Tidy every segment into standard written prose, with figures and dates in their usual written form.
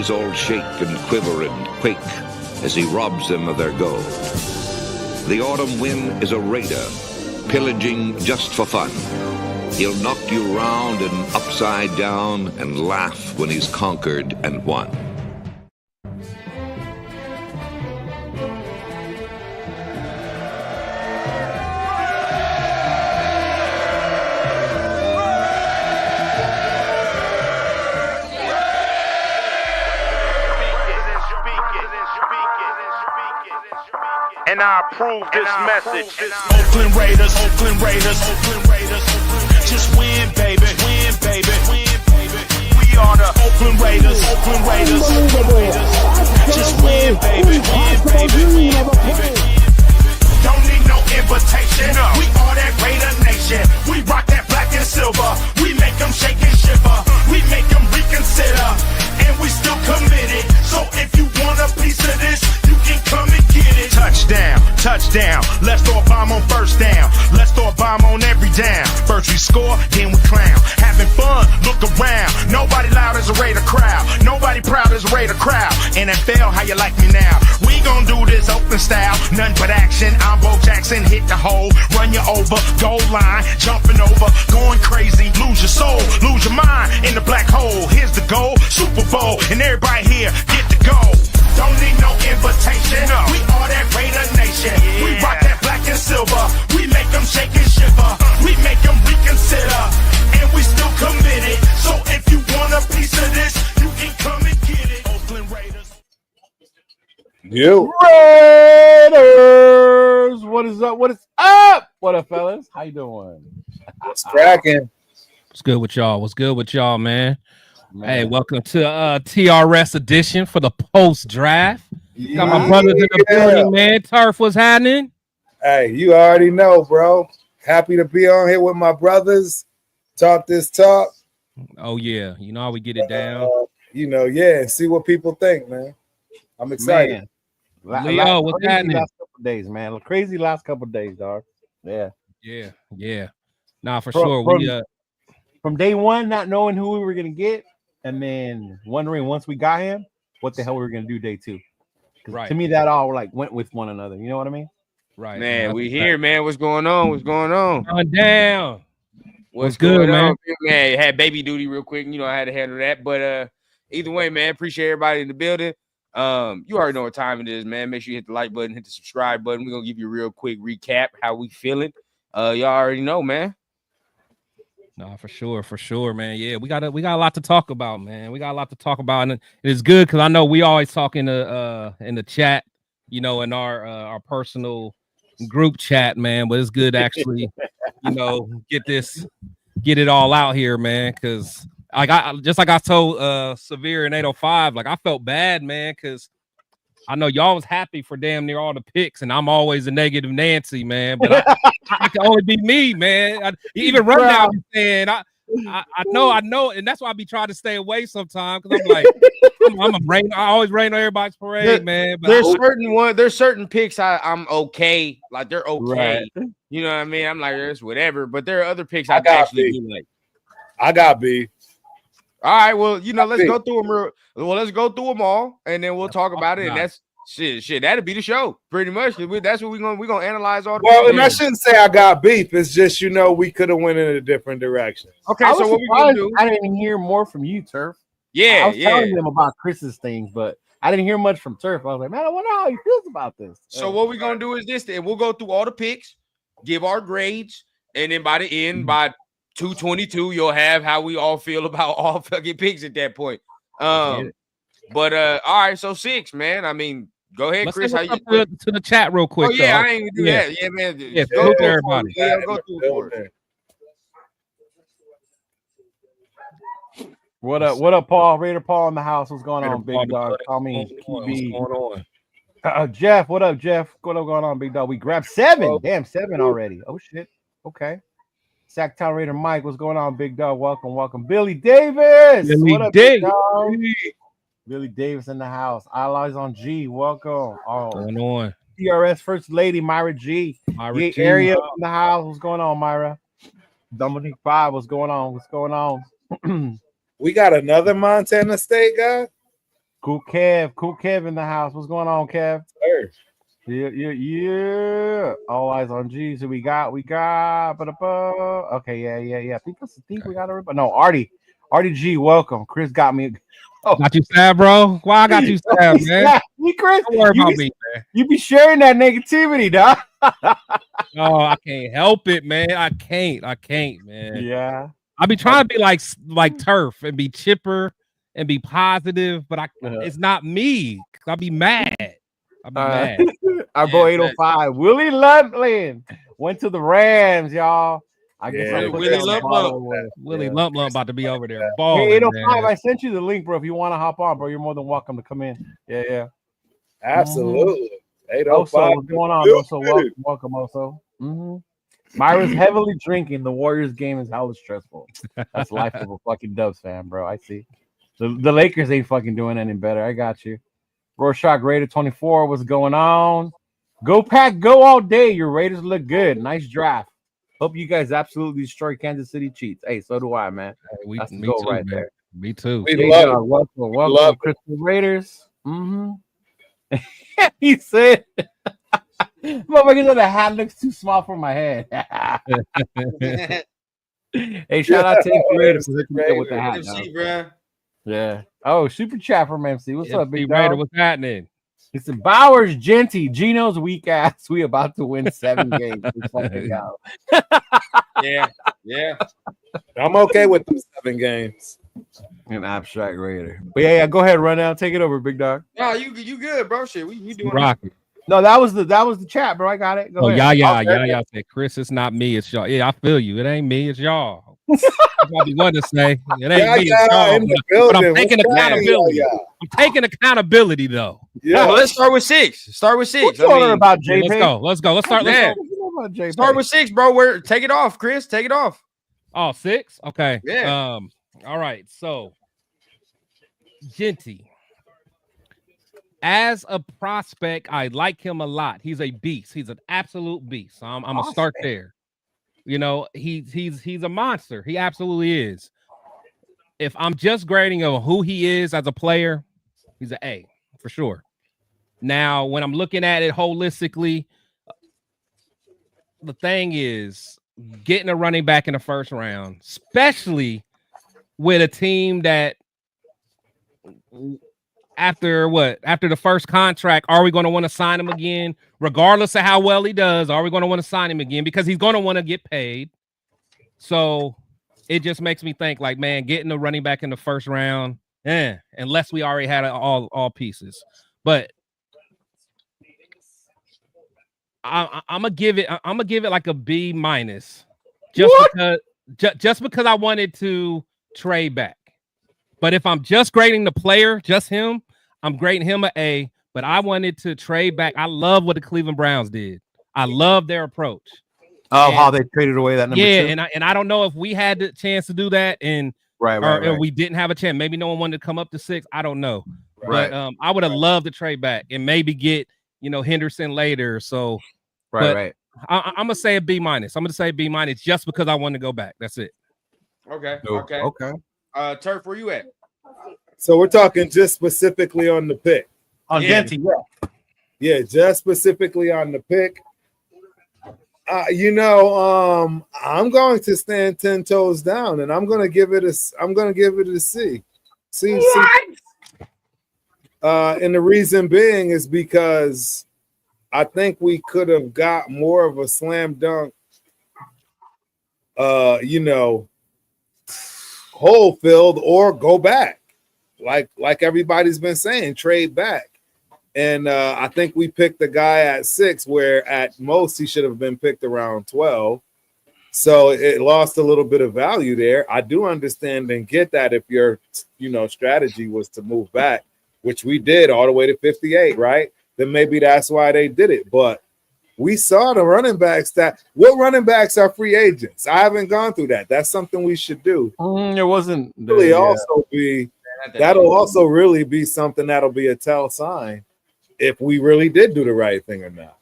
eyes all shake and quiver and quake as he robs them of their gold. The autumn wind is a raider, pillaging just for fun. He'll knock you round and upside down and laugh when he's conquered and won. And I approve this message. Oakland Raiders, Oakland Raiders, Oakland Raiders. Just win, baby, win, baby, win, baby. We are the Oakland Raiders, Oakland Raiders, Oakland Raiders. Just win, baby, win, baby, win, baby. Don't need no invitation. We are that Raider Nation. We rock that black and silver. We make them shake and shiver. We make them reconsider. And we still committed. So if you want a piece of this, you can come and get it. Touchdown, touchdown. Let's throw a bomb on first down. Let's throw a bomb on every down. First we score, then we clown. Having fun, look around. Nobody loud as a Raider crowd. Nobody proud as a Raider crowd. NFL, how you like me now? We gon' do this open style. Nothing but action. I'm Bo Jackson, hit the hole. Run you over, goal line. Jumping over, going crazy. Lose your soul, lose your mind in the black hole. Here's the goal, Super Bowl. And everybody here, get to go. Don't need no invitation. We are that Raider Nation. We rock that black and silver. We make them shake and shiver. We make them reconsider. And we still committed. So if you want a piece of this, you can come and get it. Oakland Raiders. You Raiders. What is up? What is up? What up, fellas? How you doing? It's cracking. What's good with y'all? What's good with y'all, man? Hey, welcome to TRS edition for the post draft. Got my brothers in the building, man. Turf, what's happening? Hey, you already know, bro. Happy to be on here with my brothers. Talk this talk. Oh yeah, you know how we get it down. And see what people think, man. I'm excited. Leo, what's happening? Last couple days, man. Crazy last couple days, dog. Yeah. Nah, for sure. From day one, not knowing who we were gonna get, and then wondering once we got him, what the hell we were gonna do day two. Right. To me, that all like went with one another. You know what I mean? Right. Man, we here, man. What's going on? What's going on? Down. What's good, man? Man, had baby duty real quick. You know, I had to handle that. But either way, man, appreciate everybody in the building. You already know what time it is, man. Make sure you hit the like button, hit the subscribe button. We're gonna give you a real quick recap how we feeling. Y'all already know, man. No, for sure, man. Yeah, we got a lot to talk about, man. We got a lot to talk about, and it's good because I know we always talk in the chat, you know, in our personal group chat, man. But it's good to actually, you know, get it all out here, man. Because I told Severe in 805, like I felt bad, man, because I know y'all was happy for damn near all the picks, and I'm always a negative Nancy, man. But I can only be me, man. Even Rundown be saying I know, and that's why I be trying to stay away sometimes because I'm like I always rain on everybody's parade, man. But there's certain picks I'm okay, like they're okay. Right. You know what I mean? I'm like it's whatever, but there are other picks I actually do like. I got B. All right, well, you know, let's go through them. Let's go through them all, and then we'll talk about it. And that's shit. That'll be the show, pretty much. That's what we're gonna analyze all. And I shouldn't say I got beef. It's just we could have went in a different direction. Okay, so what we gonna do? I didn't even hear more from you, Turf. Yeah, I was telling them about Chris's things, but I didn't hear much from Turf. I was like, man, I wonder how he feels about this. So what we're gonna do is this, and we'll go through all the picks, give our grades, and then by the end, by 222, you'll have how we all feel about all fucking picks at that point. All right, so 6, man. I mean, go ahead, Chris. How you to the chat real quick? Oh yeah, I ain't gonna do that. Yeah, man. Yeah, go through everybody. Yeah, go through for it. What up, Paul? Raider Paul in the house. What's going on, big dog? Call me QB. What's going on? Jeff, what up, Jeff? What up going on, big dog? We grabbed 7. Damn, 7 already. Oh shit. Okay. Sacktown Raider Mike, what's going on, big dog? Welcome. Billy Davis. What up, big dog? Billy Davis in the house. All eyes on G. Welcome. What's going on? TRS First Lady Myra G. Area in the house. What's going on, Myra? Dominique 5. What's going on? We got another Montana State guy. Cool Kev in the house. What's going on, Kev? Sir. Yeah. All eyes on G. So we got. Okay, yeah. I think we got everybody. No, Artie G, welcome. Chris got me. Got you stabbed, bro. Why I got you stabbed, man? Chris, don't worry about me, man. You be sharing that negativity, dog. Oh, I can't help it, man. I can't, man. Yeah. I be trying to be like Turf and be chipper and be positive, but it's not me. I be mad. Mad. Our boy 805, Willie Lumpland went to the Rams, y'all. I guess Willie Lump. Willie Lump about to be over there. Balling, hey, 805, man. I sent you the link, bro. If you want to hop on, bro, you're more than welcome to come in. Yeah. Absolutely. 805. Also, what's going on, bro? So welcome also. Myra's heavily drinking. The Warriors game is hella stressful. That's life of a fucking Dubs fan, bro. I see. The Lakers ain't fucking doing any better. I got you. Rorschach Raider 24. What's going on? Go Pack, go all day. Your Raiders look good. Nice draft. Hope you guys absolutely destroy Kansas City Cheats. Hey, so do I, man. Hey, That's the goal right there. Me too. We love it. Welcome, Crystal Raiders. He said, "Motherfucker, the hat looks too small for my head." Hey, shout out to Raiders with the hat. MC, bro. Yeah. Oh, super chat from MC. What's up, Big Raider? Dog? What's happening? It's Bowers, Genty, Gino's weak ass. We about to win 7 games. Yeah. I'm okay with them 7 games. An abstract Raider. But yeah, go ahead, run down. Take it over, Big Dog. No, you good, bro. Shit, you doing rocking. No, that was the chat, bro. I got it. Go ahead. Yeah. Said, Chris, it's not me, it's y'all. Yeah, I feel you. It ain't me, it's y'all. That's what we want to say. It ain't me, it's y'all. But I'm taking accountability. I'm taking accountability, though. Yeah, well, let's start with 6. What's going about JP? Let's go. Let's start. Start with 6, bro. Take it off, Chris. Take it off. Oh, 6? Okay. Yeah. All right. So, Genty. As a prospect, I like him a lot. He's a beast. He's an absolute beast. I'm gonna start there. You know, he's a monster. He absolutely is. If I'm just grading on who he is as a player, he's an A for sure. Now, when I'm looking at it holistically, the thing is getting a running back in the first round, especially with a team that after the first contract, are we going to want to sign him again? Regardless of how well he does, are we going to want to sign him again? Because he's going to want to get paid. So it just makes me think like, man, getting a running back in the first round, unless we already had all pieces. But I'm gonna give it like a B minus, just because I wanted to trade back. But if I'm just grading the player, just him, I'm grading him an A. But I wanted to trade back. I love what the Cleveland Browns did. I love their approach. Oh, how they traded away that number 2. And I don't know if we had the chance to do that, or we didn't have a chance. Maybe no one wanted to come up to 6. I don't know. Right. But I would have loved to trade back and maybe get Henderson later. So I'm gonna say a B minus. I'm gonna say B minus just because I want to go back. That's it. Okay. Turf, where you at? So we're talking just specifically on the pick. On Genty, yeah, just specifically on the pick. I'm going to stand 10 toes down, and I'm gonna give it a C. C. And the reason being is because I think we could have got more of a slam dunk. Hole filled or go back, like everybody's been saying, trade back. And I think we picked the guy at 6, where at most he should have been picked around 12. So it lost a little bit of value there. I do understand and get that if your strategy was to move back, which we did all the way to 58, right? Then maybe that's why they did it. But we saw the running backs what running backs are free agents. I haven't gone through that. That's something we should do. It wasn't really that'll also really be something that'll be a tell sign if we really did do the right thing or not.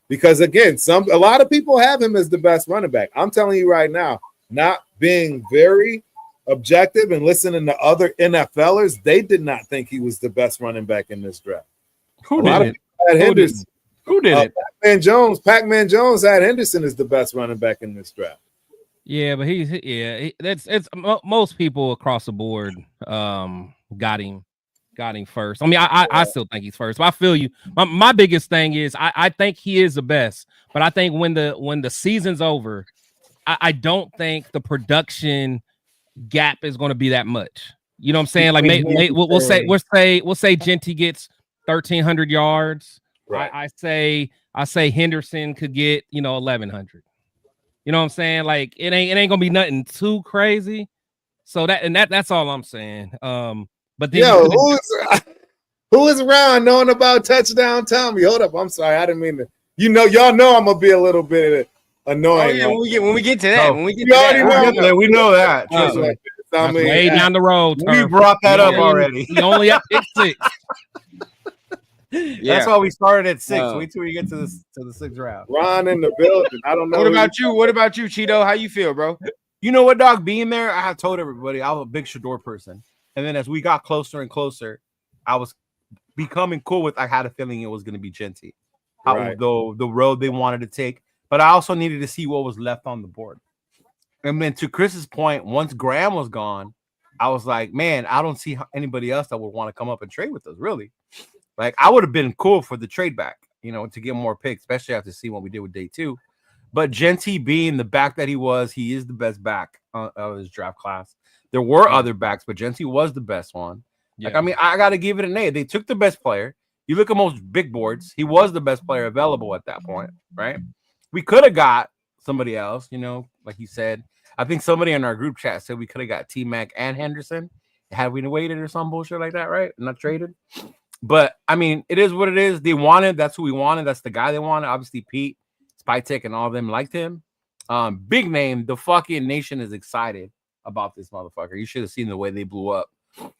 Because again, a lot of people have him as the best running back. I'm telling you right now, not being very objective and listening to other NFLers, they did not think he was the best running back in this draft. Who did it? Had Henderson. Who did it? Pac-Man Jones had Henderson as the best running back in this draft. Yeah, but it's most people across the board got him first. I mean, I still think he's first. But I feel you. My biggest thing is I think he is the best, but I think when the season's over, I don't think the production gap is going to be that much. You know what I'm saying? Like we'll say Genty gets 1,300 yards. Right. I say Henderson could get 1,100. You know what I'm saying? Like it ain't gonna be nothing too crazy. So that's all I'm saying. But then who is around knowing about touchdown Tommy? Hold up, I'm sorry, I didn't mean to. Y'all know I'm gonna be a little bit annoying. Oh, yeah, when we get to that, we know that. Way down the road. We brought that up already. We only at 6. Yeah. That's why we started at 6. Wait till we get to the 6th round. Ron in the building. I don't know. What about you, Cheeto? How you feel, bro? You know what, dog? Being there, I had told everybody I was a big Shador person. And then as we got closer and closer, I was becoming cool with. I had a feeling it was going to be Genty, right. The road they wanted to take. But I also needed to see what was left on the board. And then to Chris's point, once Graham was gone, I was like, man, I don't see anybody else that would want to come up and trade with us, really. Like, I would have been cool for the trade back, to get more picks, especially after seeing what we did with day 2. But Genty being the back that he is the best back of his draft class. There were other backs, but Genty was the best one. Yeah. Like, I mean, I got to give it an A. They took the best player. You look at most big boards, he was the best player available at that point, right? We could have got somebody else, like you said. I think somebody in our group chat said we could have got T-Mac and Henderson had we waited or some bullshit like that, right? Not traded. But, I mean, it is what it is. They wanted. That's who we wanted. That's the guy they wanted. Obviously, Pete, Spytek, and all of them liked him. Big name. The fucking nation is excited about this motherfucker. You should have seen the way they blew up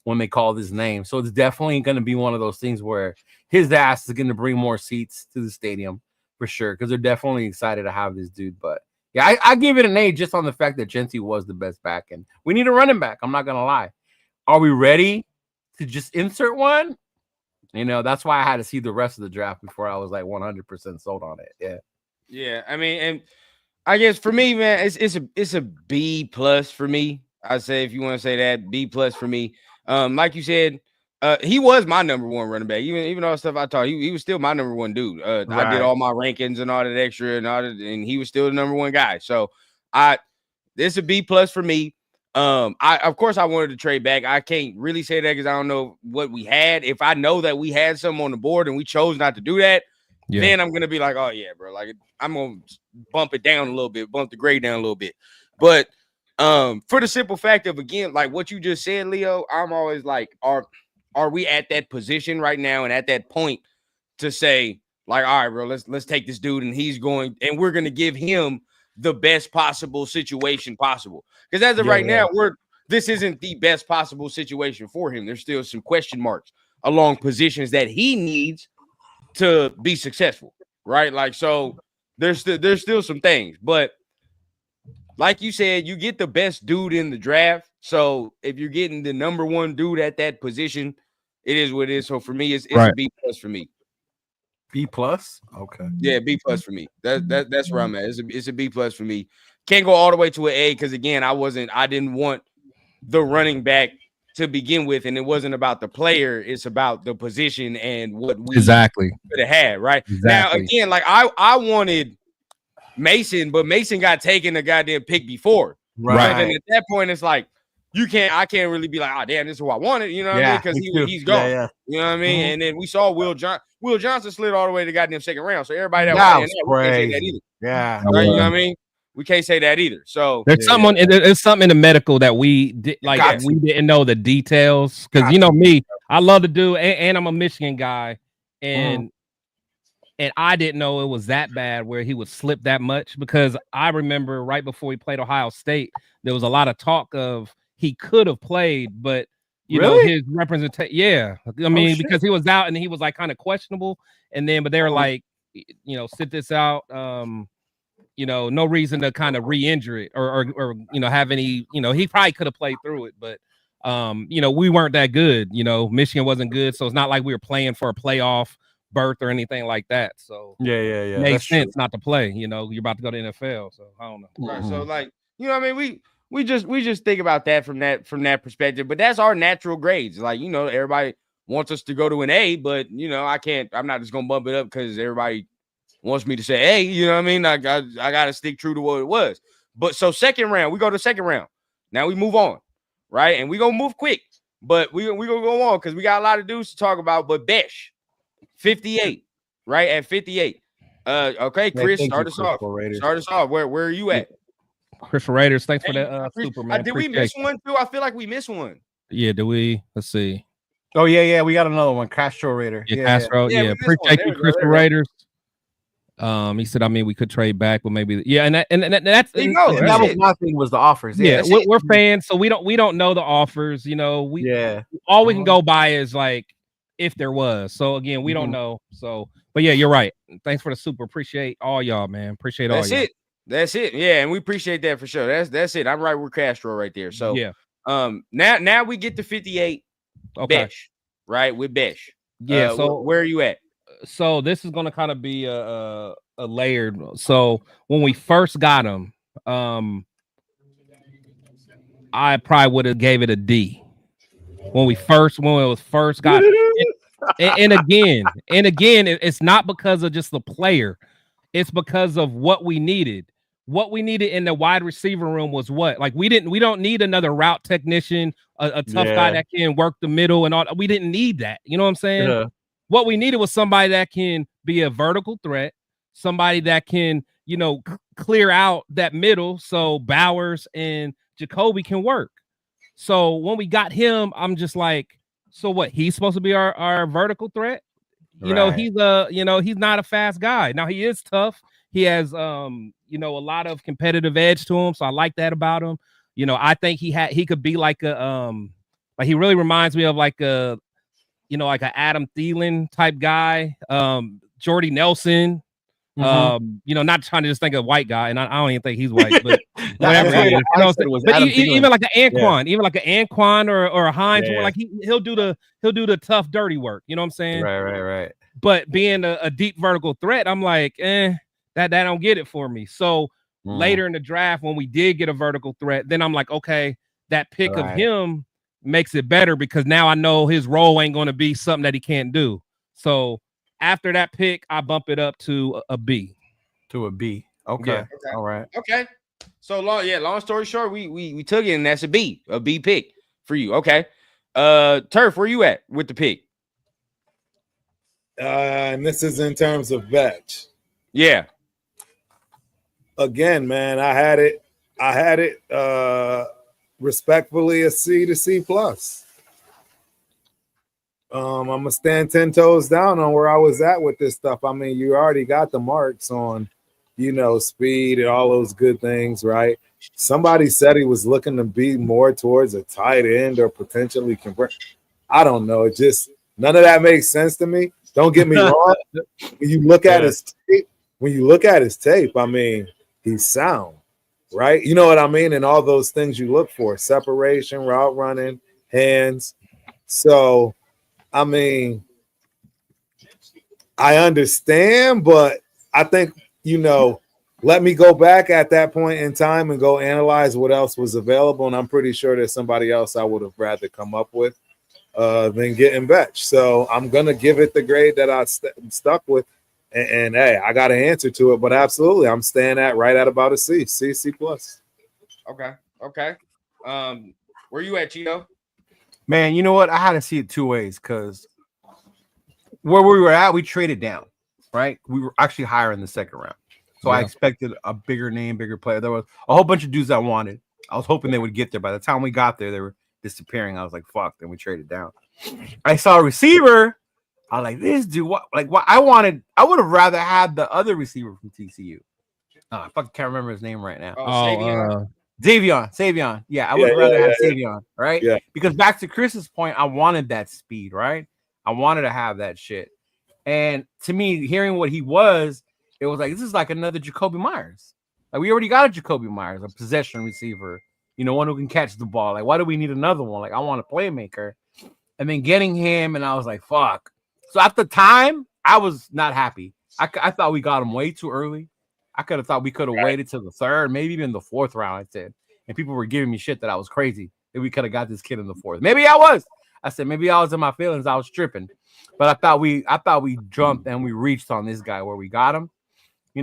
when they called his name. So it's definitely going to be one of those things where his ass is going to bring more seats to the stadium for sure, because they're definitely excited to have this dude. But, yeah, I give it an A just on the fact that Genty was the best back. And we need a running back. I'm not going to lie. Are we ready to just insert one? That's why I had to see the rest of the draft before I was like 100% sold on it. Yeah. Yeah. I mean, and I guess for me, man, it's a B+ for me. I say, if you want to say that, B+ for me. Like you said, he was my number one running back. Even all the stuff I taught, he was still my number one dude. Right. I did all my rankings and all that extra and he was still the number one guy. So this is a B+ for me. Of course I wanted to trade back. I can't really say that because I don't know what we had. If I know that we had something on the board and we chose not to do that, then I'm gonna be like, oh yeah, bro. Like I'm gonna bump it down a little bit, bump the grade down a little bit. But for the simple fact of, again, like what you just said, Leo, I'm always like, are we at that position right now and at that point to say, like, all right, bro, let's take this dude and we're gonna give him the best possible situation possible. Because as of right now, this isn't the best possible situation for him. There's still some question marks along positions that he needs to be successful, right? Like, so there's still some things, but like you said, you get the best dude in the draft. So if you're getting the number one dude at that position, it is what it is. So for me, it's a B+ for me. B+? Okay. Yeah, B+ for me. That's where I'm at. It's a B+ for me. Can't go all the way to an A because, again, I didn't want the running back to begin with, and it wasn't about the player. It's about the position and what we could have had, right? Exactly. Now, again, like I wanted Mason, but Mason got taken the goddamn pick before. Right. And at that point, it's like, I can't really be like, oh, damn, this is who I wanted, you know what I mean? Because he's gone. Yeah. You know what I mean? Mm-hmm. And then we saw Will Johnson slid all the way to the goddamn second round. So everybody that was saying that either. Yeah. Right? You know what I mean? We can't say that either. So there's something in the medical that we did, we didn't know the details. Because me, I love to do, and I'm a Michigan guy, and I didn't know it was that bad where he would slip that much, because I remember right before he played Ohio State, there was a lot of talk of he could have played, but you know, his representation. Yeah. I mean, because he was out and he was like kind of questionable. And then, but they were like, sit this out. no reason to kind of re-injure it or have any, he probably could have played through it, but we weren't that good. Michigan wasn't good, so it's not like we were playing for a playoff berth or anything like that. So yeah, makes sense not to play. You're about to go to NFL, so I don't know. Right. So like, we just think about that from that perspective, but that's our natural grades. Like, everybody wants us to go to an A, but I'm not just gonna bump it up because everybody wants me to say A. You know what I mean? I gotta stick true to what it was. But so second round, we go to second round. Now we move on, right? And we gonna move quick, but we gonna go on because we got a lot of dudes to talk about. But Besh, 58, right at 58. Okay, Chris, start us off. Start us off. Where are you at? Chris Raiders, thanks for that super, man. Did we miss one too? I feel like we missed one. Yeah, did we? Let's see. Oh yeah, we got another one. Castro Raider. Yeah, Castro. Yeah, appreciate you, Chris Raiders. He said, we could trade back, but maybe and that was my thing was the offers. Yeah, we're fans, so we don't know the offers. All we can go by is like if there was. So again, we don't know. So, but yeah, you're right. Thanks for the super. Appreciate all y'all, man. Appreciate all y'all. That's it. Yeah, and we appreciate that for sure. That's it. I'm right with Castro right there. So yeah. Now we get to 58. Okay. Besh, right? With Besh. Yeah. So where are you at? So this is gonna kind of be a layered. So when we first got him, I probably would have gave it a D. When it was first got it. and again, it's not because of just the player. It's because of what we needed. What we needed in the wide receiver room was what? Like we don't need another route technician, a tough guy that can work the middle and all. We didn't need that. You know what I'm saying? Yeah. What we needed was somebody that can be a vertical threat, somebody that can, clear out that middle so Bowers and Jacoby can work. So when we got him, I'm just like, so what? He's supposed to be our vertical threat? He's not a fast guy. Now he is tough. He has a lot of competitive edge to him, so I like that about him. I think he could be like he really reminds me of like a Adam Thielen type guy, Jordy Nelson. Not trying to just think of a white guy, and I don't even think he's white, but whatever. Even like an Anquan, or a Hines, like he'll do the tough, dirty work. You know what I'm saying? Right. But being a deep vertical threat, I'm like, that don't get it for me. So later in the draft, when we did get a vertical threat, then I'm like, okay, that pick of him makes it better because now I know his role ain't going to be something that he can't do. So after that pick, I bump it up to a B. To a B. Okay. Yeah. All right. Okay. So long story short, we took it and that's a B pick for you. Okay. Turf, where you at with the pick? And this is in terms of batch. Yeah. Again, man, I had it respectfully a C to C plus. I'm gonna stand 10 toes down on where I was at with this stuff. I mean, you already got the marks on, speed and all those good things, right? Somebody said he was looking to be more towards a tight end or potentially convert. I don't know. It just none of that makes sense to me. Don't get me wrong. When you look at his tape, I mean, he's sound, right? You know what I mean? And all those things you look for: separation, route running, hands. So, I mean, I understand, but I think, let me go back at that point in time and go analyze what else was available. And I'm pretty sure there's somebody else I would have rather come up with than getting Betch. So I'm going to give it the grade that I stuck with. And hey, I got an answer to it, but absolutely, I'm staying right at about a C plus. Okay. Where you at, Chino? Man, you know what? I had to see it two ways because where we were at, we traded down, right? We were actually higher in the second round. So I expected a bigger name, bigger player. There was a whole bunch of dudes I wanted. I was hoping they would get there. By the time we got there, they were disappearing. I was like, fuck. Then we traded down. I saw a receiver. I was like, this dude, what I wanted, I would have rather had the other receiver from TCU. I fucking can't remember his name right now. Savion. Yeah, I would have rather had Savion, right? Yeah. Because back to Chris's point, I wanted that speed, right? I wanted to have that shit. And to me, hearing what he was, it was like, this is like another Jacoby Myers. Like we already got a Jacoby Myers, a possession receiver, one who can catch the ball. Like, why do we need another one? Like, I want a playmaker. And then getting him, and I was like, fuck. So at the time, I was not happy. I thought we got him way too early. I could have thought we could have waited till the third, maybe even the fourth round. I said, and people were giving me shit that I was crazy that we could have got this kid in the fourth. Maybe I was. I said maybe I was in my feelings. I was tripping, but I thought we jumped and we reached on this guy where we got him.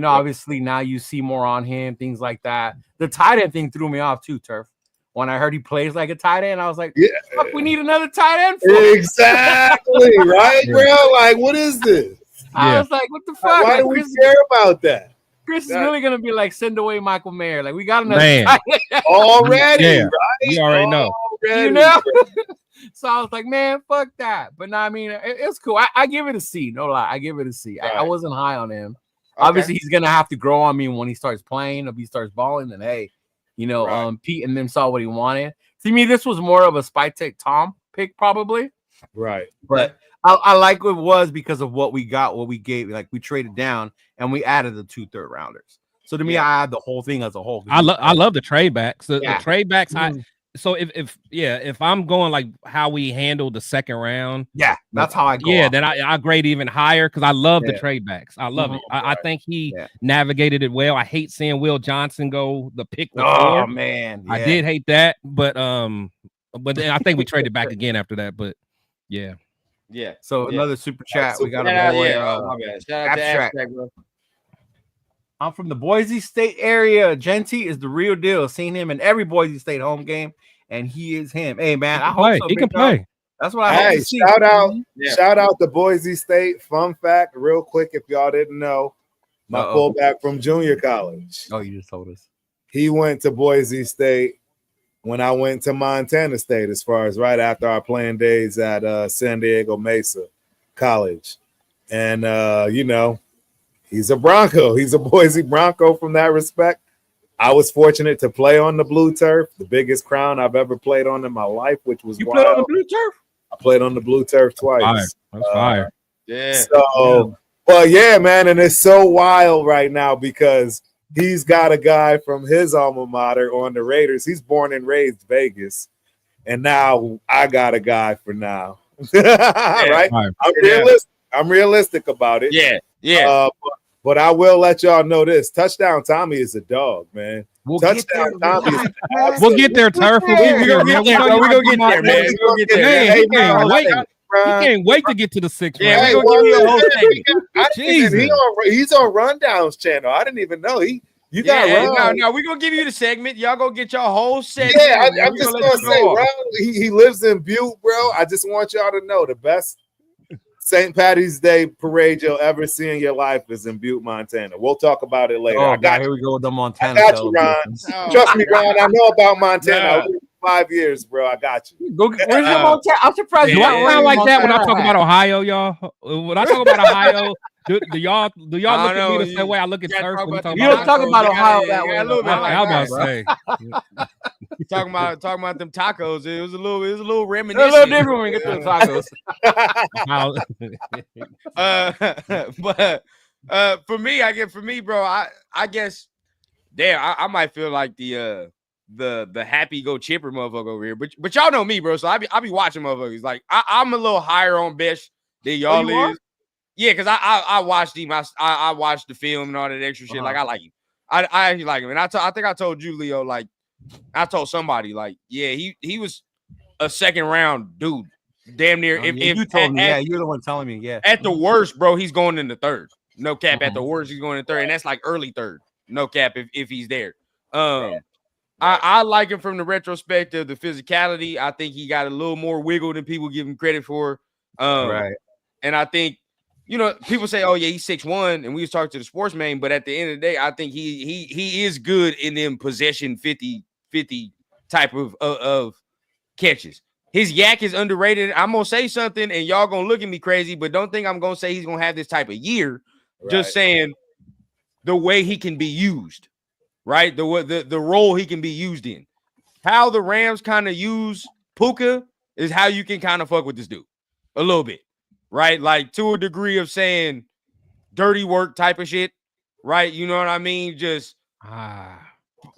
Obviously now you see more on him, things like that. The tight end thing threw me off too, Turf. When I heard he plays like a tight end, I was like, fuck, we need another tight end for exactly right, bro. Like, what is this? I was like, what the fuck? Why do we care about that? Chris is really gonna be like, send away Michael Mayer. Like, we got another tight end already, yeah, right? You already know. So I was like, man, fuck that. But no, I mean, it's cool. I give it a C. No lie, I give it a C. Right. I wasn't high on him. Okay. Obviously, he's gonna have to grow on me when he starts playing. If he starts balling, then hey, Pete and them saw what he wanted. To me, this was more of a Spy Tech Tom pick, probably. Right. But I like what it was because of what we got, what we gave. Like, we traded down and we added the 2 third-rounders. So to me, I had the whole thing as a whole. I love the trade backs. The trade backs. So if I'm going like how we handled the second round, that's how I go. Yeah, then I grade even higher because I love the trade backs. I love it. I think he navigated it well. I hate seeing Will Johnson go the pick before. Oh man, I did hate that, but then I think we traded back again after that. But yeah. So another super chat. We got a boy. My bad. Shout out to Abstract, bro. I'm from the Boise State area. Genty is the real deal. Seen him in every Boise State home game, and he is him. Hey man, I hope so. He can play. That's what I hope to see. Shout out to Boise State. Fun fact, real quick, if y'all didn't know, my fullback from junior college. Oh, you just told us. He went to Boise State when I went to Montana State, as far as right after our playing days at San Diego Mesa College. And he's a Bronco. He's a Boise Bronco from that respect. I was fortunate to play on the blue turf, the biggest crown I've ever played on in my life, which was played on the blue turf? I played on the blue turf twice. That's fire. But yeah, man, and it's so wild right now because he's got a guy from his alma mater on the Raiders. He's born and raised Vegas, and now I got a guy for now. Right? I'm realistic about it. But I will let y'all know this: Touchdown Tommy is a dog, man. Touchdown Tommy is we'll get there, Turf. We're gonna get there, man. We're gonna get there, man. We'll get there. He can't wait to get to the 6th round. Yeah, we're gonna give you a whole segment. He's on Rundown's channel. I didn't even know you got no, we're gonna give you the segment. Y'all gonna get your whole segment. Yeah, I'm just gonna say, bro, he lives in Butte, bro. I just want y'all to know the best St. Patty's Day parade you'll ever see in your life is in Butte, Montana. We'll talk about it later. Oh, God, here we go with the Montana. I got you, Ron. Trust me, Ron. I know about Montana. I lived 5 years, bro. I got you. Where's your Montana? I'm surprised. Do I sound like that when I talk about Ohio, y'all? When I talk about Ohio, do y'all look at me the same way I look at Turf? You don't talk about Ohio that way. A little bit. I was about to say. Talking about them tacos. It was a little reminiscent. A little different when we get to the tacos. But for me, bro, I guess I might feel like the happy go chipper motherfucker over here. But y'all know me, bro. So I be watching motherfuckers. Like I'm a little higher on Besh than y'all is. Yeah, because I watched him. I watched the film and all that extra shit. Like I like him. I actually like him. And I think I told you, Leo, like I told somebody, like, yeah, he was a second round dude. Damn near. If you told me, you're the one telling me, yeah. At the worst, bro, he's going in the third. No cap. At the worst, he's going in third, and that's like early third. No cap if he's there. I like him from the retrospect of the physicality. I think he got a little more wiggle than people give him credit for. Right. And I think, people say, oh, yeah, he's 6'1", and we was talking to the sportsman, but at the end of the day, I think he is good in them possession 50 type of catches. His yak is underrated. I'm going to say something, and y'all going to look at me crazy, but don't think I'm going to say he's going to have this type of year. Right. Just saying the way he can be used, right? The role he can be used in. How the Rams kind of use Puka is how you can kind of fuck with this dude a little bit, right? Like to a degree of saying dirty work type of shit, right? You know what I mean? Just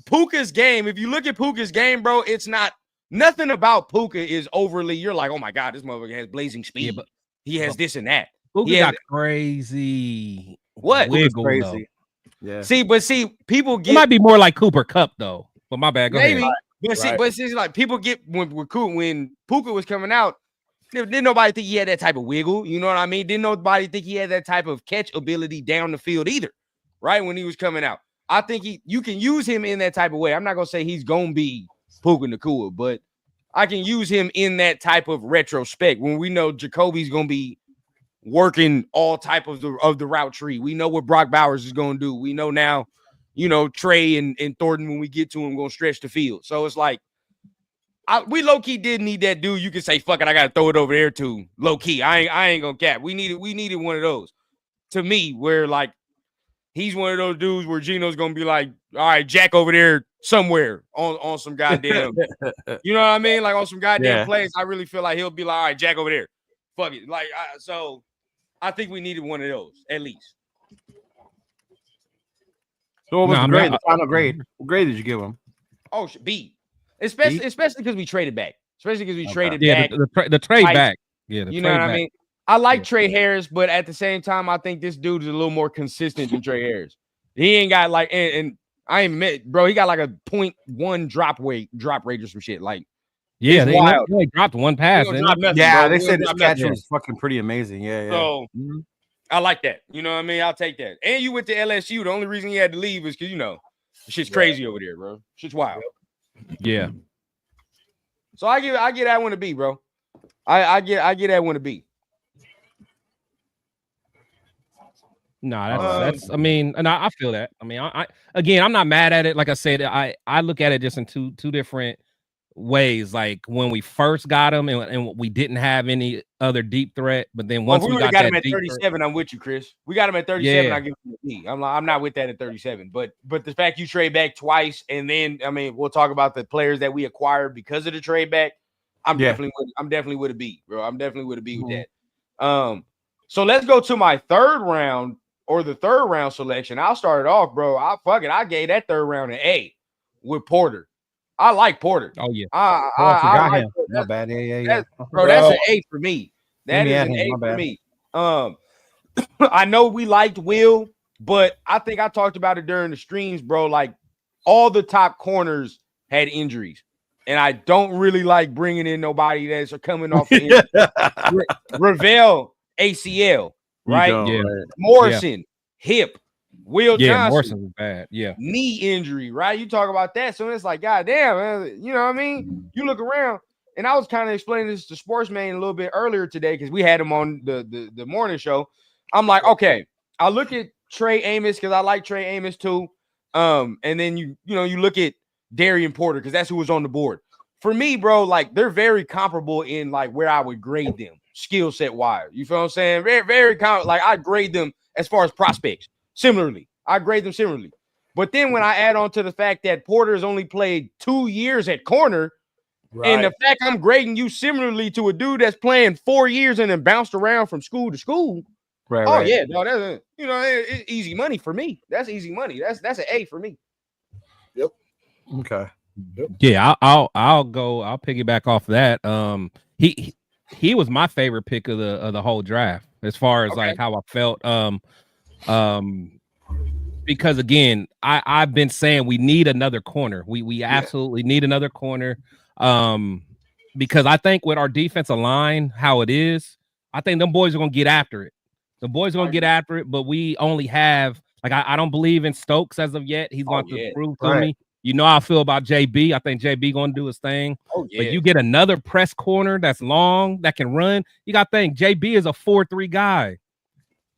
Puka's game, if you look at Puka's game, bro, it's not nothing about Puka is overly. You're like, oh my God, this motherfucker has blazing speed. Yeah, but he has this and that. Puka got crazy. What? Wiggle, crazy. Yeah. See, people get. It might be more like Cooper Cup though. But my bad. Go maybe. ahead. But see, like people get when Puka was coming out, didn't nobody think he had that type of wiggle. You know what I mean? Didn't nobody think he had that type of catch ability down the field either. Right when he was coming out, I think you can use him in that type of way. I'm not gonna say he's gonna be Puka Nacua, but I can use him in that type of retrospect when we know Jacoby's gonna be working all type of the route tree. We know what Brock Bowers is gonna do. We know now. You know, Trey and Thornton, when we get to him, gonna stretch the field. So it's like, we low key did need that dude. You can say, "Fuck it, I gotta throw it over there too." Low key, I ain't gonna cap. We needed one of those. To me, where like he's one of those dudes where Gino's gonna be like, "All right, Jack over there somewhere on some goddamn," you know what I mean? Like on some goddamn plays. I really feel like he'll be like, "All right, Jack over there, fuck it." Like, so I think we needed one of those at least. So what was the grade? The final grade? What grade did you give him? Oh, B. Especially because we traded back. Especially because we traded back. The trade back. Yeah, you know what I mean? I like Trey Harris, but at the same time, I think this dude is a little more consistent than Trey Harris. He ain't got like, and I ain't met, bro. He got like a 0.1 drop rate or some shit. Like, yeah, they dropped one pass. They said this catch was fucking pretty amazing. Yeah. So. I like that. You know what I mean? I'll take that. And you went to LSU. The only reason he had to leave is because, you know, shit's crazy over there, bro. Shit's wild. Yeah. So I get that one to B, bro. I get that one to B. No, that's I mean, and I feel that. I mean, I again, I'm not mad at it. Like I said, I look at it just in two different ways. Like when we first got him and we didn't have any other deep threat, but then once we got him at 37, I'm with you, Chris. We got him at 37. I give him a B. I'm not with that at 37, but the fact you trade back twice, and then I mean, we'll talk about the players that we acquired because of the trade back. I'm definitely with a B, bro. I'm definitely with a B with that. So let's go to my third round or the third round selection. I'll start it off, bro. I gave that third round an A with Porter. I like Porter. Oh yeah. I forgot him. Not bad. Yeah. Bro, that's an A for me. That is an A for me. I know we liked Will, but I think I talked about it during the streams, bro. Like all the top corners had injuries, and I don't really like bringing in nobody that's coming off the injury. Ravel ACL, right? Yeah. Morrison hip. Will Johnson, Morrison was bad. Yeah, knee injury, right? You talk about that, so it's like, goddamn, man, you know what I mean? You look around, and I was kind of explaining this to Sportsman a little bit earlier today because we had him on the morning show. I'm like, okay, I look at Trey Amos because I like Trey Amos too, and then you look at Darian Porter because that's who was on the board. For me, bro, like they're very comparable in like where I would grade them skill set wise. You feel what I'm saying? Very, very like I grade them as far as prospects. Similarly, I grade them similarly. But then when I add on to the fact that Porter has only played 2 years at corner, and the fact I'm grading you similarly to a dude that's playing 4 years and then bounced around from school to school. Right. Yeah, no, that's it's easy money for me. That's easy money. That's an A for me. Yep. Okay. Yep. Yeah, I'll piggyback off that. He was my favorite pick of the whole draft as far as like how I felt. Because again, I've been saying we need another corner. We absolutely need another corner. Because I think with our defensive line, how it is, I think them boys are gonna get after it. The boys are gonna get after it, but we only have like I don't believe in Stokes as of yet. He's going to prove to me. You know how I feel about JB. I think JB gonna do his thing. But you get another press corner that's long, that can run. You got to think JB is a 4-3 guy.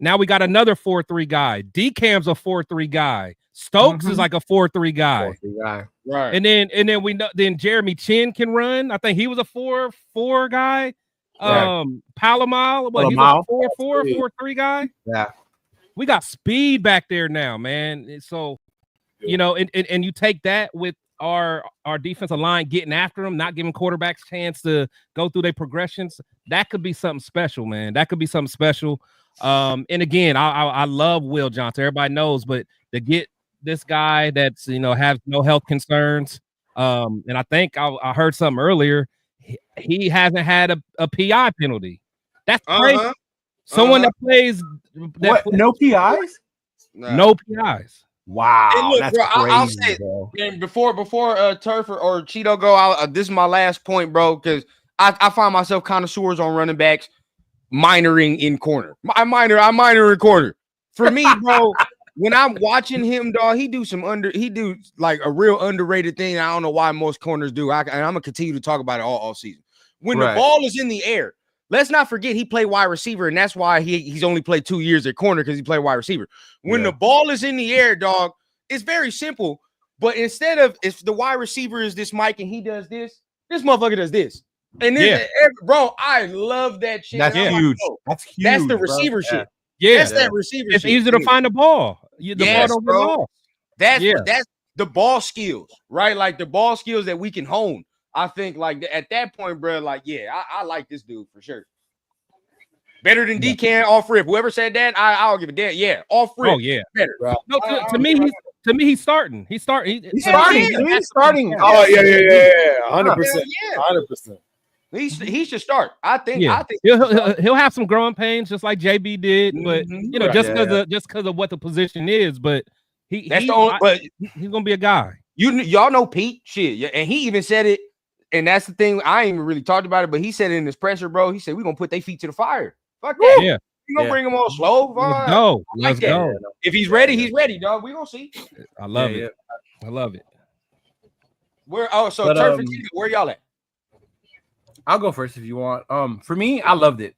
Now we got another 4-3 guy. D-Cam's a 4-3 guy. Stokes is like a 4-3 guy. 4-3 guy. Right. And then we know Jeremy Chin can run. I think he was a 4-4 guy. Palomal, he's a 4-3 guy. Yeah. We got speed back there now, man. So and you take that with our defensive line getting after them, not giving quarterbacks chance to go through their progressions. That could be something special, man. That could be something special. And again, I love Will Johnson. Everybody knows, but to get this guy that's has no health concerns. And I think I heard something earlier. He hasn't had a PI penalty. That's crazy. Someone that plays no PIs? No PIs. Wow, and look, that's bro, crazy, I'll say, bro. and before Turf or Cheeto go, this is my last point, bro, because I find myself connoisseurs on running backs, minoring in corner. I minor in corner. For me, bro, when I'm watching him, dog, he do like a real underrated thing. I don't know why most corners do. And I'm gonna continue to talk about it all season. When the ball is in the air, let's not forget he played wide receiver, and that's why he's only played 2 years at corner because he played wide receiver. When the ball is in the air, dog, it's very simple. But instead of if the wide receiver is this Mike and he does this motherfucker does this. And then, bro, I love that shit. That's huge. That's huge. That's the receiver shit. Yeah, that's that receiver. It's shit. easy to find the ball. The ball don't get lost. That's the ball skills, right? Like the ball skills that we can hone. I think like at that point, bro, like, I like this dude for sure. Better than D-Can off rip. Whoever said that, I'll give a damn. Yeah, off rip. Oh, yeah. Better. No, to me, he's starting. He's starting. He's starting. Oh, yeah. 100%. 100%. He should start. I think he'll have some growing pains just like JB did, but just because of what the position is, but he's gonna be a guy. Y'all know Pete shit, and he even said it, and that's the thing. I ain't even really talked about it, but he said it in his presser, bro. He said we're gonna put their feet to the fire. Fuck that. Yeah. You gonna bring him on slow? Let's go. If he's ready, he's ready, dog. We gonna see. I love it. I love it. Turf and Cheetah, where y'all at? I'll go first if you want. For me, I loved it.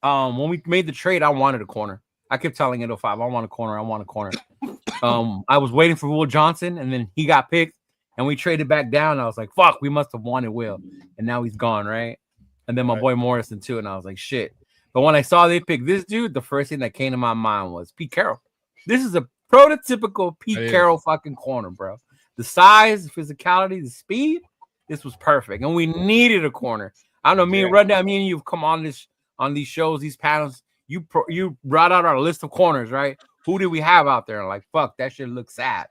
When we made the trade, I wanted a corner. I kept telling 805, I want a corner. I want a corner. I was waiting for Will Johnson, and then he got picked, and we traded back down. I was like, fuck, we must have wanted Will, and now he's gone, right? And then my boy Morrison too, and I was like, shit. But when I saw they picked this dude, the first thing that came to my mind was Pete Carroll. This is a prototypical Pete Carroll fucking corner, bro. The size, the physicality, the speed, this was perfect, and we needed a corner. I don't know, me and Rundown, me and you've come on these shows, these panels. You brought out our list of corners, right? Who did we have out there? And like, fuck, that shit looks sad.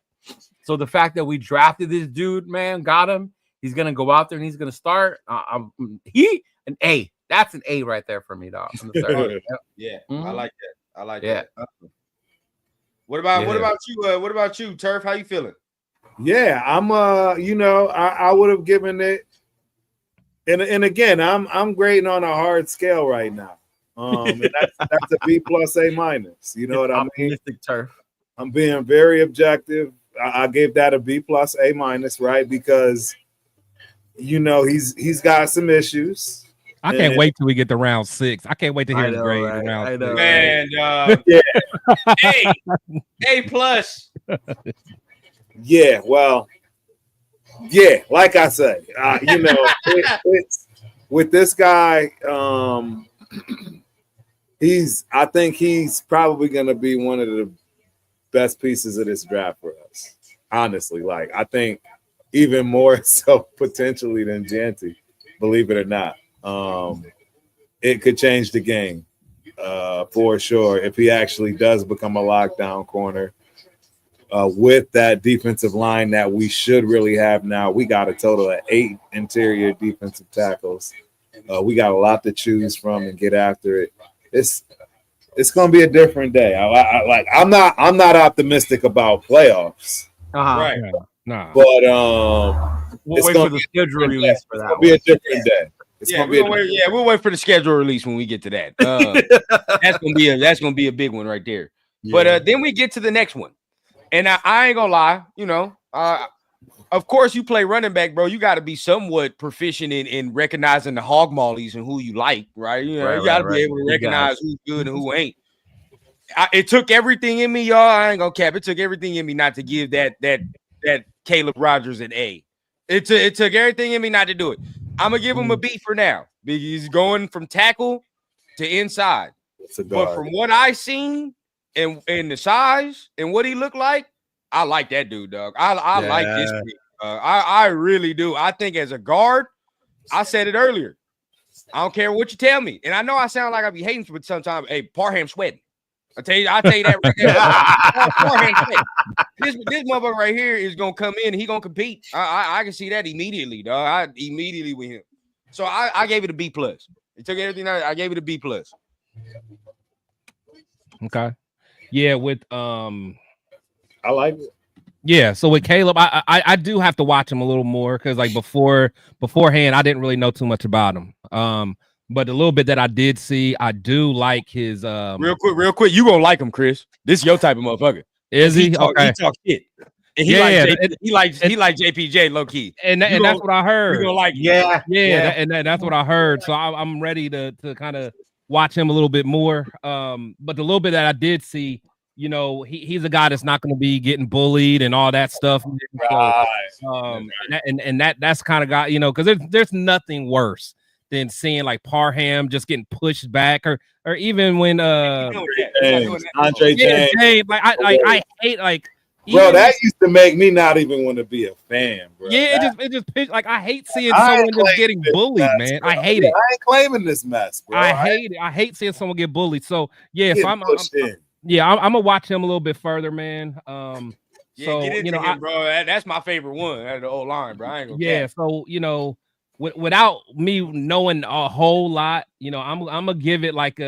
So the fact that we drafted this dude, man, got him. He's gonna go out there and he's gonna start. An A. That's an A right there for me, dog. I like that. I like that. What about you? What about you, Turf? How you feeling? Yeah, I'm. I would have given it. And again, I'm grading on a hard scale right now. And that's a B plus A minus. You know what I mean? Turf. I'm being very objective. I gave that a B plus A minus, right? Because he's got some issues. I can't wait till we get to round 6. I can't wait to hear his grade in round 6. Man, A plus. Yeah, well, yeah, like I said, with this guy, I think he's probably going to be one of the best pieces of this draft for us. Honestly, like I think even more so potentially than Janty, believe it or not. It could change the game for sure if he actually does become a lockdown corner. With that defensive line that we should really have now, we got a total of 8 interior defensive tackles. We got a lot to choose from and get after it. It's going to be a different day. I'm not optimistic about playoffs. Right. Nah. But we'll wait for the schedule release for that. It's going to be a different day. We'll wait for the schedule release when we get to that. That's gonna be a big one right there. Yeah. But then we get to the next one. And I ain't gonna lie, of course you play running back, bro. You got to be somewhat proficient in recognizing the hog mollies and who you like, right? You got to be able to recognize who's good and who ain't. It took everything in me, y'all. I ain't gonna cap. It took everything in me not to give that Caleb Rogers an A. It took everything in me not to do it. I'm gonna give him a B for now because he's going from tackle to inside. But from what I seen and the size and what he looked like, I like that dude, dog. I like this dude. I really do. I think as a guard, I said it earlier. I don't care what you tell me. And I know I sound like I be hating, but sometimes, hey, Parham sweating. I'll tell you that right there. This motherfucker right here is gonna come in and he gonna compete. I can see that immediately, dog. I immediately with him. So I gave it a B plus. It took everything out. I gave it a B plus. Okay. Yeah, with I like it. Yeah, so with Caleb, I do have to watch him a little more because like beforehand, I didn't really know too much about him. But the little bit that I did see, I do like his real quick, you gonna like him, Chris. This is your type of motherfucker. Is he? Okay. He talk shit. And he likes JPJ low key. And that's what I heard. You gonna like that's what I heard. So I'm ready to kind of watch him a little bit more. But the little bit that I did see, you know, he's a guy that's not going to be getting bullied and all that stuff. Right. So, that's kind of guy, you know, because there's nothing worse than seeing like Parham just getting pushed back, or even when Andre James. Like I hate like. Bro, that used to make me not even want to be a fan, bro. Yeah, it just like I hate seeing someone just getting bullied, man. Bro. I hate it. I ain't claiming this mess, bro. I hate it. I hate seeing someone get bullied. So yeah, so I'm gonna watch him a little bit further, man. So get into him, bro. That's my favorite one out of the old line, bro. I ain't gonna so you know, without me knowing a whole lot, you know, I'm gonna give it like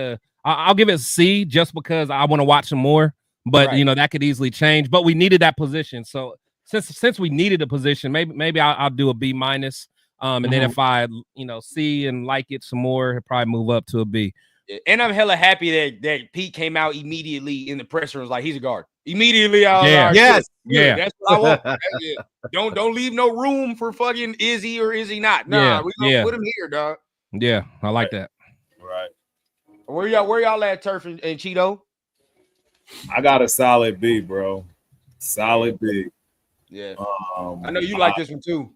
I'll give it a C just because I want to watch some more. But you know that could easily change. But we needed that position, so since we needed a position, maybe I'll do a B minus. And then if I see and like it some more, it'll probably move up to a B. And I'm hella happy that Pete came out immediately in the press room. Was like he's a guard. Immediately out. Yes. That's what I want. Don't leave no room for fucking is he or is he not? Nah, we gonna put him here, dog. Yeah, I like that. Right. Where y'all at, Turf and Cheeto? I got a solid B, bro. Solid B. Yeah. I know you like this one too.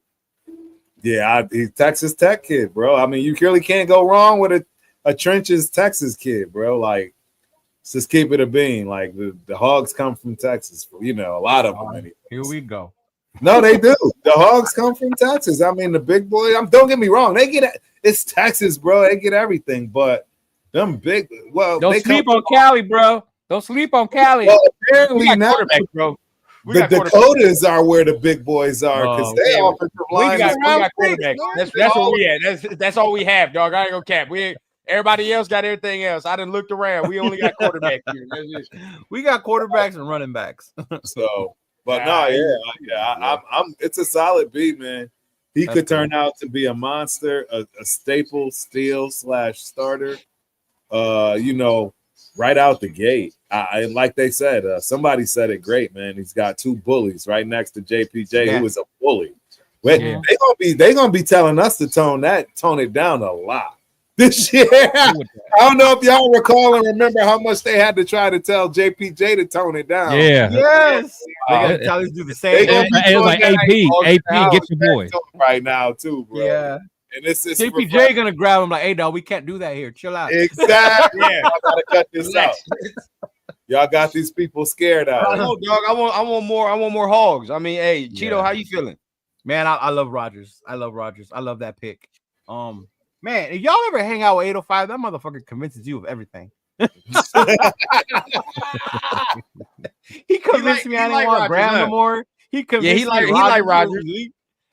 Yeah, he's Texas Tech kid, bro. I mean, you really can't go wrong with a trenches Texas kid, bro. Like, just keep it a bean. Like the Hogs come from Texas, you know, a lot of them. Anyway. Here we go. No, they do. The Hogs come from Texas. I mean, the big boy. Don't get me wrong. They get it. It's Texas, bro. They get everything, but them big. Well, don't sleep on Cali, bro. Don't sleep on Cali. Well, apparently now, bro. The Dakotas are where the big boys are because they offensive line. We got quarterbacks. That's what we had. That's all we have, dog. I ain't gonna cap. Everybody else got everything else. I done looked around. We only got quarterbacks here. We got quarterbacks and running backs. So, but I'm. It's a solid B, man. He could turn out to be a monster, a staple, steal / starter. You know, right out the gate. I like they said, somebody said it great, man. He's got two bullies right next to JPJ, who is a bully. They gonna be telling us to tone it down a lot this year. I don't know if y'all recall and remember how much they had to try to tell JPJ to tone it down. Yeah. Yes. They gotta tell us to do the same. It was like AP, get your boy right now too, bro. Yeah. And it's JPJ gonna grab him like, hey, dog, we can't do that here. Chill out. Exactly. Y'all gotta cut this out. Y'all got these people scared out. I know, dog. I want more Hogs. I mean, hey, Cheeto, how you feeling? Man, I love Rodgers. I love that pick. Man, if y'all ever hang out with 805, that motherfucker convinces you of everything. He convinced me I didn't want Graham no more. He convinced he like Rodgers.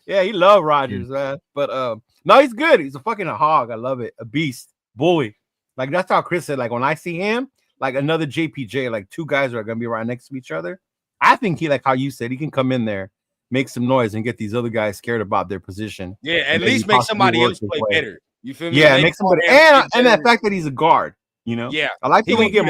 Yeah, he loved Rodgers, man. But no, he's good. He's a fucking hog. I love it. A beast, bully. Like that's how Chris said. Like when I see him, like another JPJ, like two guys are gonna be right next to each other. I think he, like how you said, he can come in there, make some noise, and get these other guys scared about their position. Yeah, at least make somebody else play better. You feel me? Yeah, make somebody and that fact that he's a guard. You know, yeah, I like when we get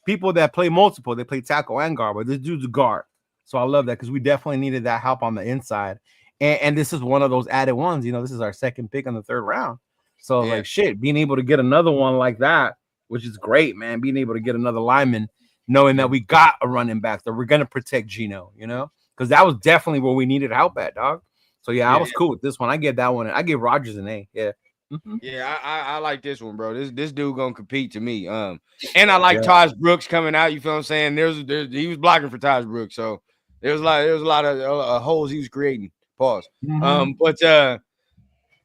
people that play multiple. They play tackle and guard, but this dude's a guard. So I love that because we definitely needed that help on the inside. And this is one of those added ones. You know, this is our second pick on the third round. So like shit, being able to get another one like that, which is great, man. Being able to get another lineman, knowing that we got a running back that we're gonna protect Geno, you know, because that was definitely where we needed help at, dog. So I was cool with this one. I get that one. I give Rodgers an A. Yeah. Mm-hmm. Yeah, I like this one, bro. This dude gonna compete to me. And I like Taj Brooks coming out. You feel what I'm saying? He was blocking for Taj Brooks, so there was a lot of holes he was creating. Pause. Mm-hmm. But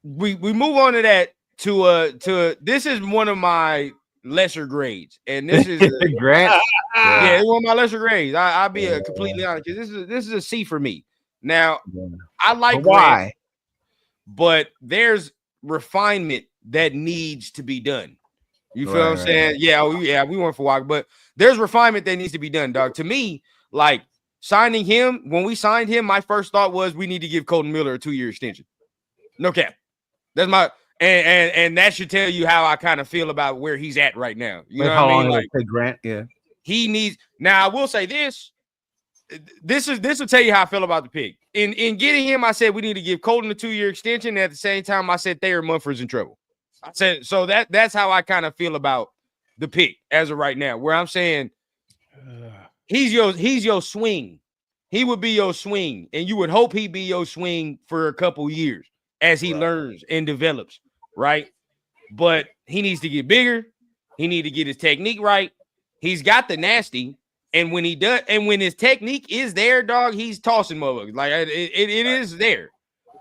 we move on to that to this is one of my lesser grades, and this is Grant. yeah, it's one of my lesser grades. I'll be completely honest, because this is a C for me. Now, I like why, Grant, but there's refinement that needs to be done. You feel what I'm saying? Yeah, we went for a walk, but there's refinement that needs to be done, dog. To me, like signing him, when we signed him, my first thought was we need to give Colton Miller a 2-year extension. No cap. That's my and that should tell you how I kind of feel about where he's at right now. You know what I mean? Like Grant, yeah. He needs. Now I will say this. This will tell you how I feel about the pick. In getting him, I said we need to give Colton a 2-year extension. And at the same time, I said Thayer Munford's in trouble. I said so that's how I kind of feel about the pick as of right now. Where I'm saying he's your swing. He would be your swing, and you would hope he'd be your swing for a couple years as he learns and develops, right? But he needs to get bigger. He needs to get his technique right. He's got the nasty. And when he does, and when his technique is there, dog, he's tossing motherfuckers. Like it is there,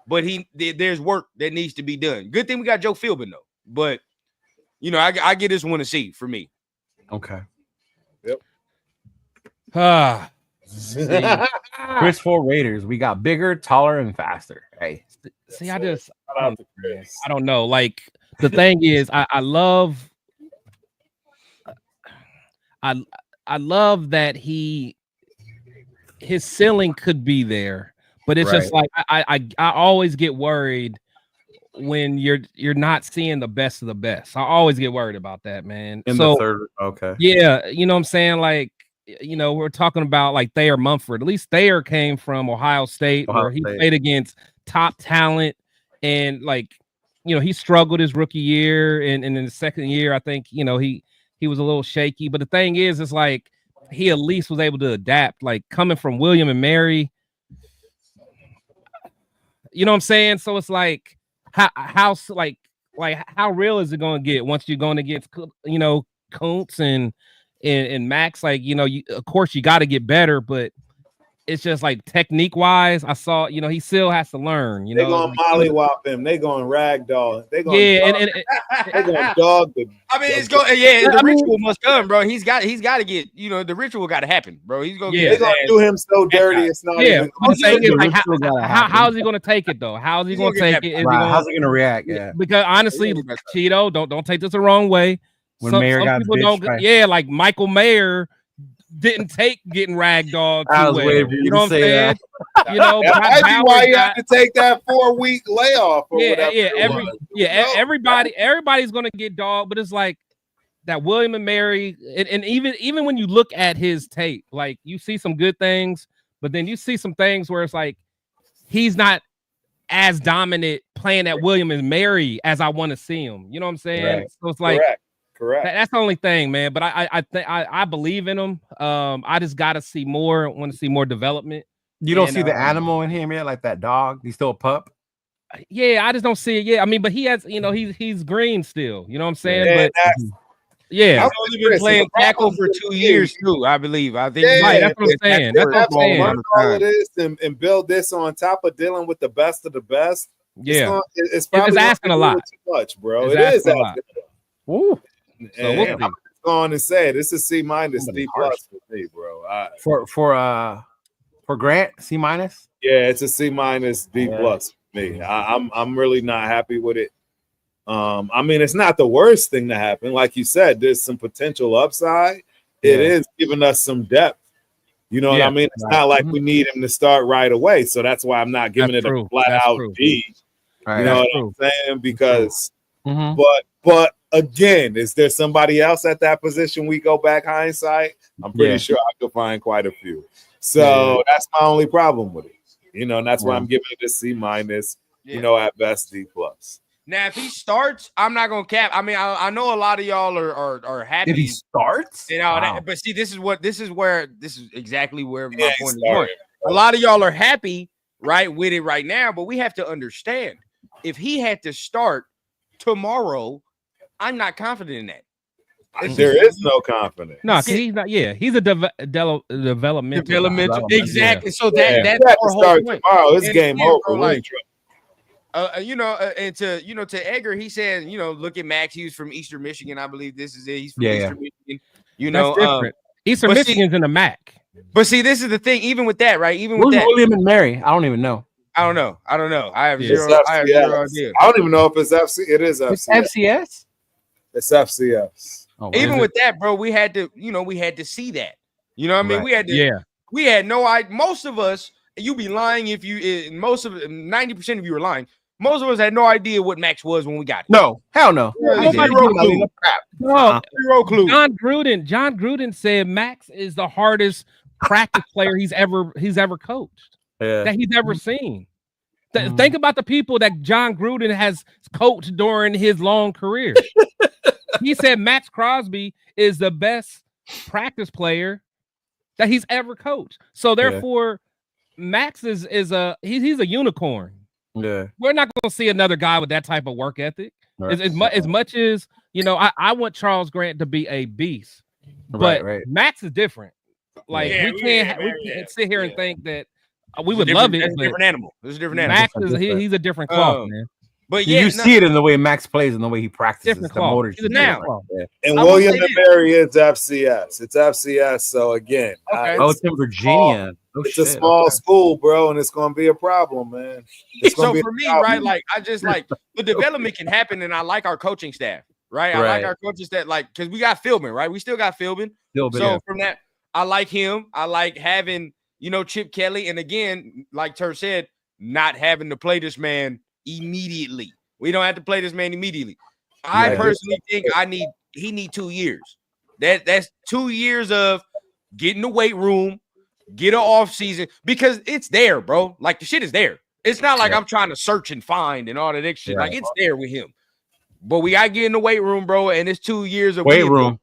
but there's work that needs to be done. Good thing we got Joe Philbin though. But you know, I get this one to see for me. Okay. Yep. Chris for Raiders. We got bigger, taller, and faster. Hey, see, I don't know. Like the thing is, I love that his ceiling could be there, but it's just like I always get worried when you're not seeing the best of the best. I always get worried about that, man. In the third, okay. Yeah, you know what I'm saying? Like, you know, we're talking about like Thayer Munford. At least Thayer came from Ohio State, where he played against top talent, and like, you know, he struggled his rookie year, and in the second year, I think, you know, he was a little shaky. But the thing is, it's like he at least was able to adapt. Like coming from William and Mary, you know what I'm saying? So it's like how real is it going to get once you're going against, you know, Kuntz and Max? Like, you know, of course you got to get better, but it's just like technique wise, I saw, you know, he still has to learn. You know, they're gonna mollywop him. They're going ragdoll. They're going they're going dog. I mean, it's going. Yeah, the ritual must come, bro. He's got to get. You know, the ritual got to happen, bro. He's gonna. They're gonna do him so dirty. It's not. Yeah, how is he gonna take it though? How is he gonna take it? How's he gonna react? Yeah, because honestly, Cheeto, don't take this the wrong way. When Mayer got bitched, right? Like Michael Mayer didn't take getting ragdolled. I was waiting for you to say that. You know, that's why you have to take that 4-week layoff. Or everybody's gonna get dogged, but it's like that William and Mary, and even when you look at his tape, like you see some good things, but then you see some things where it's like he's not as dominant playing at William and Mary as I want to see him. You know what I'm saying? Right. So it's like. Correct. That's the only thing, man. But I believe in him. I just gotta see more. Want to see more development. You don't see the animal in him yet, like that dog. He's still a pup. Yeah, I just don't see it. Yeah, I mean, but he has. You know, he's green still. You know what I'm saying? Yeah, but he's only been playing tackle for 2 years too. I believe. I think. Right, that's what I'm saying. That's what I'm saying. Learn all of this and build this on top of dealing with the best of the best. Yeah, it's probably asking a lot. Too much, bro. It is asking a lot. Ooh. So I'm going to say this is C-, D+ for me, bro. For Grant, C-? Yeah, it's a C-, D+ for me. I'm really not happy with it. I mean, it's not the worst thing to happen. Like you said, there's some potential upside. It is giving us some depth. You know what I mean? It's not like we need him to start right away. So that's why I'm not giving it a flat out D. You know what I'm saying? Because, but again, is there somebody else at that position? We go back hindsight. I'm pretty sure I could find quite a few. So that's my only problem with it. You know, and that's why I'm giving it a C-, you know, at best D+. Now, if he starts, I'm not gonna cap. I mean, I know a lot of y'all are happy if he starts. You know, but see, this is exactly where my point is going. A lot of y'all are happy, right, with it right now, but we have to understand if he had to start tomorrow, I'm not confident in that. There is no confidence. No, he's not. Yeah, he's a developmental. Exactly. So that's our whole point. Tomorrow, it's game over. and to Edgar, he said, look at Max. He was from Eastern Michigan, I believe this is it. He's from Eastern Michigan. That's different. Eastern Michigan's in the MAC. But see, this is the thing. Even with that, right? Even with Who's that, William and Mary? I don't even know. I don't know. I have zero idea. I don't even know if it's FC. It is FCS. It's FCS. It's FCS. Oh, even with that, bro, we had to see that. You know what I mean? Right. We had no idea. Most of us, you'd be lying if you 90% of you were lying. Most of us had no idea what Max was when we got it. No, hell no. Zero clue. John Gruden said Max is the hardest practice player he's ever coached. That he's ever seen. Think about the people that John Gruden has coached during his long career. He said Max Crosby is the best practice player that he's ever coached. So therefore, Max is he's a unicorn. Yeah, we're not going to see another guy with that type of work ethic. Right. As much as I want Charles Grant to be a beast, but Max is different. Like we can't sit here and think that we would love it. It's a different animal. It's a different animal. Max he's a different cloth, man. But you see it in the way Max plays and the way he practices. Different the motors. Now, and William and Mary is FCS. It's FCS. So again, it's in Virginia. It's a small school, bro, and it's going to be a problem, man. So for me, right, like I just like the development can happen, and I like our coaching staff, right? I like our coaching staff, like because we got Philbin, right? We still got Philbin. So from that, I like him. I like having Chip Kelly, and again, like Tur said, not having to play this man immediately. We don't have to play this man immediately. I personally think he need 2 years. That's 2 years of getting the weight room. Get an off season because it's there, bro. Like the shit is there. It's not like I'm trying to search and find and all that extra shit. Like it's there with him. But we gotta get in the weight room, bro. And it's 2 years of weight room.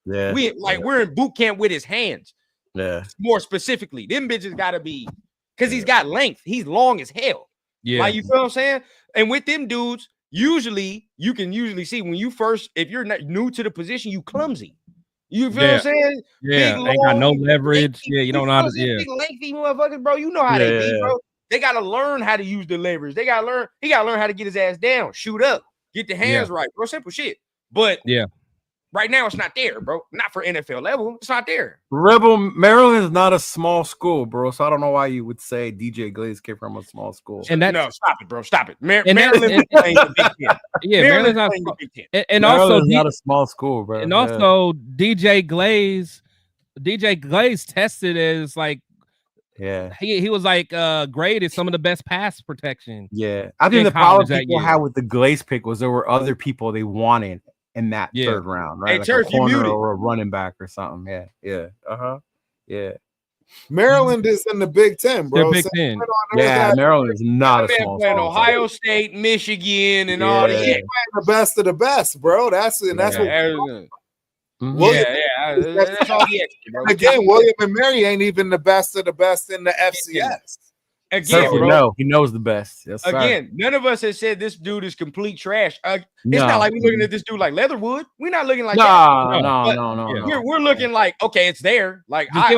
We're in boot camp with his hands. Yeah. More specifically, them bitches gotta be because he's got length. He's long as hell. Yeah. Like you feel what I'm saying? And with them dudes, you can usually see when if you're not new to the position, you clumsy. You feel what I'm saying? Yeah, big, ain't got no leverage. Lengthy, you don't know how to. Big lengthy motherfuckers, bro. You know how they be, bro. They gotta learn how to use the leverage. He gotta learn how to get his ass down, shoot up, get the hands right, bro. Simple shit. But right now it's not there, bro. Not for NFL level. It's not there. Maryland is not a small school, bro. So I don't know why you would say DJ Glaze came from a small school. And no, stop it, bro. Stop it. Maryland playing the Big Ten. Yeah, Maryland's not playing the Big Ten. And also not a small school, bro. And also DJ Glaze tested as like he was like graded some of the best pass protection. Yeah, I think the problem people had with the Glaze pick was there were other people they wanted in that third round, right? Hey, like a corner or a running back or something. Yeah. Maryland is in the Big Ten, bro. Big Ten. Yeah, Maryland is not a small school. Ohio State, Michigan, and all that. Playing the best of the best, bro. That's what. That's all he extra, bro. Again, William and Mary ain't even the best of the best in the FCS. Again, bro. No, he knows the best. Yes, again, none of us has said this dude is complete trash. It's not like we're looking at this dude like Leatherwood. We're not looking like that. No. We're looking like, okay, it's there. Like I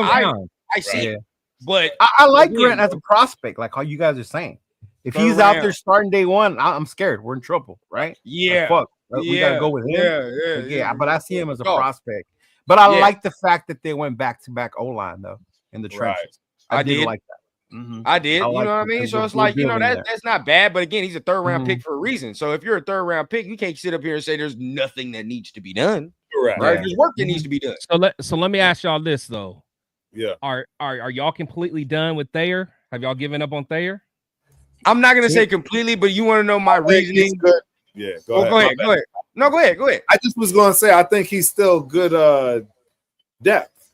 see it. But I like Grant as a prospect, like how you guys are saying. If he's out there starting day one, I'm scared. We're in trouble, right? Yeah. Like, fuck. We gotta go with him. Yeah. But I see him as a prospect. But I like the fact that they went back-to-back O-line though in the trenches. I did like that. I did, you know what I mean? So it's like, that's not bad, but again, he's a third round pick for a reason. So if you're a third round pick, you can't sit up here and say there's nothing that needs to be done. Right? There's work that needs to be done. So let me ask y'all this though. Yeah. Are y'all completely done with Thayer? Have y'all given up on Thayer? I'm not gonna say completely, but you want to know my reasoning? Yeah, go ahead. Go ahead. No, go ahead. I just was gonna say I think he's still good depth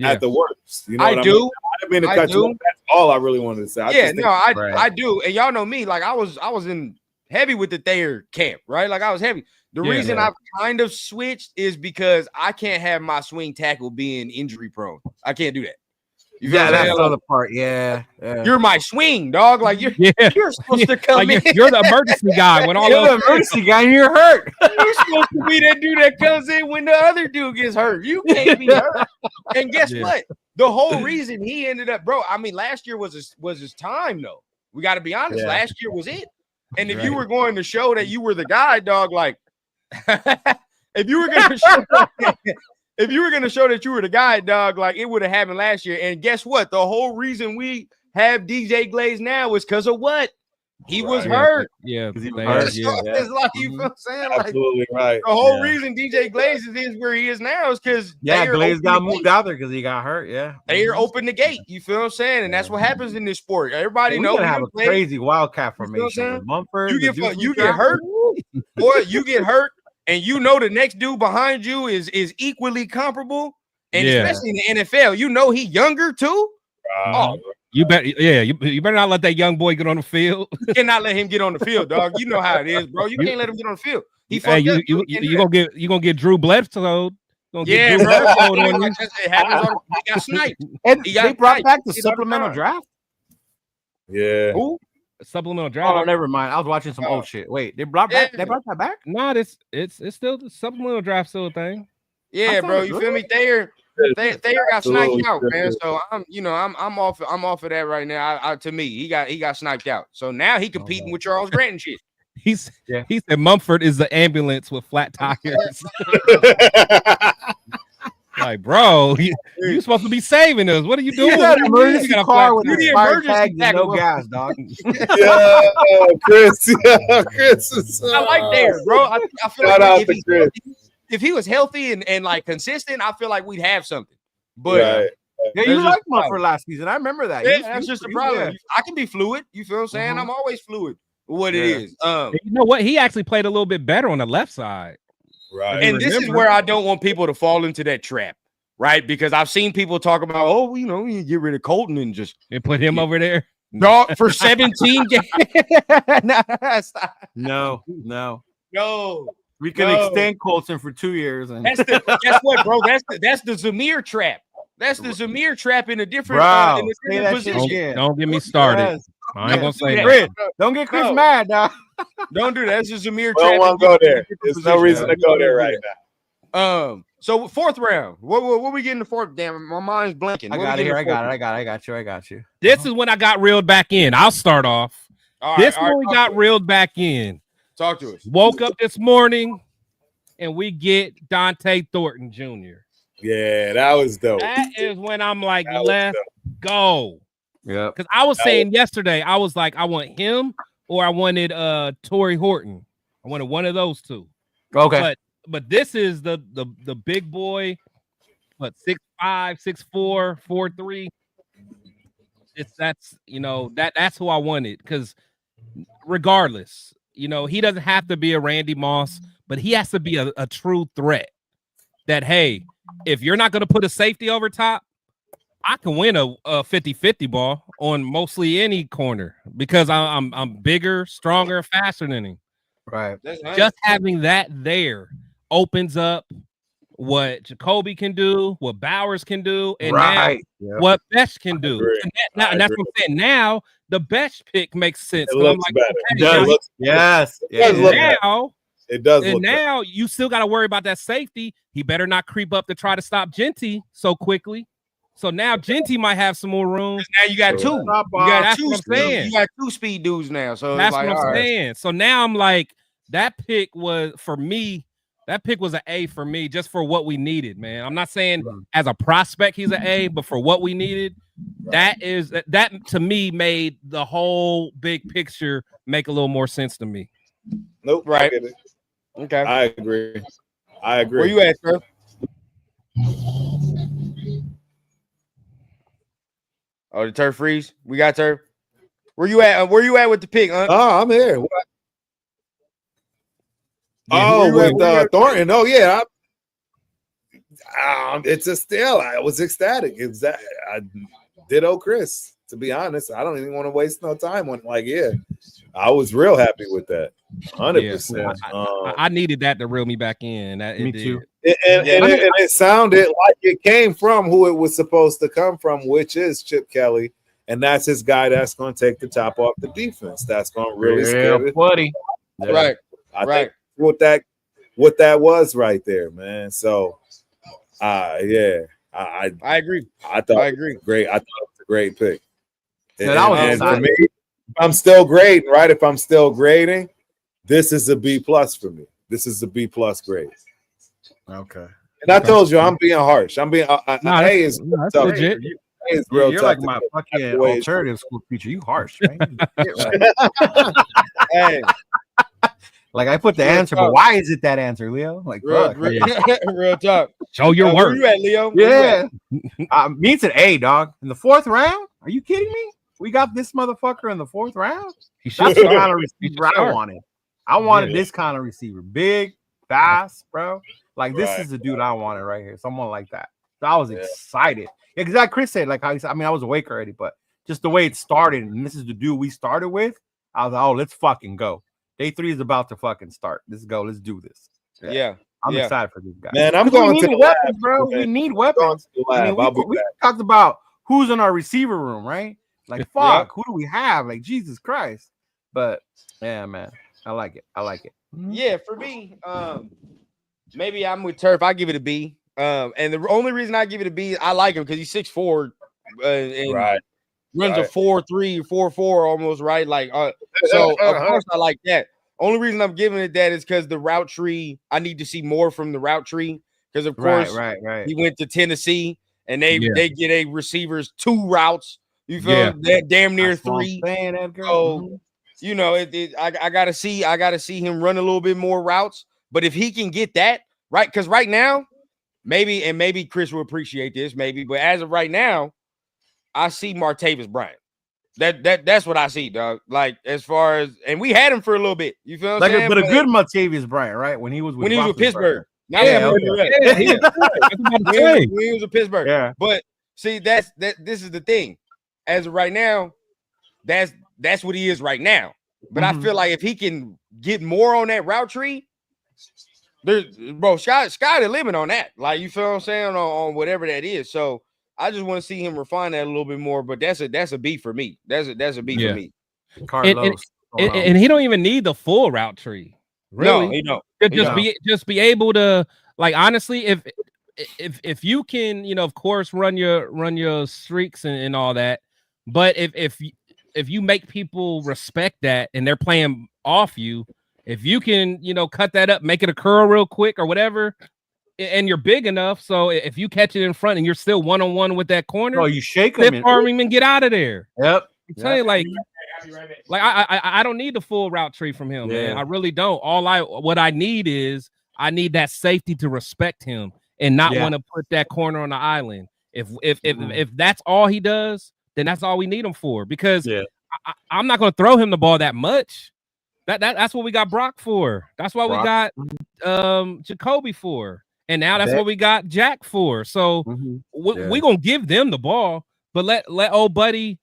at the worst. You know I do. mean? I didn't mean to cut you off. That's all I really wanted to say. I do. And y'all know me. Like I was in heavy with the Thayer camp, right? Like I was heavy. The reason I've kind of switched is because I can't have my swing tackle being injury prone. I can't do that. That's the other part. Yeah. You're my swing, dog. Like you're supposed to come in. You're the emergency guy when all you're the emergency guy and you're hurt. You're supposed to be that dude that comes in when the other dude gets hurt. You can't be hurt. And guess what? The whole reason he ended up, bro. I mean, last year was his time, though. We got to be honest. Last year was it. And if you were going to show that you were the guy, dog, like if you were gonna show if you were gonna show that you were the guy, dog, like it would have happened last year. And guess what? The whole reason we have DJ Glaze now is because of what? He was hurt. Yeah, It's like, you feel what I'm saying? Like, Absolutely right. the whole reason DJ Glaze is where he is now is because Glaze got moved out there because he got hurt. Yeah, they opened the gate. You feel what I'm saying? And that's what happens in this sport. Everybody knows. We have a crazy wildcat formation. With Mumford, you get hurt, boy. You get hurt, and you know the next dude behind you is equally comparable, and especially in the NFL, you know he younger too. You better not let that young boy get on the field. You cannot let him get on the field, dog. You know how it is, bro. You can't let him get on the field. You gonna get Drew Bledsoe. It happens. He got sniped. And they brought back the supplemental draft. Yeah. Who? Supplemental draft. Oh, never mind. I was watching some old shit. Wait, they brought that back? No, it's still the supplemental draft still a thing. Yeah, bro. You feel me? Thayer got sniped out, man. So I'm off of that right now. To me, he got sniped out. So now he competing with Charles Grant and shit. He said Mumford is the ambulance with flat tires. Like, bro, you supposed to be saving us. What are you doing? You got an emergency car with a fire tag and no gas, dog. Chris. Chris. I like Thayer, bro. I feel like if he was healthy and like consistent, I feel like we'd have something. But yeah, you liked Mumford last season. I remember that. Yeah, that's just the problem. I can be fluid. You feel what I'm saying? I'm always fluid. What it is. You know what? He actually played a little bit better on the left side. Right. And this is where I don't want people to fall into that trap, right? Because I've seen people talk about, you get rid of Colton and just put him over there. No, for 17 games. No. We can No. extend Colton for 2 years. And Guess what, bro? That's the Zamir trap. That's the Zamir trap in a different, position. Don't get me started. Yes. I ain't gonna say that. Chris, don't get Chris mad, dog. Don't do that. That's just Zamir I trap. don't want to go there. There's no reason to go there right now. So fourth round. What we getting the fourth? Damn, my mind's blanking. I got you. This is when I got reeled back in. I'll start off. This when we got reeled back in. Talk to us. Woke up this morning and we get Dante Thornton Jr. Yeah, that was dope. That is when I'm like, let's go. Yeah. Because I was saying yesterday, I was like, I want him or I wanted Torrey Horton. I wanted one of those two. Okay. But this is the big boy, 6'5", 6'4", 4'3". That's who I wanted. Because regardless, he doesn't have to be a Randy Moss, but he has to be a true threat. That, hey, if you're not going to put a safety over top, I can win a 50-50 ball on mostly any corner because I'm bigger, stronger, faster than him. Right. Just having that there opens up what Jacoby can do, what Bowers can do, and now what Best can do. And that's what I'm saying. Now the Best pick makes sense. It looks better. It does. And now you still got to worry about that safety. He better not creep up to try to stop Genty so quickly. So now Genty might have some more room. Now you got two. That's what I'm saying. You got two speed dudes now. So that's what I'm saying. So now I'm like, that pick was for me. That pick was an A for me, just for what we needed, man. I'm not saying as a prospect he's an A, but for what we needed, that to me made the whole big picture make a little more sense to me. Nope. Right. Okay. I agree. Where you at, sir? Oh, the turf freeze. We got turf. Where you at? Where you at with the pick? Oh, I'm here. With Thornton. Oh yeah. It's a steal. I was ecstatic. I ditto Chris. To be honest, I don't even want to waste no time on I was real happy with that. 100%. I needed that to reel me back in. Me too. And it sounded like it came from who it was supposed to come from, which is Chip Kelly, and that's his guy that's going to take the top off the defense. That's going to really scare it. Buddy. Right. I think what that was right there, man. So, I agree. I agree. Great. I thought it was a great pick. For me, I'm still grading, right? If I'm still grading, this is a B plus for me. This is a B plus grade. Okay. And I told you I'm being harsh. I'm being A is that's legit. You're like my fucking alternative school teacher. You harsh, man. Hey. Like I put the answer, but why is it that answer, Leo? Like real talk. Show your work. Where you at, Leo? Yeah. Me it's an A, dog. In the 4th round? Are you kidding me? We got this motherfucker in the 4th round. That's the kind of receiver I wanted. I wanted this kind of receiver, big, fast, bro. Like this is the dude I wanted right here. Someone like that. So I was excited. Yeah, because like Chris said, like how he said, I mean, I was awake already, but just the way it started, and this is the dude we started with. I was like, oh, let's fucking go. Day 3 is about to fucking start. Let's go. Let's do this. Yeah. I'm excited for this guy. Man, I'm going to the weapons, lab, bro. We need weapons. I mean, we talked about who's in our receiver room, right? Like, fuck, who do we have? Like, Jesus Christ. But yeah, man, I like it. I like it. Yeah, for me, maybe I'm with Turf. I give it a B. And the only reason I give it a B, I like him because he's 6'4", and runs a 4.3, 4.4 almost, right? Like, so of course I like that. Only reason I'm giving it that is because the route tree, I need to see more from the route tree. Because of course, he went to Tennessee and they get a receivers 2 routes. You feel that damn near 3. So you know, I gotta see him run a little bit more routes. But if he can get that right, because right now, maybe Chris will appreciate this, maybe, but as of right now, I see Martavis Bryant. That's what I see, dog. Like as far as, and we had him for a little bit. You feel what I'm saying? But a good Martavis Bryant, right? When he was with Pittsburgh. He was with Pittsburgh. Yeah. But see, this is the thing. As of right now, that's what he is right now. But I feel like if he can get more on that route tree, sky the limit on that. Like, you feel what I'm saying, on whatever that is. So I just want to see him refine that a little bit more. But that's a B for me. That's a B for me. And he don't even need the full route tree. Really? No, he don't. Just be able to, like, honestly, if you can, you know, of course, run your streaks and all that. But if you make people respect that and they're playing off you, if you can, you know, cut that up, make it a curl real quick or whatever, and you're big enough, so if you catch it in front and you're still one-on-one with that corner, you shake him and get out of there. Yep. I'm telling you, like I don't need the full route tree from him, man. I really don't. What I need is that safety to respect him and not want to put that corner on the island. If that's all he does, then that's all we need him for. Because I'm not going to throw him the ball that much. That's what we got Brock for. That's why we got Jacoby for, and now that's what we got Jack for. So we're gonna give them the ball, but let old buddy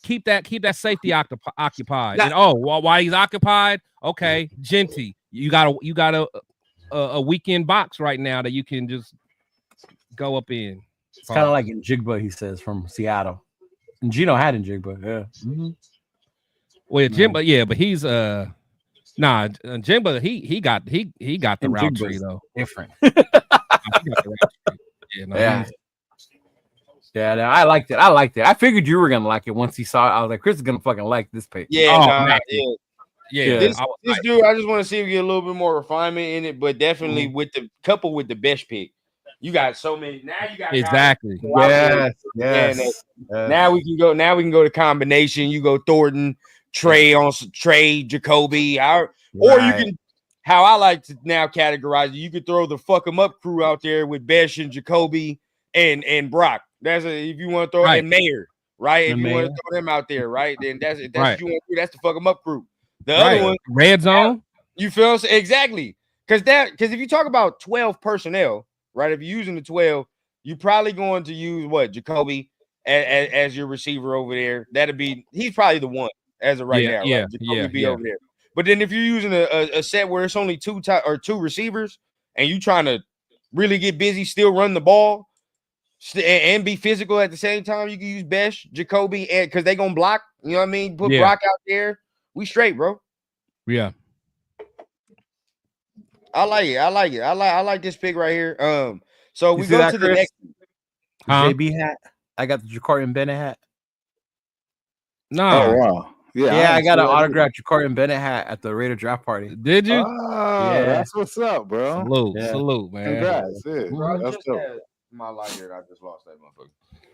keep that safety occupied. And while he's occupied, okay, Genty, you got a weekend box right now that you can just go up in. It's kind of like in Jigba, he says, from Seattle. And Gino had in Jigba, Well, Jimba, but he's Jimba, he got the route tree though. Different. I liked it. I figured you were gonna like it once he saw it. I was like, Chris is gonna fucking like this page. This dude, I just want to see if you get a little bit more refinement in it, but definitely with the best pick. You got so many. Now you got exactly. Yes. Now we can go to combination. You go Thornton, Trey, Jacoby, or you can. How I like to now categorize it, you could throw the fuck 'em up crew out there with Besh and Jacoby and Brock. If you want to throw in Mayer, right? If you want to throw them out there, right? Then that's what you want to do. That's the fuck 'em up crew. The other one, red zone. You feel exactly because if you talk about 12 personnel, right? If you're using the 12, you're probably going to use Jacoby as your receiver over there. He's probably the one as of right now. Right? Jacoby be over there. But then if you're using a set where it's only two receivers and you trying to really get busy, still run the ball and be physical at the same time, you can use Besh, Jacoby, and because they're gonna block. You know what I mean? Put Brock out there. We straight, bro. Yeah. I like it. I like this pick right here. So we go to the next JB hat. I got the Jacardian Bennett hat. No. Oh wow. Yeah, I got an autographed Jacorian Bennett hat at the Raider draft party. Did you? Yeah, that's what's up, bro. Salute, man. Congrats. Yeah, Bro, that's just dope. had my lighter. I just lost that motherfucker.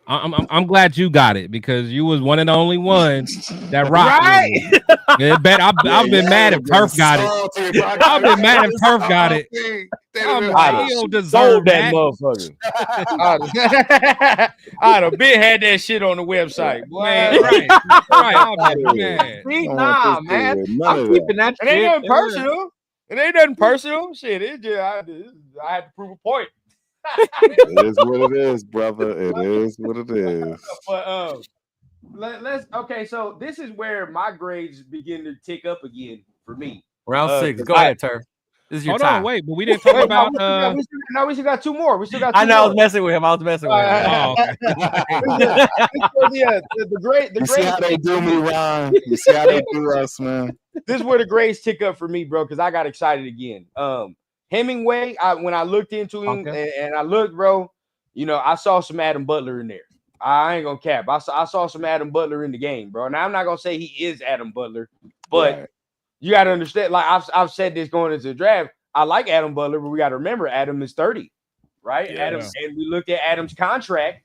I'm glad you got it because you was one of the only ones that rocked. Right? Yeah, I've been mad if Turf got it. I've been mad if Turf got it. I'm like, he don't deserve that that. motherfucker. I'd have been had that shit on the website. Boy. Man, right. I'm mad. See, nah, man. I'm keeping that It shit. ain't nothing personal. It ain't nothing personal. Shit, it just I had to prove a point. It is what it is, brother. It is what it is. But let's okay. So this is where my grades begin to tick up again for me. Round 6. Go ahead, Turf. This is your Hold time. on, wait, but we didn't talk about. We still got 2 more. We still got. 2 I know. more. I was messing with him. Oh, okay. The grade. You see how they do me, Ron? You see how they do us, man? This is where the grades tick up for me, bro, because I got excited again. Hemingway, when I looked into him and I looked, bro, you know, I saw some Adam Butler in there. I ain't gonna cap. I saw some Adam Butler in the game, bro. Now I'm not gonna say he is Adam Butler, but you got to understand. Like I've said this going into the draft. I like Adam Butler, but we got to remember Adam is 30, right? Yeah. Adam, and we looked at Adam's contract.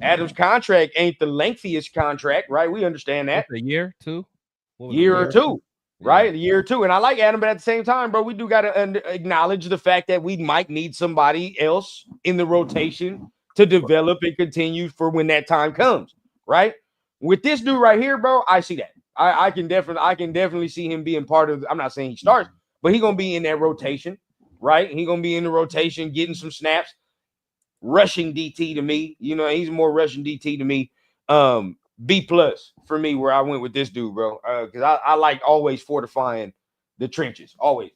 Adam's contract ain't the lengthiest contract, right? We understand that. A year, 2, year or 2. Right, a year or 2, and I like Adam, but at the same time, bro, we do got to acknowledge the fact that we might need somebody else in the rotation to develop and continue for when that time comes. Right, with this dude right here, bro, I see that. I can definitely see him being part of. I'm not saying he starts, but he's gonna be in that rotation, right? He's gonna be in the rotation, getting some snaps, rushing DT to me. You know, he's more rushing DT to me. B+ for me, where I went with this dude, bro, because I like always fortifying the trenches, always.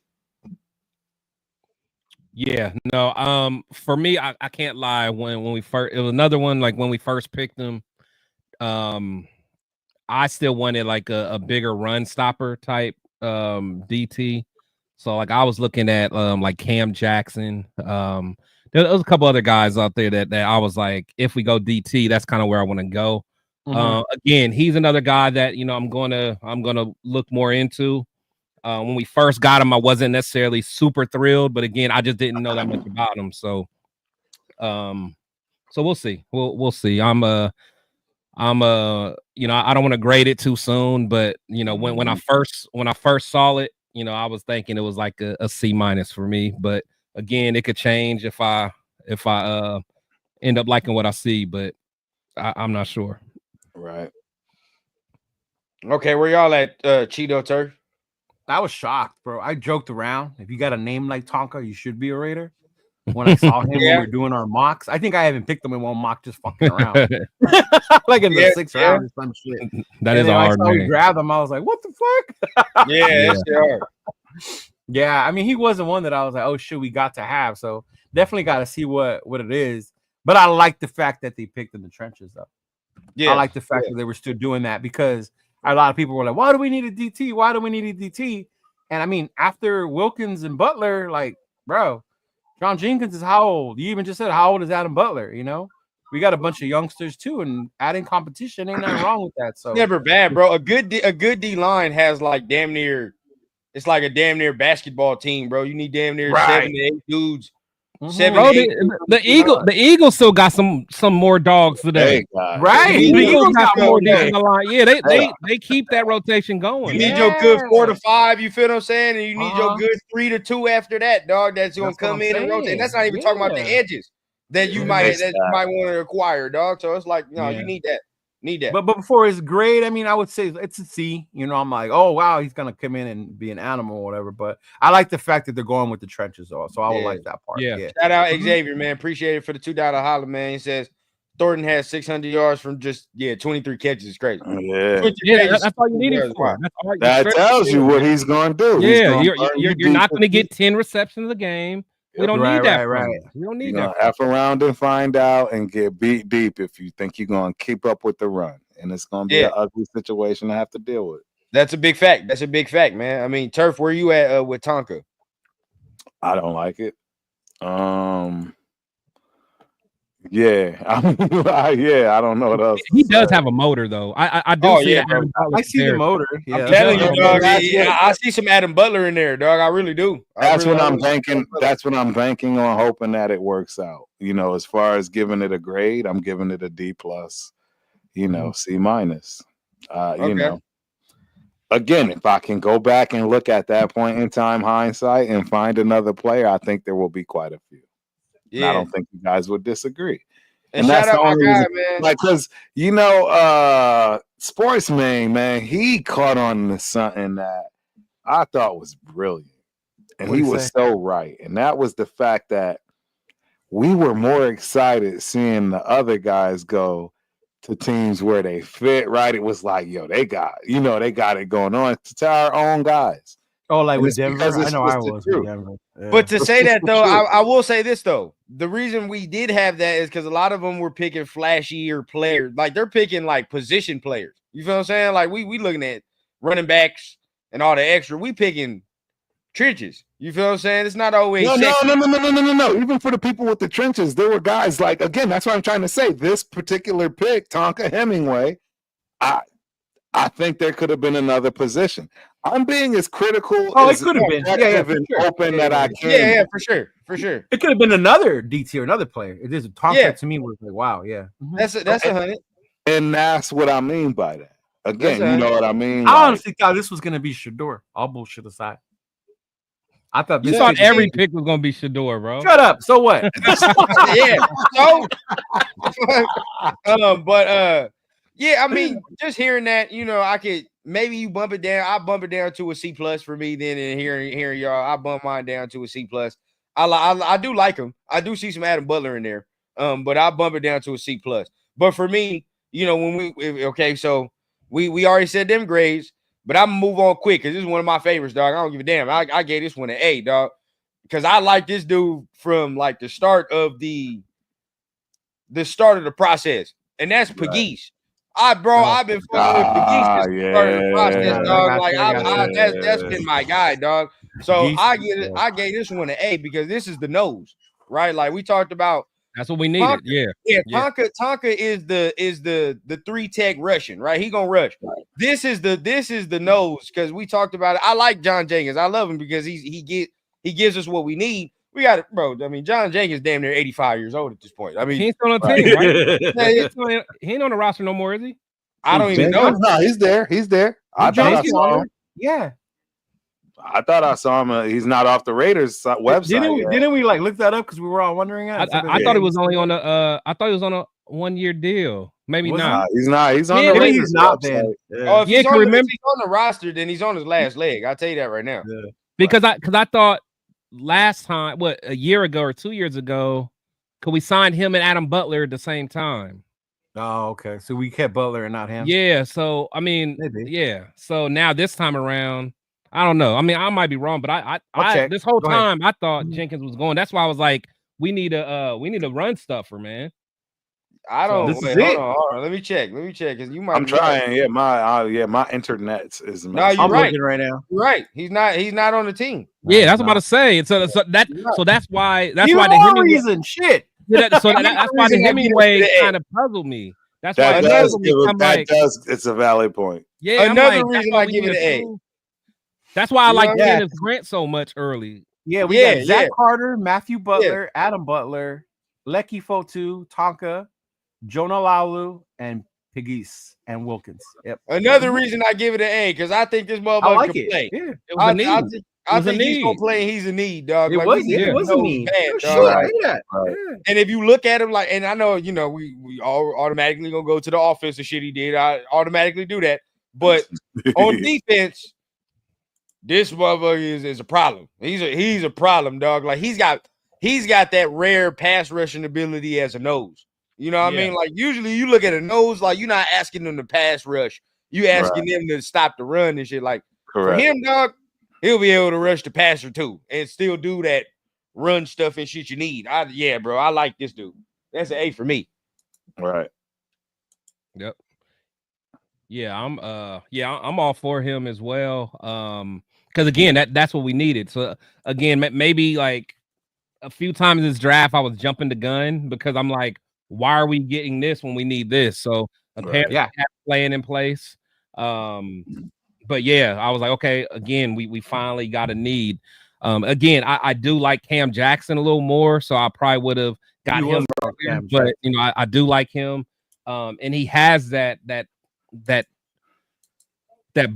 Yeah, no, for me, I can't lie. When we first, it was another one like when we first picked him. I still wanted like a bigger run stopper type DT. So like I was looking at like Cam Jackson. There was a couple other guys out there that I was like, if we go DT, that's kind of where I want to go. Again, he's another guy that I'm gonna look more into. When we first got him, I wasn't necessarily super thrilled, but again, I just didn't know that much about him. So we'll see. We'll see. I don't want to grade it too soon, but when I first saw it, I was thinking it was like a C- for me. But again, it could change if I end up liking what I see, but I'm not sure. Right. Okay, where y'all at, Cheeto Turf? I was shocked, bro. I joked around. If you got a name like Tonka, you should be a Raider. When I saw him when we were doing our mocks, I think I haven't picked him in one mock, just fucking around, like in the 6th round or some shit. That is hard. I saw we grabbed him. I was like, "What the fuck?" That's hard. Yeah, I mean, he wasn't one that I was like, "Oh shit, we got to have." So definitely got to see what it is. But I like the fact that they picked in the trenches, though. Yeah, I like the fact that they were still doing that because a lot of people were like, "Why do we need a DT? Why do we need a DT?" And I mean, after Wilkins and Butler, like, bro, John Jenkins is how old? You even just said how old is Adam Butler? We got a bunch of youngsters too, and adding competition ain't nothing wrong with that. So never bad, bro. A good D line has like damn near. It's like a damn near basketball team, bro. You need damn near 7 to 8 dudes. 7 to 8 the Eagles still got some more dogs today, right? The Eagles got more on the line. Yeah, they keep that rotation going. You need your good 4 to 5. You feel what I'm saying? And you need your good 3 to 2 after that, dog. That's gonna come in and rotate. And that's not even talking about the edges that you might want to acquire, dog. So it's like, you need that. But before his grade, I mean, I would say it's a C. I'm like, oh wow, he's gonna come in and be an animal or whatever. But I like the fact that they're going with the trenches, though. So I would like that part. Yeah. Shout out Xavier, man. Appreciate it for the $2 holler, man. He says Thornton has 600 yards from just 23 catches. It's crazy. That's all you need it for. That tells you what he's gonna do. Yeah, you're not gonna get 10 receptions a game. We don't need that. Right. We don't need that. Half around and find out and get beat deep if you think you're going to keep up with the run. And it's going to be an ugly situation to have to deal with. That's a big fact. That's a big fact, man. I mean, Turf, where you at with Tonka? I don't like it. Yeah, yeah, I don't know what else. He does have a motor, though. I do see yeah, Adam Butler I see the there. motor. Yeah, I'm telling you, dog. That's what- I see some Adam Butler in there, dog. I really do. That's what I'm really banking. That's what I'm banking on, hoping that it works out. You know, as far as giving it a grade, I'm giving it a D plus. You know, C minus. You know, again, if I can go back and look at that point in time, hindsight, and find another player, I think there will be quite a few. Yeah. And I don't think you guys would disagree. And shout that's out the only my guy, reason, man. like, because you know, Sportsman, man, he caught on to something that I thought was brilliant, and he was so right. And that was the fact that we were more excited seeing the other guys go to teams where they fit, right? It was like, yo, they got it going on to our own guys. Oh, like with Denver? I know I was with Denver. Yeah. But to say that, though, I will say this, though. The reason we did have that is because a lot of them were picking flashier players. Like, they're picking, like, position players. You feel what I'm saying? Like, we looking at running backs and all the extra. We picking trenches. You feel what I'm saying? It's not always no. Even for the people with the trenches, there were guys like, again, that's what I'm trying to say. This particular pick, Tonka Hemingway, I think there could have been another position. I'm being as critical as it could have been open that I can. Yeah, for sure. It could have been another D tier, another player. It is Tonka to me was like, wow, yeah. That's 100. And that's what I mean by that. Again, you know what I mean? I honestly thought this was gonna be Shador. All bullshit aside. I thought you thought every pick was gonna be Shador, bro. Shut up. So what? Yeah. So, yeah, I mean, just hearing that, you know, I could maybe you bump it down. I bump it down to a C plus for me. Then and hearing y'all, I bump mine down to a C plus. I do like him. I do see some Adam Butler in there. But I bump it down to a C plus. But for me, you know, when so we already said them grades, but I'm gonna move on quick because this is one of my favorites, dog. I don't give a damn. I gave this one an A, dog, because I like this dude from like the start of the process, and that's Pegues. I've been fucking with Pegues since the start of the process, dog. Like that's been my guy, dog. So I gave this one an A because this is the nose, right? Like we talked about. That's what we needed. Tonka is the 3-tech Russian, right? He gonna rush. Right. This is the nose because we talked about it. I like John Jenkins. I love him because he gives us what we need. We got it, bro. I mean, John Jenkins damn near 85 years old at this point. I mean, he's still on the team, right? He ain't on the roster no more, is he? I don't even know. No, he's there. I thought I saw him. Yeah. I thought I saw him. He's not off the Raiders website. Didn't we like look that up because we were all wondering? I thought he was only on a. I thought he was on a 1-year deal. Maybe not. He's not. He's on the Raiders. He's not there. Oh, if he's on the roster, then he's on his last leg. I'll tell you that right now. Yeah. Because I thought last time, a year ago or 2 years ago, could we sign him and Adam Butler at the same time? Oh, okay. So we kept Butler and not him. Yeah. So I mean, yeah. So now this time around. I don't know. I mean, I might be wrong, but I this whole time I thought Jenkins was going. That's why I was like, we need a run stuffer, man. I don't. So hold on. Let me check because you might. I'm trying. Yeah, my internet is. No, you're right. Right now. You're right. He's not on the team. Yeah, that's what I'm about to say. So that's why the Hemingway reason. Shit. That's why the Hemingway kind of puzzled me. That's why it's a valid point. Yeah, another reason I give it an A. That's why I like Dennis Grant so much early. Yeah, we got Zach Carter, Matthew Butler, Adam Butler, Lecky Fotu, Tonka, Jonah Laulu, and Pegues and Wilkins. Yep. Another reason I give it an A because I think this motherfucker can play. Yeah, it was a need. I think he's gonna play. He's a need, dog. It was a need. And if you look at him, like, and I know we all automatically gonna go to the offensive shit he did. I automatically do that, but on defense. This motherfucker is a problem. He's a problem, dog. Like he's got that rare pass rushing ability as a nose. You know what I mean? Like usually you look at a nose, like you're not asking them to pass rush. You asking them to stop the run and shit. Like for him, dog, he'll be able to rush the passer too and still do that run stuff and shit you need. Bro, I like this dude. That's an A for me. Right. Yep. Yeah, I'm all for him as well. Because again, that's what we needed. So again, maybe like a few times in this draft, I was jumping the gun because I'm like, why are we getting this when we need this? So apparently, have a plan in place. But yeah, I was like, okay, again, we finally got a need. Again, I do like Cam Jackson a little more, so I probably would have got him earlier, but you know, I do like him. And he has that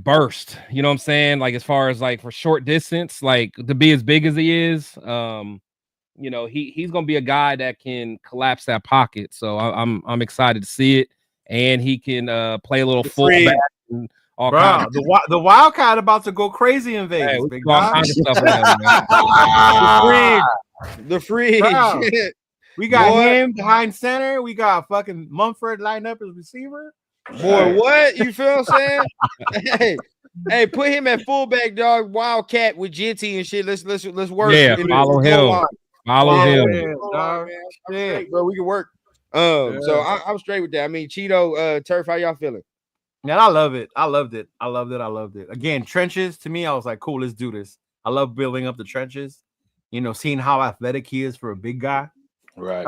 burst, you know what I'm saying? Like as far as like for short distance, like to be as big as he is, you know, he's gonna be a guy that can collapse that pocket. So I'm excited to see it, and he can play a little fullback. All bro, the Wildcat about to go crazy in Vegas. Hey, big all kinds of stuff the freak. We got him behind center. We got fucking Mumford lined up as receiver. Boy, what you feel what I'm saying? hey, put him at fullback, dog. Wildcat with Genty and shit. Let's work. Yeah, follow him. Follow him, dog. Straight, bro. We can work. So I'm straight with that. I mean, Cheeto, Turf, how y'all feeling? Man, I love it. I loved it. Again, trenches to me, I was like, cool, let's do this. I love building up the trenches. You know, seeing how athletic he is for a big guy. Right.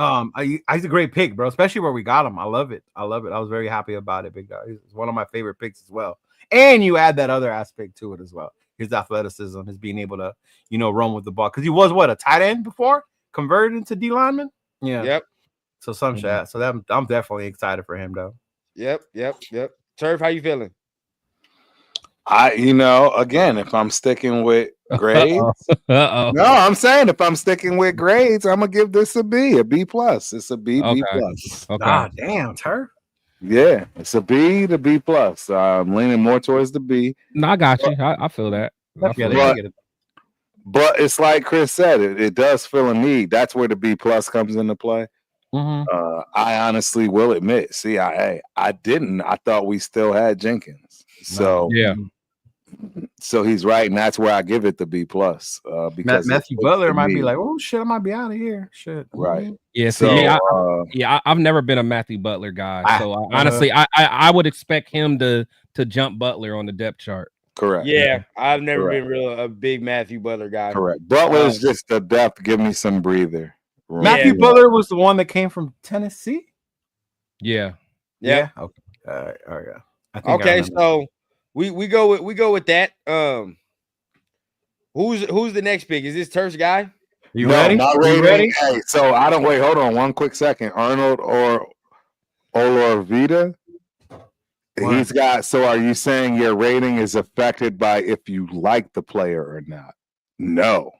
He's a great pick, bro. Especially where we got him. I love it. I was very happy about it, big guy. He's one of my favorite picks as well. And you add that other aspect to it as well. His athleticism, his being able to, you know, run with the ball. Because he was a tight end before, converted into D lineman. Yeah. Yep. So some shit. So that I'm definitely excited for him, though. Yep. Turf, how you feeling? Again, if I'm sticking with grades, no, I'm saying if I'm sticking with grades, I'm gonna give this a B plus. It's a B plus. Okay. Ah, damn, Turf. Yeah, it's a B to B plus. I'm leaning more towards the B. No, I got you. I feel that. But it's like Chris said, it does fill a need. That's where the B plus comes into play. Mm-hmm. I honestly will admit, I didn't. I thought we still had Jenkins. So yeah. So he's right, and that's where I give it the B plus. Because Matthew Butler might be like, "Oh shit, I might be out of here." Shit, right? Yeah. So I've never been a Matthew Butler guy. So honestly, I would expect him to jump Butler on the depth chart. Correct. Yeah, I've never been a big Matthew Butler guy. Correct. Butler is just the depth. Give me some breather. Matthew Butler was the one that came from Tennessee. Yeah. Okay. All right. Okay. So we go with that. Who's the next pick? Is this Turf's guy? You ready? Not ready. Hey, so I don't wait. Hold on one quick second. Arnold or Olorvita. He's got. So are you saying your rating is affected by if you like the player or not? No.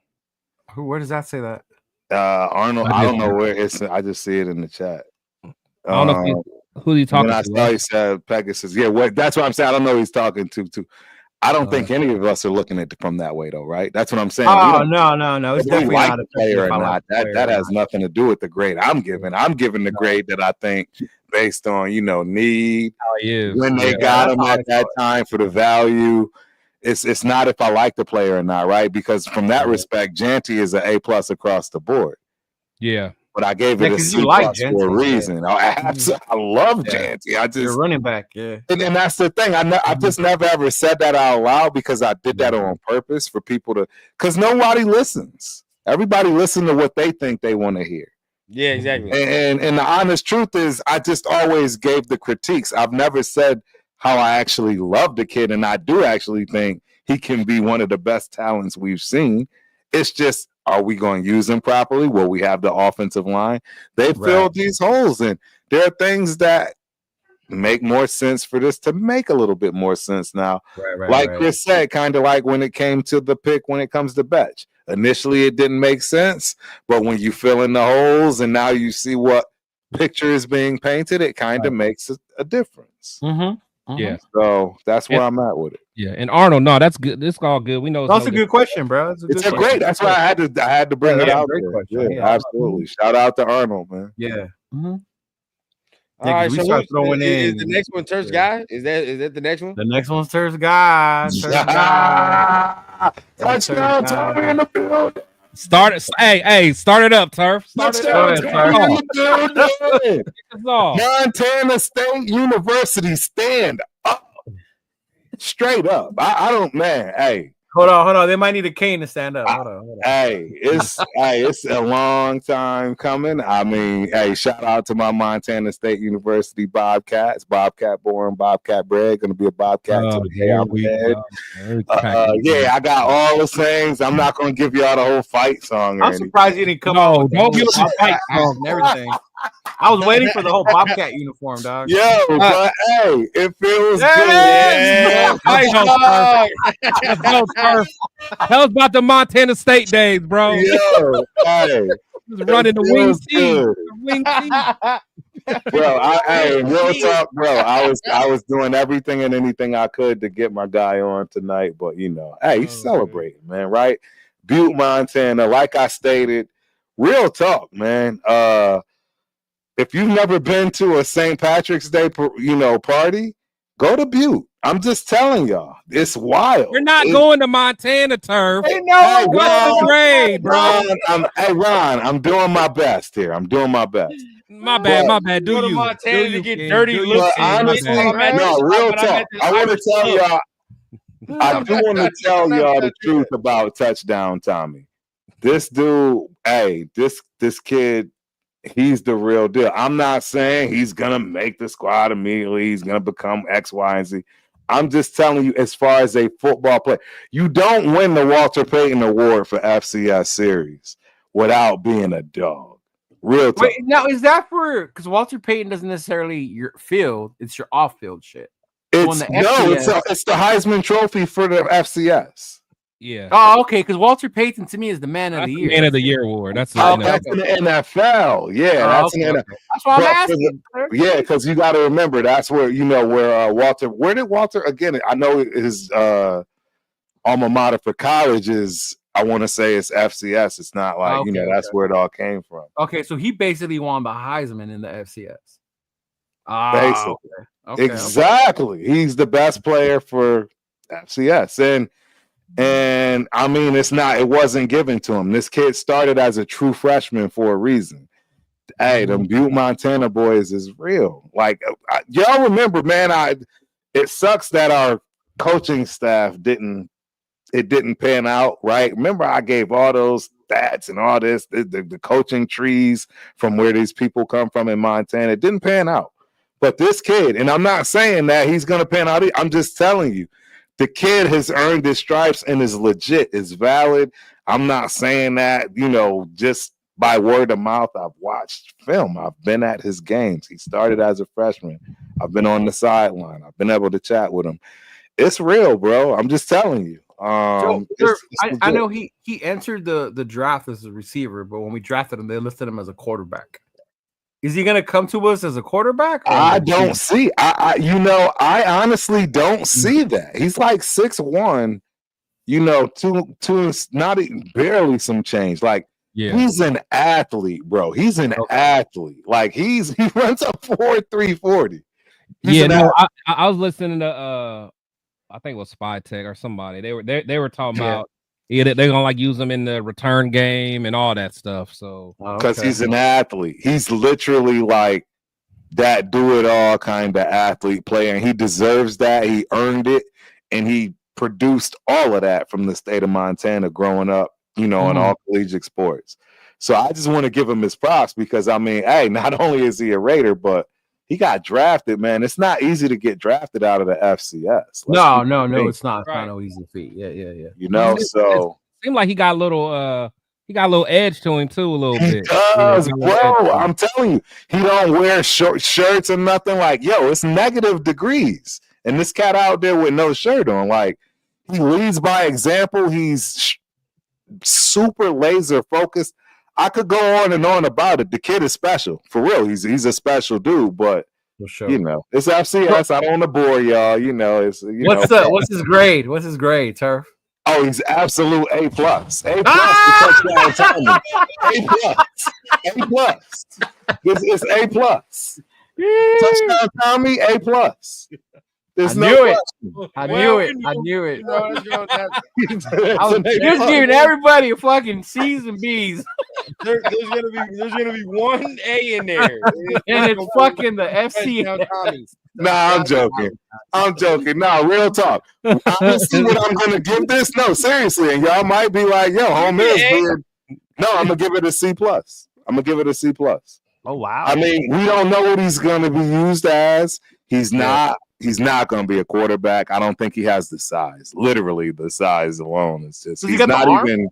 Where does that say that? Arnold. I don't know where it's. I just see it in the chat. I don't know who you talking to. I saw he said Pegasus. Yeah, that's what I'm saying. I don't know who he's talking to. I don't think any of us are looking at it from that way, though, right? That's what I'm saying. Oh, no. It's definitely like not a player or not. That has nothing to do with the grade I'm giving. I'm giving the grade that I think based on, need, when they got him at that time for the value. It's not if I like the player or not, right? Because from that respect, Janty is an A+ across the board. Yeah. But I gave it a C+ for a reason. I love Janty. You're running back, yeah. And that's the thing. I just never ever said that out loud because I did that on purpose for people to, because nobody listens. Everybody listen to what they think they want to hear. Yeah, exactly. And the honest truth is, I just always gave the critiques. I've never said how I actually love the kid, and I do actually think he can be one of the best talents we've seen. It's just, are we going to use him properly? Will we have the offensive line? They filled these holes, and there are things that make more sense for this to make a little bit more sense now. Chris said, kind of like when it came to the pick when it comes to Betch. Initially, it didn't make sense, but when you fill in the holes and now you see what picture is being painted, it kind of makes a difference. Yeah. So that's where I'm at with it. Yeah. And Arnold, no, that's good. This is all good. We know that's a good question, bro. It's a great. That's why I had to bring it out. Great question. Yeah, absolutely. Shout out to Arnold, man. Yeah. All right, so throwing is the next one Turf's guy? Is that the next one? The next one's Turf's guy. Touchdown, Turf in the field. Start it up, Turf. Start it up. Montana State University, stand up. Straight up. I don't, man. Hey. Hold on. They might need a cane to stand up. Hold on. Hey, it's a long time coming. I mean, hey, shout out to my Montana State University Bobcats. Bobcat born, Bobcat bred. Going to be a Bobcat to the day I'm dead. Yeah, I got all the things. I'm not going to give y'all the whole fight song. I'm surprised you didn't come out with don't give the fight song and everything. I was waiting for the whole Bobcat uniform, dog. Yo, but hey, it feels good. Tell us about the Montana State days, bro. Yo, hey, running the wing team. Bro, real talk, bro. I was doing everything and anything I could to get my guy on tonight, but he's celebrating, man, right? Butte, Montana, like I stated, real talk, man. If you've never been to a St. Patrick's Day, party, go to Butte. I'm just telling y'all, it's wild. You're not going to Montana turf. Hey, Ron, Ron, I'm doing my best here. I'm doing my best. My bad. Go to Montana to get dirty looks. Honestly, no, real talk. I want to tell y'all. I do want to tell y'all the truth about Touchdown Tommy. This dude, this kid. He's the real deal. I'm not saying he's gonna make the squad immediately. He's gonna become X, Y, and Z. I'm just telling you, as far as a football player, you don't win the Walter Payton Award for FCS series without being a dog. Real talk. Wait, now is that for because Walter Payton doesn't necessarily your field; it's your off-field shit. It's the Heisman Trophy for the FCS. Yeah. Oh, okay. Because Walter Payton to me is the man of the year. Man of the year award. That's in the NFL. Yeah, that's why I'm asking. Yeah, because you got to remember that's where where Walter. Where did Walter again? I know his alma mater for college is. I want to say it's FCS. It's not like that's where it all came from. Okay, so he basically won the Heisman in the FCS. Basically, exactly. He's the best player for FCS, and I mean, it wasn't given to him. This kid started as a true freshman for a reason. Hey, them Butte, Montana boys is real. Like, y'all remember, man, it sucks that our coaching staff didn't pan out, right? Remember, I gave all those stats and all this, the coaching trees from where these people come from in Montana. It didn't pan out. But this kid, and I'm not saying that he's going to pan out. I'm just telling you, the kid has earned his stripes and is legit, is valid. I'm not saying that, just by word of mouth. I've watched film. I've been at his games. He started as a freshman. I've been on the sideline. I've been able to chat with him. It's real, bro. I'm just telling you. I know he entered the draft as a receiver, but when we drafted him, they listed him as a quarterback. Is he going to come to us as a quarterback? I don't see. I honestly don't see that. He's like 6'1", two, not even barely some change. Like, he's an athlete, bro. He's an athlete. Like, he runs a 4.3 40. I was listening to I think it was Spy Tech or somebody. They were talking about they're gonna like use him in the return game and all that stuff. So because he's an athlete, he's literally like that do-it-all kind of athlete player, and he deserves that. He earned it, and he produced all of that from the state of Montana growing up, in all collegiate sports. So I just want to give him his props because I mean, hey, not only is he a Raider, but he got drafted, man. It's not easy to get drafted out of the FCS. No, it's not. It's not no easy feat. Yeah. So it seemed like he got a little edge to him too, a little bit. He does, bro. I'm telling you, he don't wear short shirts or nothing. Like, it's negative degrees, and this cat out there with no shirt on, like, he leads by example. He's super laser focused. I could go on and on about it. The kid is special, for real. He's a special dude, but sure. It's FCS. I don't want to bore y'all. What's his grade? What's his grade, Turf? Oh, he's absolute A+. A+. Touchdown Tommy. A+. It's A+. Touchdown Tommy, A+. There's I no knew it. question. I knew it. I knew it. It's I was an just A+. giving everybody fucking C's and B's, there's gonna be one A in there, and it's fucking the FC. Nah, I'm joking. I'm joking. No, real talk. Honestly, what I'm gonna give this? No, seriously, and y'all might be like, "Yo, home is weird." No, I'm gonna give it a C+. I'm gonna give it a C+. Oh wow! I mean, we don't know what he's gonna be used as. He's not. He's not gonna be a quarterback. I don't think he has the size. Literally, the size alone is just. Does he He's got the not arm? even.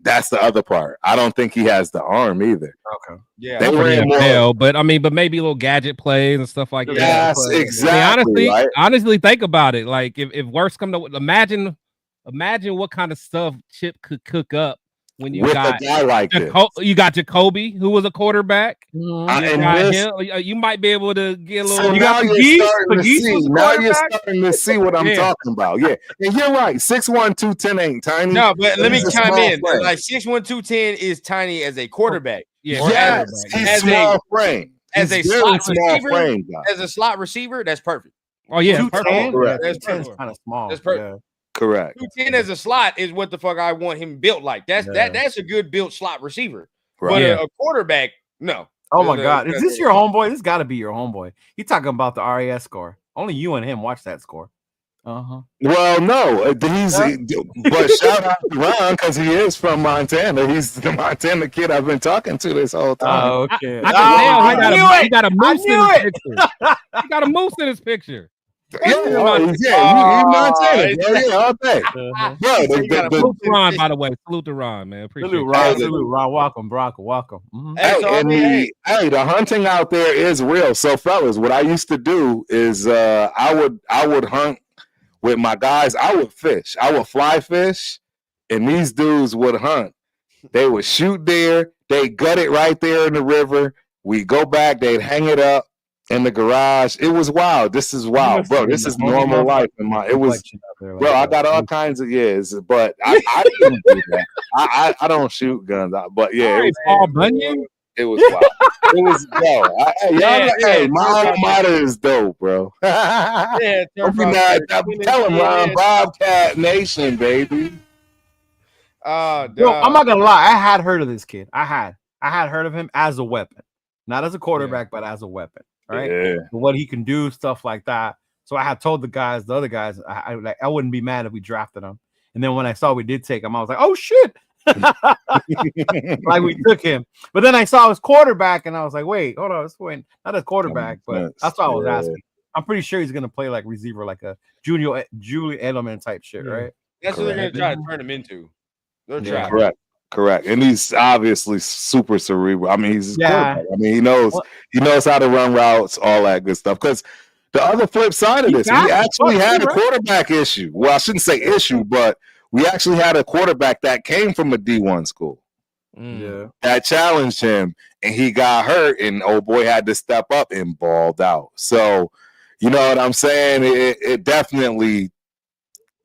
That's the other part. I don't think he has the arm either. Okay. Yeah. They ran more. NFL, but maybe little gadget plays and stuff like that. Yes, exactly. Honestly, think about it. Like if worse come to imagine what kind of stuff Chip could cook up when you With got a guy like this. You got Jacoby, who was a quarterback. And you might be able to get a little. So now you're starting to see what I'm talking about. Yeah, and you're right. 6'1", 210 ain't tiny. No, but let me He's a chime small in. frame. Like 6'1", 210 is tiny as a quarterback. Yeah, yes, he's small frame. As a He's very slot small receiver, frame guy. as a slot receiver, that's perfect. Oh yeah, 210. Correct. That's 210 is perfect. kind of small. That's perfect. Yeah. Correct. 210 as a slot is what the fuck I want him built like. That's a good built slot receiver. Right. But Yeah. a quarterback, no. Oh my God, is this your homeboy? This got to be your homeboy. He talking about the RAS score. Only you and him watch that score. Well, no, but shout out to Ron because he is from Montana. He's the Montana kid I've been talking to this whole time. Oh, okay. I can tell he got a moose in his it. picture. He got a moose in his picture. He's Montana. Bro, yeah, all day. Salute to Ron, by the way. Salute to Ron, man. Appreciate Salute, Ron. Salute, Ron. Welcome, Bronco. Welcome. Hey, the hunting out there is real. So, fellas, what I used to do is I would hunt with my guys. I would fish. I would fly fish, and these dudes would hunt. They would shoot deer. They gut it right there in the river. We go back. They'd hang it up in the garage. It was wild. This is wild, bro. This is normal life in my. It was, bro. I got all kinds of years, but I didn't do that. I don't shoot guns, but yeah, it was Paul Bunyan. It was wild. It was my alma mater is dope, bro. I'm telling Ron, Bobcat Nation, baby. I'm not gonna lie. I had heard of this kid. I had heard of him as a weapon, not as a quarterback, but as a weapon. Right? Yeah. What he can do, stuff like that. So I had told the other guys, I wouldn't be mad if we drafted him. And then when I saw we did take him, I was like, oh shit. Like we took him. But then I saw his quarterback and I was like, wait, hold on, not a quarterback, but that's what I was asking. I'm pretty sure he's gonna play like receiver, like a Julian Edelman type shit, right? That's what they're gonna try to turn him into. They're trying. Correct. And he's obviously super cerebral. I mean, he's a quarterback. I mean, he knows how to run routes, all that good stuff. Because the other flip side of this, we actually had a quarterback issue. Well, I shouldn't say issue, but we actually had a quarterback that came from a D1 school. Yeah. That challenged him, and he got hurt, and old boy had to step up and balled out. So, you know what I'm saying? It definitely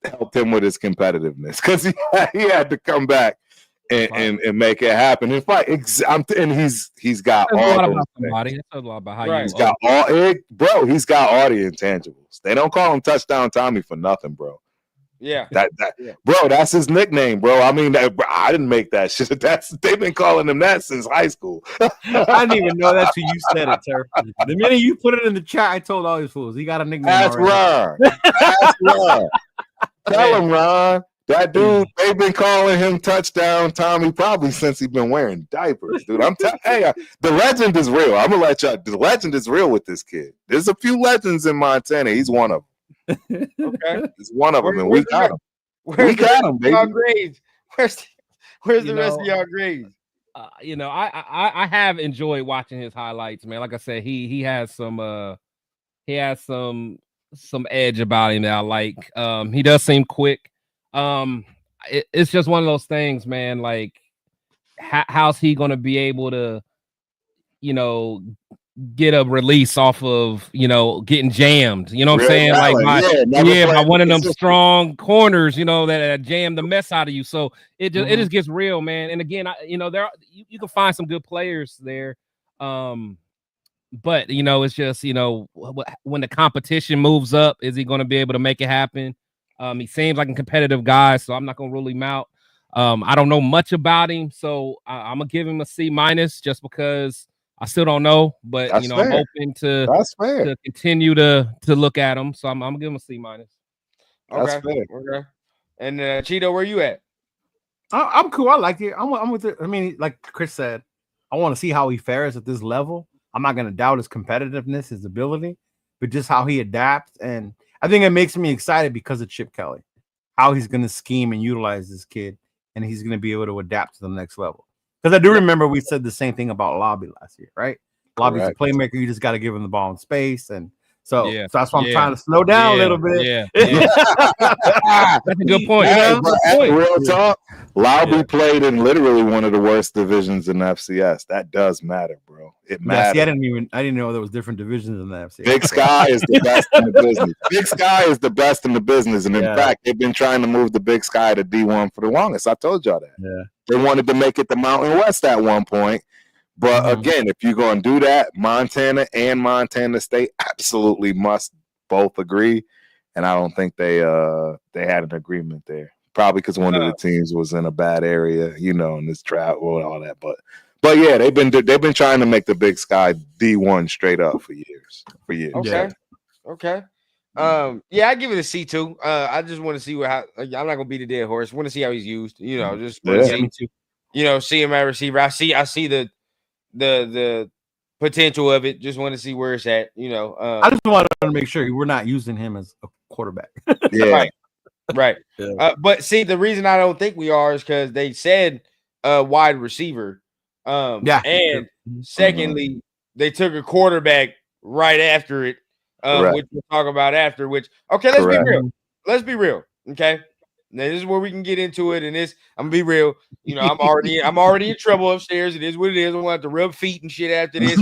helped him with his competitiveness because he had to come back and make it happen. In fact, and he's got all. A lot about how he's got all. He's got all the intangibles. They don't call him Touchdown Tommy for nothing, bro. Yeah, bro, that's his nickname, bro. I mean, I didn't make that shit. They've been calling him that since high school. I didn't even know that's who you said it, Turf. The minute you put it in the chat, I told all these fools he got a nickname. That's Ron. That's Ron. Tell him, Ron. That dude, they've been calling him Touchdown Tommy probably since he's been wearing diapers, dude. I'm telling you, the legend is real. I'm gonna let y'all. The legend is real with this kid. There's a few legends in Montana. He's one of them. Okay, he's one of them, and we got him. We got him, baby. Grades? Where's the rest of y'all grades? I have enjoyed watching his highlights, man. Like I said, he has some edge about him that I like. He does seem quick. It's just one of those things, man. Like, how's he gonna be able to, get a release off of, getting jammed? You know what I'm saying? Like by one of them strong corners, that jam the mess out of you. So it just gets real, man. And again, you can find some good players there. but it's just when the competition moves up, is he going to be able to make it happen? He seems like a competitive guy, so I'm not going to rule him out. I don't know much about him, so I'm gonna give him a C- just because I still don't know. But That's I'm fair. open to That's fair. to continue to look at him. So I'm gonna give him a C-. Okay. Okay. And Cheeto, where you at? I'm cool. I like it. I'm with it. I mean, like Chris said, I want to see how he fares at this level. I'm not gonna doubt his competitiveness, his ability, but just how he adapts. And I think it makes me excited because of Chip Kelly, how he's gonna scheme and utilize this kid. And he's going to be able to adapt to the next level. Because I do remember we said the same thing about Lobby last year, right? Lobby's a playmaker. You just got to give him the ball in space. And so that's why I'm trying to slow down a little bit. Yeah. That's a good point. Real talk. Lobby played in literally one of the worst divisions in the FCS. That does matter, bro. It matters. See, I didn't know there was different divisions in the FCS. Big Sky is the best in the business. Big Sky is the best in the business. And in fact, they've been trying to move the Big Sky to D1 for the longest. I told y'all that. Yeah. They wanted to make it the Mountain West at one point. But again, if you're going to do that, Montana and Montana State absolutely must both agree. And I don't think they had an agreement there. Probably because one of the teams was in a bad area, in this travel and all that. But yeah, they've been trying to make the Big Sky D1 straight up for years. Okay. Okay. I give it a C too. I just want to see how I'm not gonna beat a dead horse. Want to see how he's used. Just see him at receiver. I see the potential of it. Just want to see where it's at. I just want to make sure we're not using him as a quarterback. Right. But see, the reason I don't think we are is because they said wide receiver. And secondly, they took a quarterback right after it, which we'll talk about after. Which let's be real. Let's be real. Okay. Now this is where we can get into it, and I'm gonna be real. I'm already in trouble upstairs. It is what it is. I'm gonna have to rub feet and shit after this.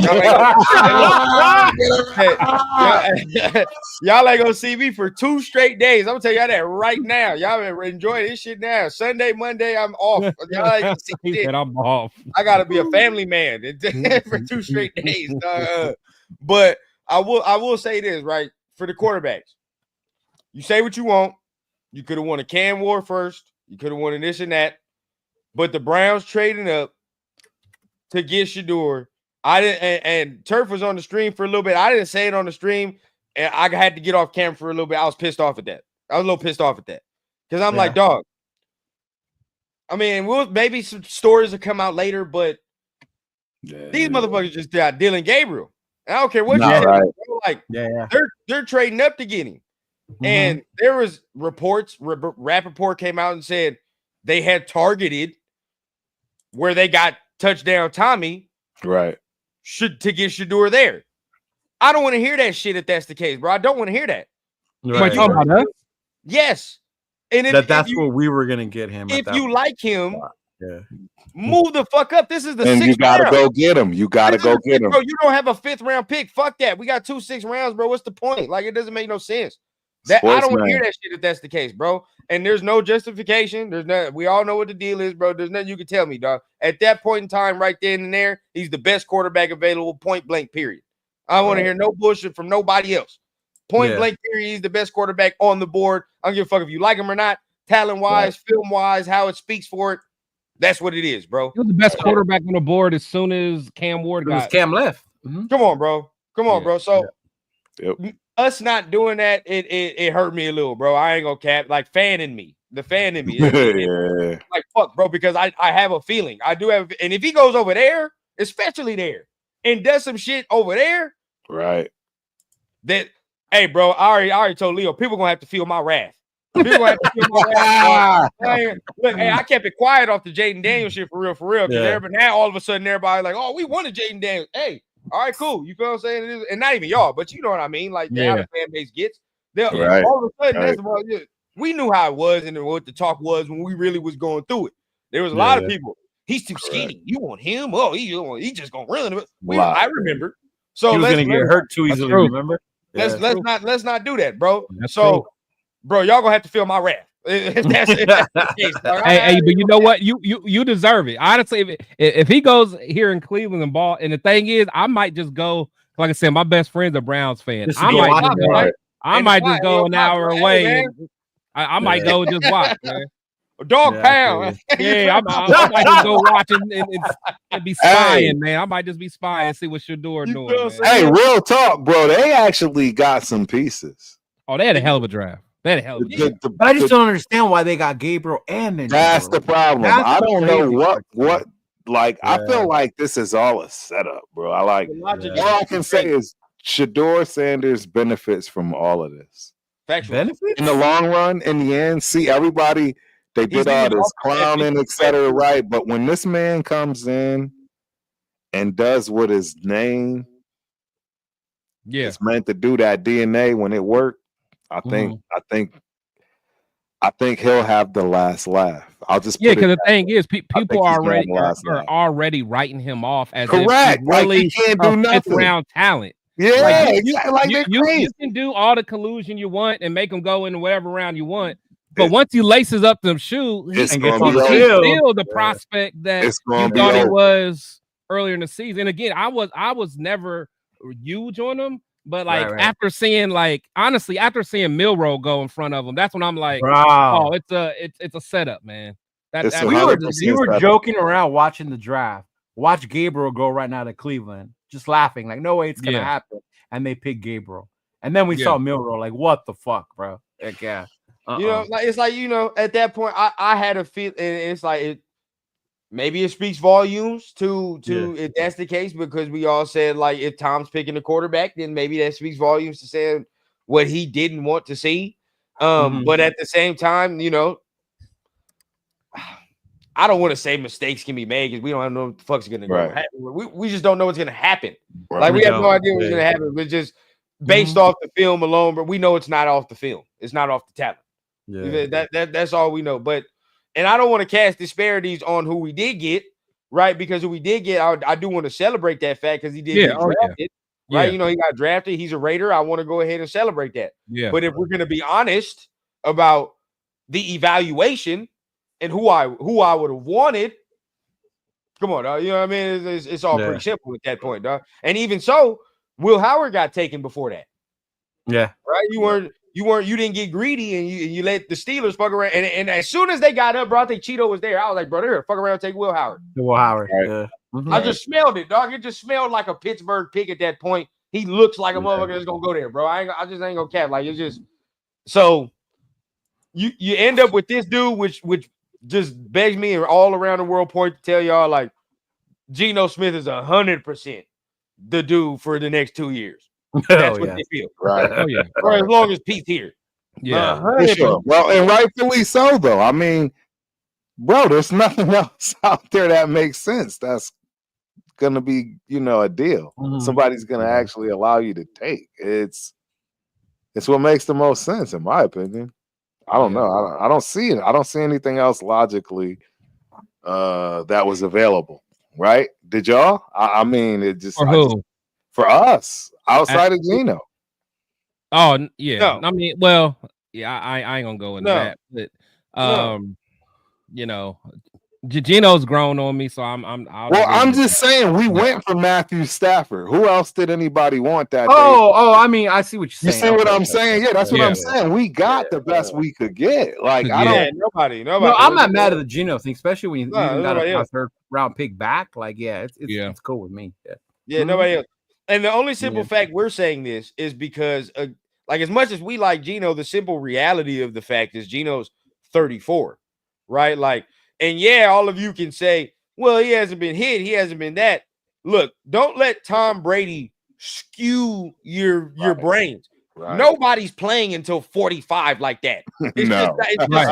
Y'all ain't gonna see me for 2 straight days. I'm gonna tell y'all that right now. Y'all enjoy this shit now. Sunday, Monday, I'm off. Y'all ain't gonna see shit. I'm off. I gotta be a family man for 2 straight days. But I will say this, right? For the quarterbacks, you say what you want. You could have won a Cam War first. You could have won this and that. But the Browns trading up to get Shedeur. I didn't, and Turf was on the stream for a little bit. I didn't say it on the stream, and I had to get off camera for a little bit. I was pissed off at that. I was a little pissed off at that. Because I'm like, dog. I mean, maybe some stories will come out later, but these motherfuckers just got Dylan Gabriel. And I don't care what you say. They're trading up to get him. And there was reports, Rappaport came out and said they had targeted where they got touchdown Tommy to get Shedeur there. I don't want to hear that shit if that's the case, bro. I don't want to hear that. Yes. And that's where we were going to get him. If you like him, move the fuck up. This is the 6th round. You got to go get him. You got to go get him. Bro, you don't have a 5th round pick. Fuck that. We got 2 6 rounds, bro. What's the point? Like, it doesn't make no sense. I don't want to hear that shit if that's the case, bro. And there's no justification. There's no. We all know what the deal is, bro. There's nothing you can tell me, dog. At that point in time, right then and there, he's the best quarterback available. Point blank. Period. I don't want to hear no bullshit from nobody else. Point blank. Period. He's the best quarterback on the board. I don't give a fuck if you like him or not. Talent wise, film wise, how it speaks for it. That's what it is, bro. He was the best quarterback on the board as soon as Cam Ward got. Cam left. Come on, bro. Come on, bro. So. Us not doing that, it hurt me a little, bro. I ain't gonna cap. Like the fan in me. Like fuck, bro, because I have a feeling. I do have, and if he goes over there, especially there, and does some shit over there, that hey, bro, I already told Leo, people gonna have to feel my wrath. People gonna have to feel my wrath. Look, hey, I kept it quiet off the Jaden Daniels shit for real. Because now all of a sudden everybody like, oh, we wanted Jaden Daniels. Hey. All right, cool. You feel what I'm saying? And not even y'all, but you know what I mean. Like, how the fan base gets. All of a sudden, that's what we knew how it was and what the talk was when we really was going through it. There was a lot of people. He's too skinny. You want him? Oh, he just gonna run. I remember. So he was gonna get hurt too easily. Remember? Let's not do that, bro. Bro, y'all gonna have to feel my wrath. If that's the case, hey, but you know what? You deserve it. Honestly, if he goes here in Cleveland and ball, and the thing is, I might just go like I said, my best friend's a Browns fan. Just to I go might watch just it, go, right? I And might the just go an pop, hour hey, away man. and I might go and just watch, man. Dog Yeah, I pound. Yeah, I might just go watch and be spying, man. I might just be spying and see what Shador doing, man. Hey, real talk, bro. They actually got some pieces. Oh, they had a hell of a draft. They had a hell of a draft. But I just don't understand why they got Gabriel and then That's the problem. I don't know what. Like, I Yeah. feel like this is all a setup, bro. All I can say is Shador Sanders benefits from all of this. Benefits in the long run. In the end, see everybody. They did all this clowning, etc. Right, but when this man comes in and does what his name is meant to do, that DNA when it worked, I think he'll have the last laugh. I'll just because the thing is, people are already writing him off as correct. If really like he can't do nothing. Fifth-round talent. Yeah, you can do all the collusion you want and make him go in whatever round you want. But once he laces up them shoes, he's still the prospect that you thought he was earlier in the season. And again, I was never huge on him, but like after seeing after seeing Milroe go in front of him, that's when I'm like, oh, it's a setup, man. We were joking around watching the draft. Watch Gabriel go right now to Cleveland, just laughing like, no way it's gonna happen. And they picked Gabriel, and then we saw Milroe, like, what the fuck, bro? Like, you know, it's like, you know, at that point, I had a feel, and it's like maybe it speaks volumes to if that's the case, because we all said, like, if Tom's picking the quarterback, then maybe that speaks volumes to saying what he didn't want to see. But at the same time, you know, I don't want to say mistakes can be made because we don't know what the fuck's going to happen. We just don't know what's going to happen. Like, we have no idea what's going to happen, but just based off the film alone, but we know it's not off the film. It's not off the talent. That's all we know. But and I don't want to cast disparities on who we did get, right? Because who we did get, I do want to celebrate that fact because he did get drafted, right? You know, he got drafted. He's a Raider. I want to go ahead and celebrate that. But if we're going to be honest about the evaluation and who I would have wanted, come on, dog. You know what I mean? It's all pretty simple at that point, dog. And even so, Will Howard got taken before that. Yeah, right. You didn't get greedy and you let the Steelers fuck around. And as soon as they got up, bro, I think Cheeto was there. I was like, bro, they're gonna fuck around and take Will Howard. Right. I just smelled it, dog. It just smelled like a Pittsburgh pick at that point. He looks like a motherfucker that's gonna go there, bro. I just ain't gonna cap. Like, it's just so you end up with this dude, which just begs me all around the world point to tell y'all, like, Geno Smith is 100% the dude for the next 2 years. That's what they feel. Right. For as long as Pete's here. For sure. Well, and rightfully so, though. I mean, bro, there's nothing else out there that makes sense. That's gonna be, you know, a deal. Somebody's gonna actually allow you to take. It's what makes the most sense, in my opinion. I don't know. I don't see it. I don't see anything else logically that was available. Right? Did y'all? I mean, it just for us outside of Geno. Oh yeah. No. I mean, well, yeah, I ain't gonna go into that. But you know, Geno's grown on me, so I'm just saying we went for Matthew Stafford. Who else did anybody want that day? I mean, I see what you're saying. You see what I'm saying? Yeah, that's what I'm saying. We got the best we could get. Like, I don't nobody. No, I'm not mad at the Geno thing, especially when you even got a third round pick back. Like, it's cool with me. Nobody else. And the only simple fact we're saying this is because, like, as much as we like Geno, the simple reality of the fact is Geno's 34, right? Like, and all of you can say, well, he hasn't been hit. He hasn't been that. Look, don't let Tom Brady skew your brains. Right. Nobody's playing until 45 like that. It's just not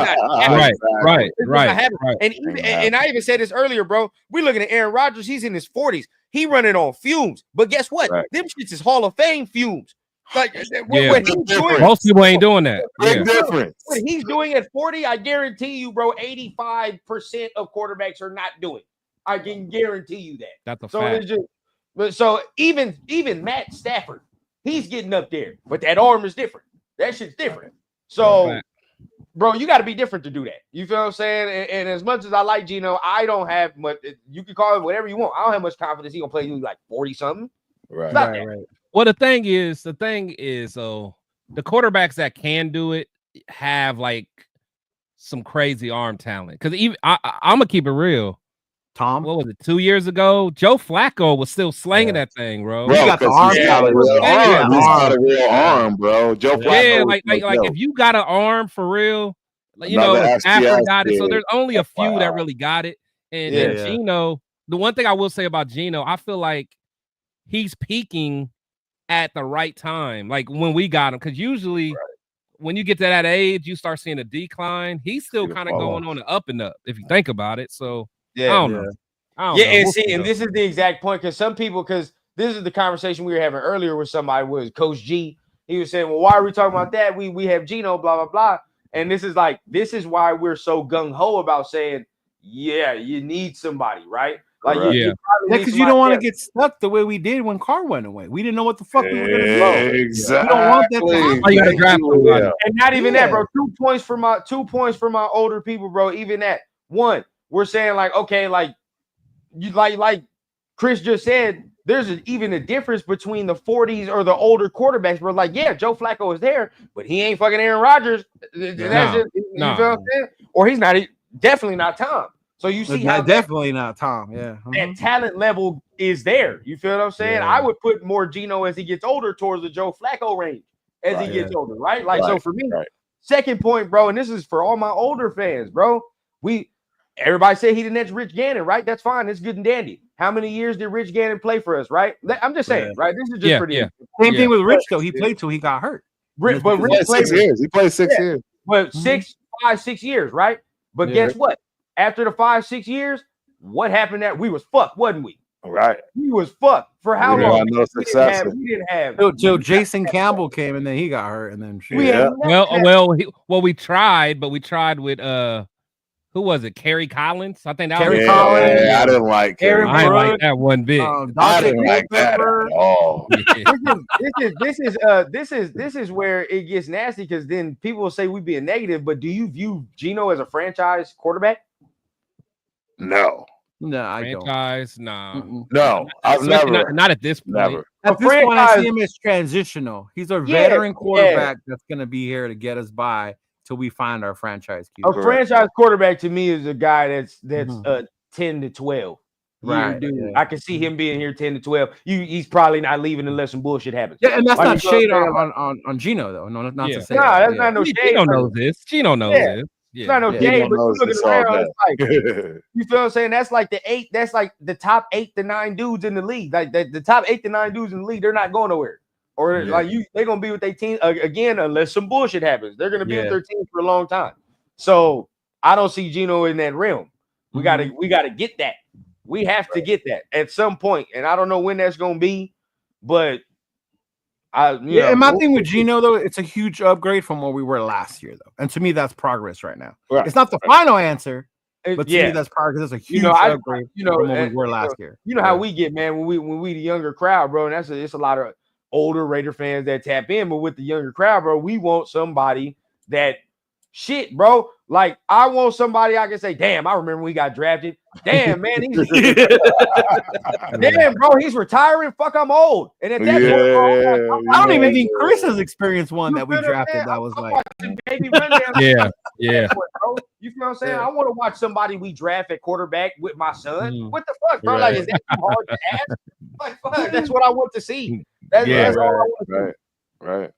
happening. And I even said this earlier, bro. We're looking at Aaron Rodgers. He's in his 40s. He running on fumes. But guess what? Them shits is Hall of Fame fumes. Like, what he's doing, most people ain't doing that. Big difference. What he's doing at 40, I guarantee you, bro, 85% of quarterbacks are not doing. I can guarantee you that. That's a fact. So even Matt Stafford, he's getting up there, but that arm is different. That shit's different. So, bro, you got to be different to do that. You feel what I'm saying? And as much as I like Geno, I don't have much. You can call it whatever you want. I don't have much confidence he's gonna play you like 40 something. Right. Stop Right, that. right. Well, the thing is, the quarterbacks that can do it have like some crazy arm talent. Because even I'm gonna keep it real. Tom, What was it? 2 years ago, Joe Flacco was still slanging that thing, bro. Bro, he got the 'cause arm he's got a talent. real bro. arm. He's got a Arm. real arm, bro. Joe Flacco. Yeah, was no like joke. if you got an arm for real, like, you Another know, Stafford FCS got it. So kid. there's only a few that FYI. really got it. And Yeah. Geno, the one thing I will say about Geno, I feel like he's peaking at the right time, like when we got him, because usually when you get to that age, you start seeing a decline. He's still kind of going on the up and up, if you think about it. So I don't know. Yeah, and We'll see, and though. this is the exact point, because some people, because this is the conversation we were having earlier with somebody, was Coach G. He was saying, well, why are we talking about that? We have Geno, blah, blah, blah. And this is why we're so gung-ho about saying, yeah, you need somebody, right? Like, because you don't want to get stuck the way we did when Carr went away. We didn't know what the fuck we were gonna do. Exactly. You don't want that to happen. You gotta draft somebody. And not even that, bro. 2 points for my older people, bro. Even that. One, we're saying like, okay, like you like Chris just said, there's even a difference between the 40s or the older quarterbacks. We're like, yeah, Joe Flacco is there, but he ain't fucking Aaron Rodgers. You feel what I'm saying? Or he's not, definitely not Tom. So you see how definitely not Tom. Yeah, that talent level is there. You feel what I'm saying? I would put more Geno as he gets older towards the Joe Flacco range as he gets older, right? Like, so for me, second point, bro, and this is for all my older fans, bro. Everybody say he the next Rich Gannon, right? That's fine. It's good and dandy. How many years did Rich Gannon play for us, right? I'm just saying, right? This is just for the same thing with Rich though. He played till he got hurt. But Rich He played 6 years. He played 6 years. But 6 years, right? But guess what? After the 5-6 years, what happened? That we was fucked, wasn't we? Right. We was fucked for how long? No success. We didn't have till Jason Campbell came and then he got hurt and then we tried, but we tried with who was it? Kerry Collins? I think that Kerry was Collins. Yeah, I didn't like Kerry. I didn't like that one bit. I didn't like that at all. This is where it gets nasty, because then people will say we being negative, but do you view Geno as a franchise quarterback? No. No, I don't. Franchise, nah. No, I've never. Not at this point. Never. At this point, I see him as transitional. He's a veteran quarterback that's going to be here to get us by till we find our franchise QB. A franchise quarterback to me is a guy that's 10 to 12. Right. I can see him being here 10 to 12. He's probably not leaving unless some bullshit happens. Yeah, and that's not shade on Geno though. No, not to say. No, that's not no shade. Geno knows this. Geno knows this. It's not no shade, but you looking around, it's like, you feel what I'm saying? That's like the top 8 to 9 dudes in the league. Like the top 8 to 9 dudes in the league, they're not going nowhere. Or they're gonna be with their team again unless some bullshit happens. They're gonna be with their team for a long time. So I don't see Geno in that realm. We gotta get that. We have to get that at some point, and I don't know when that's gonna be, but and my thing with Geno though, it's a huge upgrade from where we were last year though, and to me that's progress right now. Right. It's not the final answer, but to me that's progress. That's a huge upgrade from where we were last year. You know how we get, man, when we the younger crowd, bro, and it's a lot of older Raider fans that tap in, but with the younger crowd, bro, we want somebody that shit, bro. Like I want somebody I can say, damn, I remember we got drafted. Damn, man, damn, bro, he's retiring. Fuck, I'm old. And at that point, I don't even think Chris has experienced one that we drafted that was like baby rundown. Yeah. You feel what I'm saying? I want to watch somebody we draft at quarterback with my son. What the fuck, bro? Like, is that too hard to ask? Like, fuck, that's what I want to see. That's all I want to see. Right.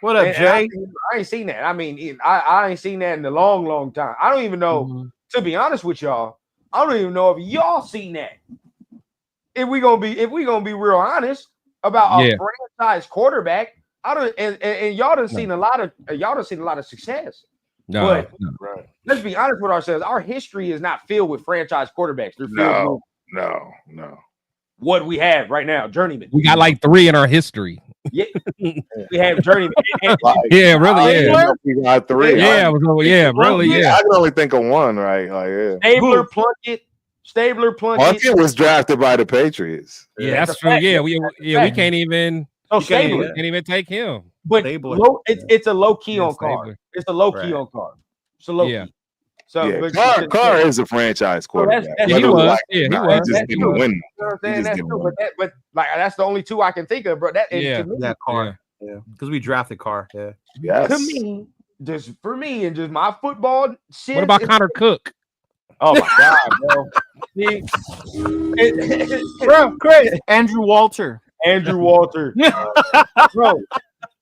What up, Jay? I ain't seen that. I mean, I ain't seen that in a long, long time. I don't even know, to be honest with y'all, I don't even know if y'all seen that. If we gonna be real honest about a franchise quarterback, I don't and y'all done seen a lot of success. But let's be honest with ourselves. Our history is not filled with franchise quarterbacks. They're filled with what we have right now, journeyman. We got like 3 in our history. Yeah, we have journeyman. Yeah, really. We got 3. Yeah, really. Yeah, I can only think of one. Right, like Stabler, Plunkett. Plunkett was drafted by the Patriots. Yeah, that's true. Yeah, we can't even. Stabler can't even take him. But it's a low key on card. It's a low key on card. It's a low key. So yeah, Carr is a franchise quarterback. He was. Yeah, he was. He just didn't win. You know what I'm saying? That's true, but like that's the only two I can think of, bro. That to me, Carr. Yeah, because we drafted Carr. Yeah. Yes. To me, just for me and just my football shit. What about Connor Cook? Oh my god, bro. Bro, crazy. Andrew Walter, bro.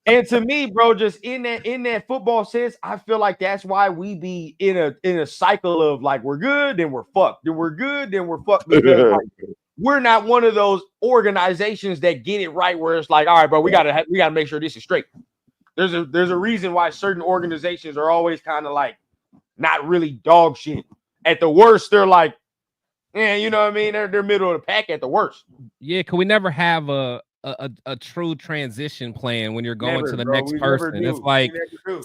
And to me, bro, just in that football sense, I feel like that's why we be in a cycle of like we're good, then we're fucked, then we're good, then we're fucked, because like, we're not one of those organizations that get it right where it's like, all right, bro, we gotta make sure this is straight. There's a reason why certain organizations are always kind of like not really dog shit. At the worst, they're like, yeah, you know what I mean? They're middle of the pack at the worst. Yeah, can we never have a true transition plan when you're going to the next person? It's like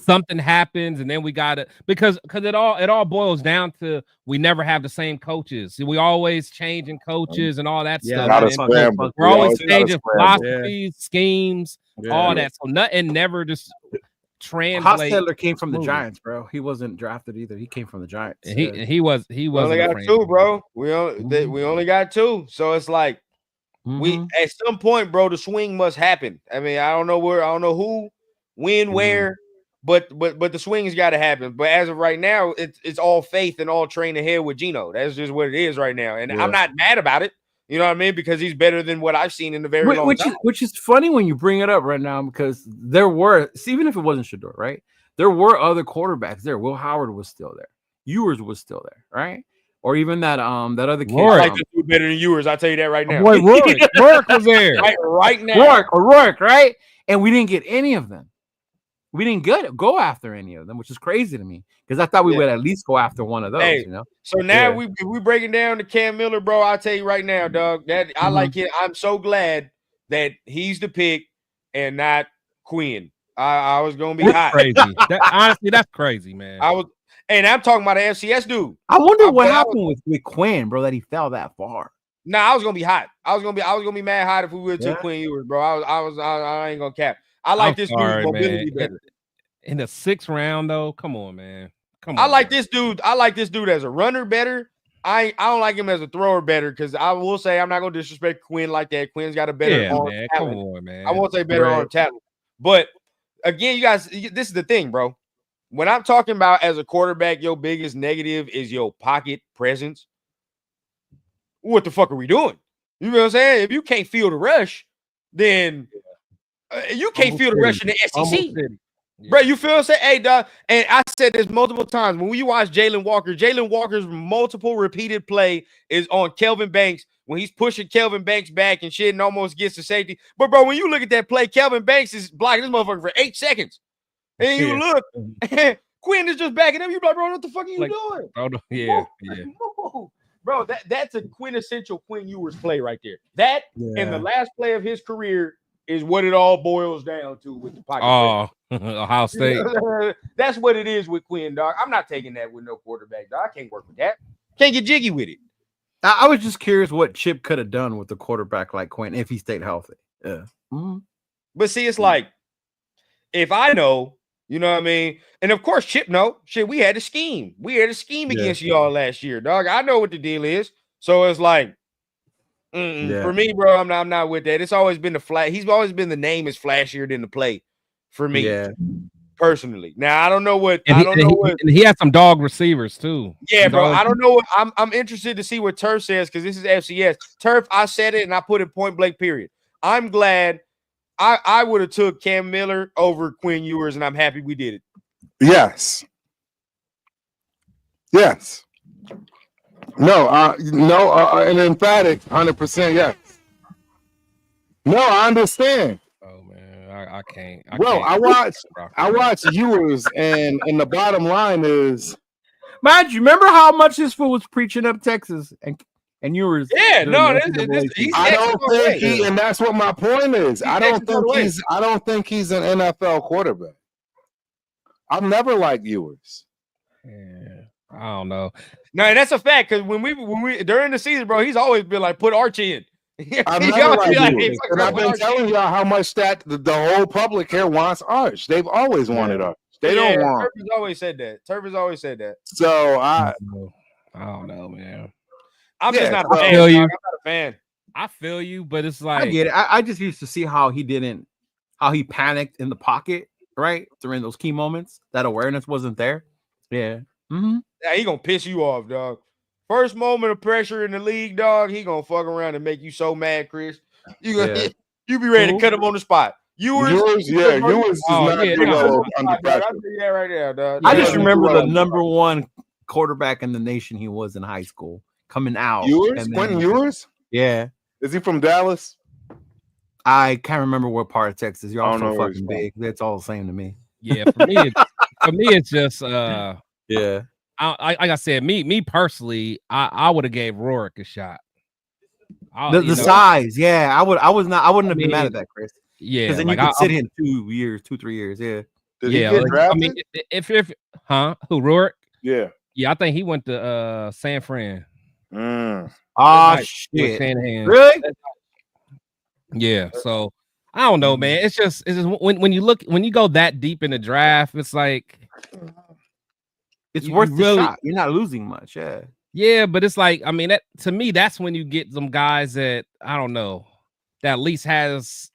something happens and then we gotta because it all boils down to we never have the same coaches. We always changing coaches and all that stuff. We're always changing philosophies, schemes, all that. So nothing never just translate. Hostetler came from the Giants, bro. He wasn't drafted either. He came from the Giants. He was. We only got two, bro. We only got two. So it's like we at some point, bro, the swing must happen. I mean, I don't know who, when, where, but the swing's got to happen. But as of right now, it's all faith and all train ahead with Geno. That's just what it is right now, and I'm not mad about it. You know what I mean? Because he's better than what I've seen in the very long time. Which is funny when you bring it up right now, because there were, even if it wasn't Shador, right? There were other quarterbacks there. Will Howard was still there. Ewers was still there, right? Or even that other kid. I like this dude better than Ewers. I'll tell you that right now. Rourke was there. right now. Rourke, right? And we didn't get any of them. We didn't go after any of them, which is crazy to me, because I thought we would at least go after one of those. Hey, you know. So now if we breaking down to Cam Miller, bro. I'll tell you right now, dog. That I like it. I'm so glad that he's the pick and not Quinn. I was gonna be hot. Crazy. Honestly, that's crazy, man. And I'm talking about an FCS dude. I wonder what happened with Quinn, bro, that he fell that far. Nah, I was gonna be hot. I was gonna be mad hot if we would have took Quinn Ewers, bro. I ain't gonna cap. I like this dude's mobility better. In the 6th round, though, come on, man. I like this dude. I like this dude as a runner better. I don't like him as a thrower better, because I will say I'm not gonna disrespect Quinn like that. Quinn's got a better arm talent. Come on, man. I won't say better arm talent, but again, you guys, this is the thing, bro. When I'm talking about as a quarterback, your biggest negative is your pocket presence. What the fuck are we doing? You know what I'm saying? If you can't feel the rush, then you can't feel the rush in the SEC. Bro, you feel what I'm saying? Hey, dog, and I said this multiple times. When you watch Jalen Walker's multiple repeated play is on Kelvin Banks when he's pushing Kelvin Banks back and shit and almost gets to safety. But, bro, when you look at that play, Kelvin Banks is blocking this motherfucker for 8 seconds. And you look, and Quinn is just backing up. You're like, bro, what the fuck are you doing? Yeah. Bro, that's a quintessential Quinn Ewers play right there. That and the last play of his career is what it all boils down to with the pocket. Oh, Ohio State. That's what it is with Quinn, dog. I'm not taking that with no quarterback, dog. I can't work with that. Can't get jiggy with it. I was just curious what Chip could have done with the quarterback like Quinn if he stayed healthy. Yeah. But see, it's like, if I know, you know what I mean? And of course, Chip know. Shit, we had a scheme. We had a scheme against y'all last year, dog. I know what the deal is. So it's like, for me, bro, I'm not with that. It's always been the flat. He's always been the name is flashier than the play for me. Yeah. Personally. Now I don't know what and he had some dog receivers too. Yeah, bro. I don't know what I'm interested to see what Turf says, because this is FCS. Turf, I said it and I put it point blank, period. I'm glad I would have took Cam Miller over Quinn Ewers, and I'm happy we did it. Yes. No, an emphatic 100% yes. No, I understand. Oh man, I can't. I watch Ewers, and the bottom line is, mind you, remember how much this fool was preaching up Texas and Ewers? Yeah, no, I don't think and that's what my point is. I don't think he's an NFL quarterback. I've never liked Ewers. Yeah, I don't know. No, that's a fact, because when we during the season, bro, he's always been like, put Archie in. I've never liked Ewers. And I've been telling y'all how much that the whole public here wants Arch. They've always wanted Arch. They don't want. Turf has always said that. Turf has always said that. So I don't know, man. I'm just not a I fan. feel you. I'm not a fan. I feel you, but it's like I get it. I just used to see how he panicked in the pocket, right? During those key moments. That awareness wasn't there. Yeah. Mm-hmm. Yeah, he gonna piss you off, dog. First moment of pressure in the league, dog. He gonna fuck around and make you so mad, Chris. You be ready to cut him on the spot. Yours is not right there, dog. I just remember the number one quarterback in the nation he was in high school coming out. Quentin Ewers? Yeah. Is he from Dallas? I can't remember what part of Texas. You're all so fucking big. That's all the same to me. Yeah, for me, it's just yeah. Like I said, me personally, I would have gave Rourke a shot. The size, yeah. I wouldn't have been mad at that, Chris. Yeah, because then you could sit in 2-3 years. Yeah. Did he get drafted? I mean, if who Rourke? Yeah. Yeah, I think he went to San Fran. Shit. Really? Yeah. So I don't know, man. It's just when you go that deep in the draft, it's like it's worth the shot. You're not losing much. Yeah. Yeah, but it's like, I mean, that to me, that's when you get some guys that I don't know, that at least has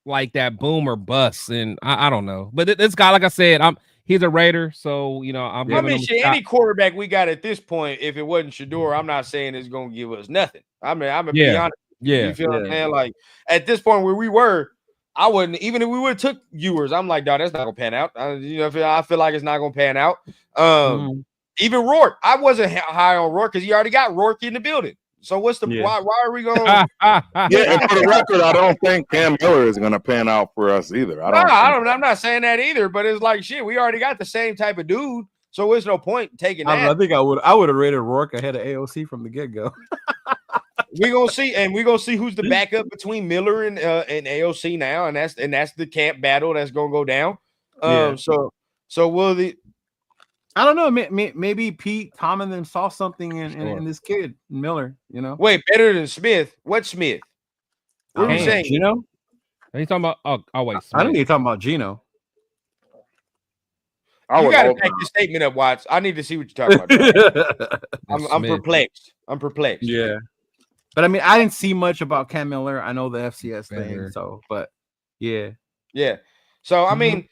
like that boom or bust, and I don't know. But this guy, like I said, he's a Raider, so you know I'm giving him any quarterback we got at this point, if it wasn't Shador, I'm not saying it's gonna give us nothing. I'm gonna be honest. Yeah, you feel what I'm saying? Like at this point where we were, I wouldn't even if we would have took Ewers. I'm like, dog, that's not gonna pan out. I feel like it's not gonna pan out. Even Rourke, I wasn't high on Rourke because he already got Rourke in the building. So what's the why are we going? And for the record, I don't think Cam Miller is going to pan out for us either. I'm not saying that either. But it's like shit. We already got the same type of dude, so there's no point in taking that. I think I would have rated Rourke ahead of AOC from the get go. We're gonna see who's the backup between Miller and AOC now, and that's the camp battle that's gonna go down. So will the. I don't know. Maybe Pete, Tom, and them saw something in this kid, Miller. You know, wait, better than Smith. What Smith? What are you saying? Gino? Are you talking about? Oh wait, Smith. I think you're talking about Gino. You got to back this statement up, Watts. I need to see what you're talking about. I'm perplexed. Yeah, but I mean, I didn't see much about Cam Miller. I know the FCS thing, but yeah. So I mean,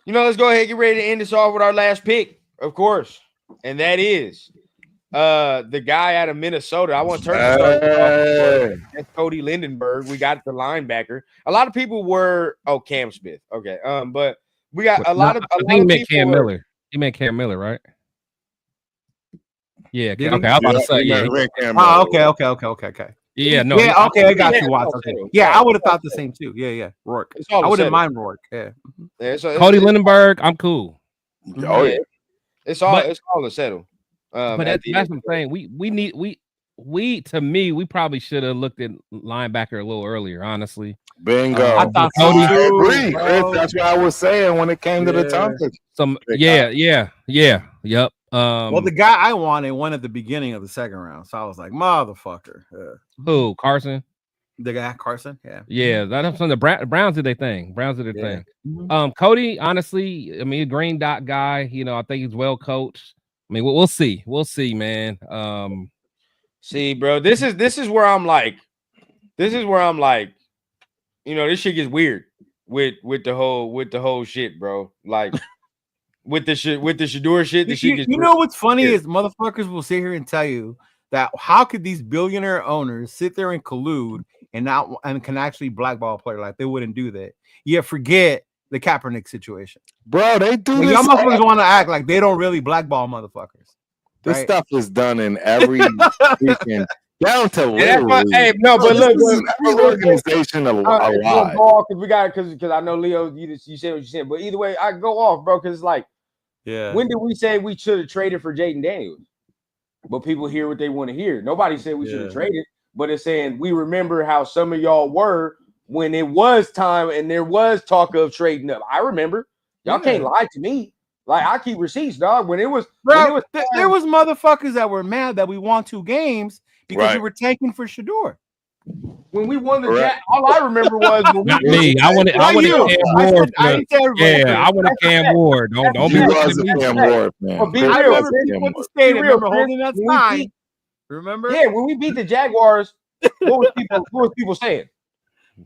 let's go ahead and get ready to end this off with our last pick. Of course, and that is the guy out of Minnesota. I want to turn that's Cody Lindenberg. We got the linebacker. A lot of people were Cam Smith. Okay, but we got a lot of meant Cam Miller. He meant Cam Miller, right? Yeah. Okay. I was about to say okay. Yeah. No. Yeah. Okay. I got you, Watts. Okay. Yeah, I would have thought the same too. Yeah. Rourke. I wouldn't mind Rourke. Yeah. Cody Lindenberg. I'm cool. Oh yeah. It's all to settle. But that's what I'm saying. We to me, we probably should have looked at linebacker a little earlier, honestly. Bingo. I thought Cody. I agree. That's what I was saying when it came to the topic. Yep. Well, the guy I wanted went at the beginning of the second round, so I was like, motherfucker. Who? Carson? The guy Carson, that's from the Browns did their thing. Cody, honestly, I mean, a green dot guy. I think he's well coached. I mean, we'll see, man. See, bro, this is where I'm like, this shit gets weird with the whole shit, bro. Like with the Shador shit, the shit gets you know what's funny is motherfuckers will sit here and tell you that how could these billionaire owners sit there and collude and can actually blackball a player? Like they wouldn't do that. Yeah, forget the Kaepernick situation, bro. They do. Y'all motherfuckers want to act like they don't really blackball motherfuckers. This stuff is done in every weekend, down to literally. But look, every organization a lot. Because I know Leo, you said what you said, but either way, I go off, bro. Because it's like, when did we say we should have traded for Jaden Daniels? But people hear what they want to hear. Nobody said we should have traded. But it's saying we remember how some of y'all were when it was time and there was talk of trading up. I remember. Y'all can't lie to me. Like I keep receipts, dog. There was motherfuckers that were mad that we won 2 games because we were tanking for Shador. When we won the Jack, all I remember was not me. I wanted Cam Ward. I wanted Cam Ward. Don't be looking at me. Cam Ward, man. But be I real. remember people at the stadium. Remember holding that sign. Remember? Yeah, when we beat the Jaguars, what was people saying?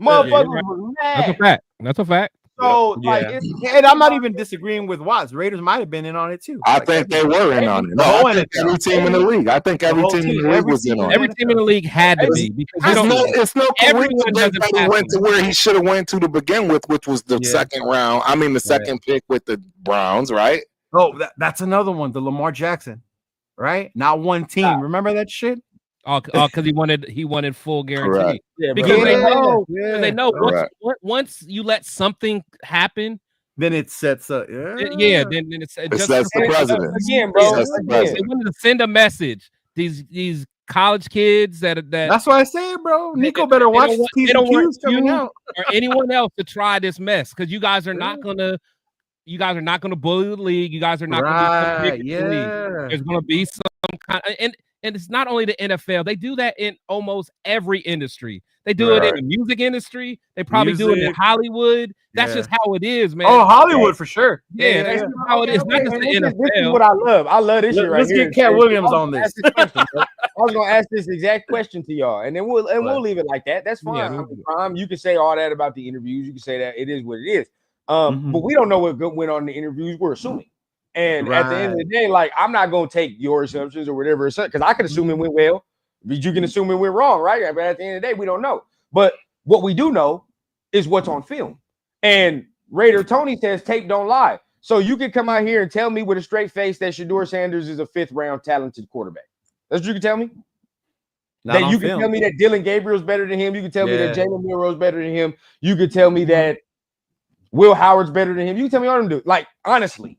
Motherfuckers was mad. That's a fact. So and I'm not even disagreeing with Watts. Raiders might have been in on it too. I think they were in on it. No, I think every team in the league. I think every team in the league was in on it. Every team in the league had to be because it's no coincidence that he went to where he should have went to begin with, which was the second round. I mean, the second pick with the Browns, right? Oh, that's another one. The Lamar Jackson, right? Not one team. Remember that shit? Oh, because he wanted full guarantee. Correct. Yeah, because they know once you let something happen, then it sets up. Then it sets the president again, bro. They wanted to send a message. These college kids that's why I say, bro. Nico better watch P's coming out or anyone else to try this mess because you guys are not gonna. You guys are not going to bully the league. You guys are not going to be the league. There's going to be some kind of, and it's not only the NFL. They do that in almost every industry. They do it in the music industry. They probably do it in Hollywood. That's just how it is, man. Oh, Hollywood for sure. Yeah, that's how it is. Not just the NFL. This is what I love. I love this shit right here. Let's get Cat Williams on this. I was gonna ask this exact question to y'all, and then we'll leave it like that. That's fine. You can say all that about the interviews. You can say that it is what it is. But we don't know what went on in the interviews. We're assuming. And at the end of the day, like, I'm not going to take your assumptions or whatever, because I can assume it went well, but you can assume it went wrong, right? But at the end of the day, we don't know. But what we do know is what's on film. And Raider Tony says tape don't lie. So you can come out here and tell me with a straight face that Shedeur Sanders is a 5th-round talented quarterback. That's what you can tell me? That you can tell me that Dylan Gabriel's better than him. You can tell me that Jalen Milroe's better than him. You can tell me that Will Howard's better than him. You can tell me all them do. Like, honestly,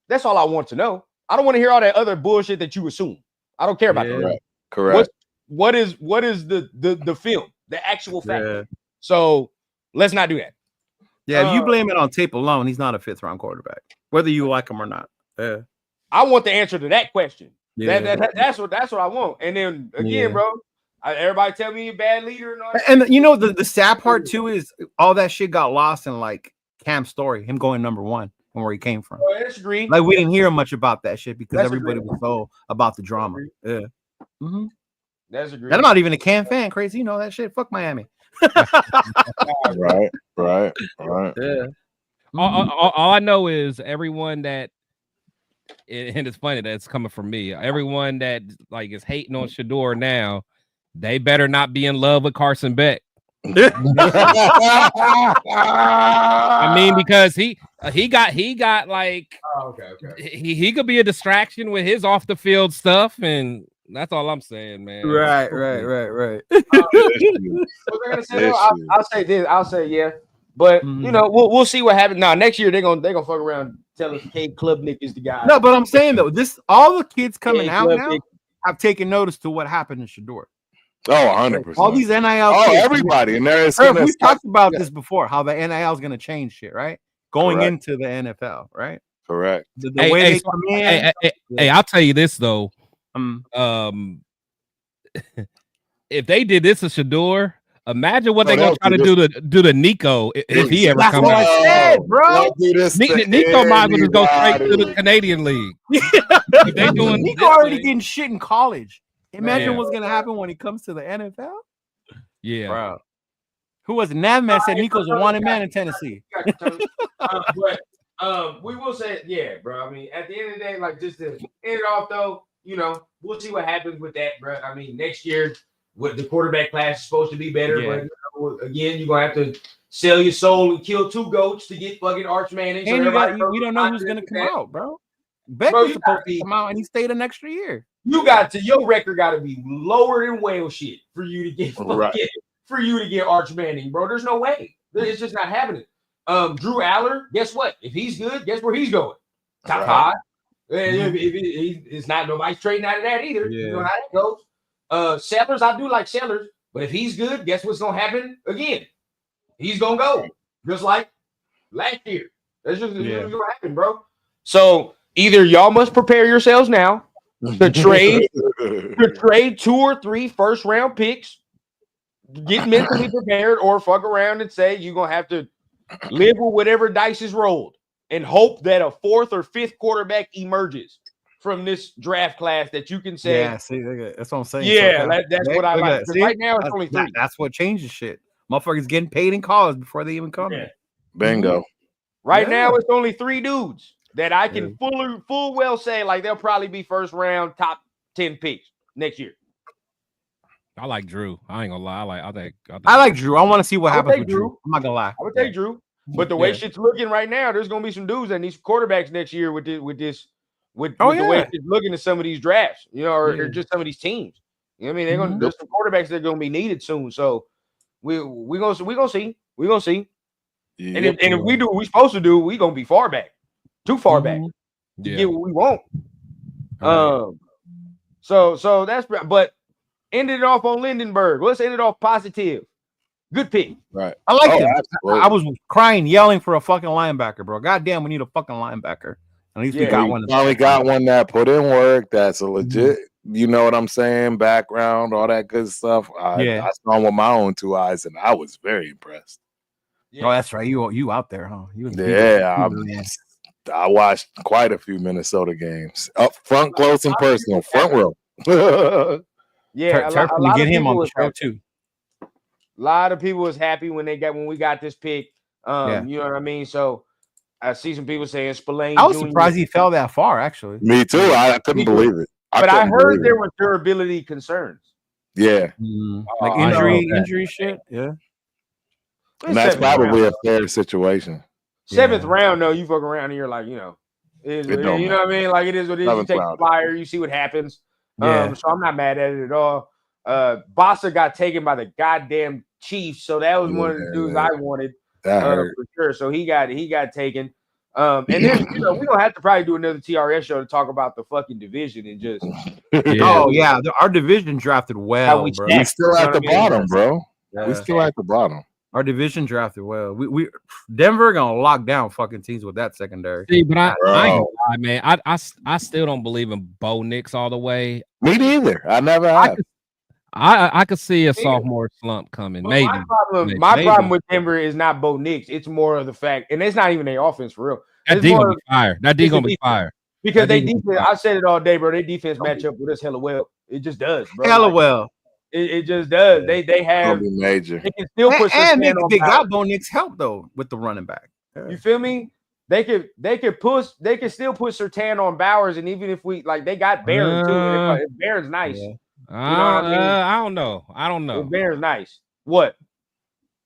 that's all I want to know. I don't want to hear all that other bullshit that you assume. I don't care about that. Correct. What is the film, the actual fact? So let's not do that. Yeah, if you blame it on tape alone, he's not a 5th-round quarterback, whether you like him or not. Yeah. I want the answer to that question. That's what I want. And then again, bro, everybody tell me you're a bad leader and all that. And you know the sad part too is all that shit got lost in like Cam's story, him going number 1 and where he came from. Oh, that's agreed. Like we didn't hear much about that shit because everybody was so about the drama. Yeah. Mm-hmm. That's agreed. And I'm not even a Cam fan. Crazy, you know that shit. Fuck Miami. right. Yeah. All I know is everyone that, and it's funny that it's coming from me. Everyone that like is hating on Shedeur now, they better not be in love with Carson Beck. I mean, because he got like he could be a distraction with his off the field stuff, and that's all I'm saying, man. Right. I'll say yeah, but you know we'll see what happens. Now next year they're gonna fuck around, and tell us Cade Klubnik is the guy. No, but I'm saying though, all the kids coming out now have taken notice to what happened in Shedeur. Oh, 100%. All these NIL. Everybody. And we've talked about this before, how the NIL is going to change shit, right? Going into the NFL, right? Correct. The way they come in. Hey, I'll tell you this though. If they did this to Shedeur, imagine what they're gonna try to do to Nico if he ever comes out. I said, bro. Nico might as well just go straight to the Canadian League. Nico already getting shit in college. Imagine what's gonna happen when he comes to the NFL. Yeah, bro. Who was it? Navman said Nico's a wanted man in Tennessee. But we will say, yeah, bro. I mean, at the end of the day, like just to end it off, though, you know, we'll see what happens with that, bro. I mean, next year, what the quarterback class is supposed to be better, but you know, again, you're gonna have to sell your soul and kill 2 goats to get fucking Arch Manning. And you don't know who's gonna come out, bro. Beck was supposed to come out, and he stayed an extra year. Your record got to be lower than whale shit for you to get Arch Manning, bro. There's no way. It's just not happening. Drew Aller, guess what? If he's good, guess where he's going? Top 5. It's not nobody's trading out of that either. You know how that goes. Sellers, I do like Sellers, but if he's good, guess what's gonna happen again? He's gonna go just like last year. That's just gonna happen, bro. So either y'all must prepare yourselves now to trade 2 or 3 first-round picks get mentally prepared or fuck around and say you're gonna have to live with whatever dice is rolled and hope that a fourth or fifth quarterback emerges from this draft class that you can say, yeah, see, that's what I'm saying. yeah, that's what I like. See, right now it's only 3. That's what changes shit. Motherfuckers getting paid in college before they even come here. Bingo. Right now it's only 3 dudes that I can full well say like they'll probably be first round top 10 picks next year. I like Drew. I ain't gonna lie. I like Drew. I want to see what happens with Drew. I'm not gonna lie. I would take Drew, but the way shit's looking right now, there's gonna be some dudes that need some quarterbacks next year with the way it's looking at some of these drafts, you know, or just some of these teams. You know what I mean? They're gonna there's some quarterbacks that are gonna be needed soon. So we gonna see. Yeah, and if we do what we're supposed to do, we gonna be far back, too far back to get what we want. So that's but ended it off on Lindenberg. Let's end it off positive. Good pick. Right. I like him. I was crying, yelling for a fucking linebacker, bro. Goddamn, we need a fucking linebacker. At least we got one. Finally got one that put in work. That's a legit, you know what I'm saying? Background, all that good stuff. I saw him with my own 2 eyes, and I was very impressed. Yeah. Oh, that's right. You out there, huh? I watched quite a few Minnesota games. Up front, close and personal, front row. Yeah, a lot get him on the show too. A lot of people was happy when we got this pick. You know what I mean? So I see some people saying Spillane. I was surprised he fell that far, actually. Me too. I couldn't believe it. But I heard there were durability concerns. Yeah. Like injury shit. Yeah. And that's probably a fair situation. 7th round, though, you fuck around and you're like, you know what I mean? Like it is what it is. You take the flyer, you see what happens. So I'm not mad at it at all. Bossa got taken by the goddamn Chiefs, so that was one of the dudes I wanted for sure. So he got taken. And then we don't have to probably do another TRS show to talk about the fucking division and just our division drafted well, bro. We still at the bottom, bro. We still at the bottom. Our division drafted well. We Denver gonna lock down fucking teams with that secondary. See, but I ain't gonna lie, man. I still don't believe in Bo Nix all the way. Me neither. I never have. I could see a sophomore slump coming. But maybe. My problem with Denver is not Bo Nix. It's more of the fact, and it's not even their offense for real. That D gonna be fire. That D gonna be fire. Because they defense. I said it all day, bro. Their defense match up with us hella well. It just does, bro. Hella well. It just does. They have major. They can still put they got Bo Nix help though with the running back. Yeah. You feel me? They could still put Surtain on Bowers, and even if we like they got Barron too. If Barron's nice. Yeah. You know what I mean? I don't know. If Barron's nice. What?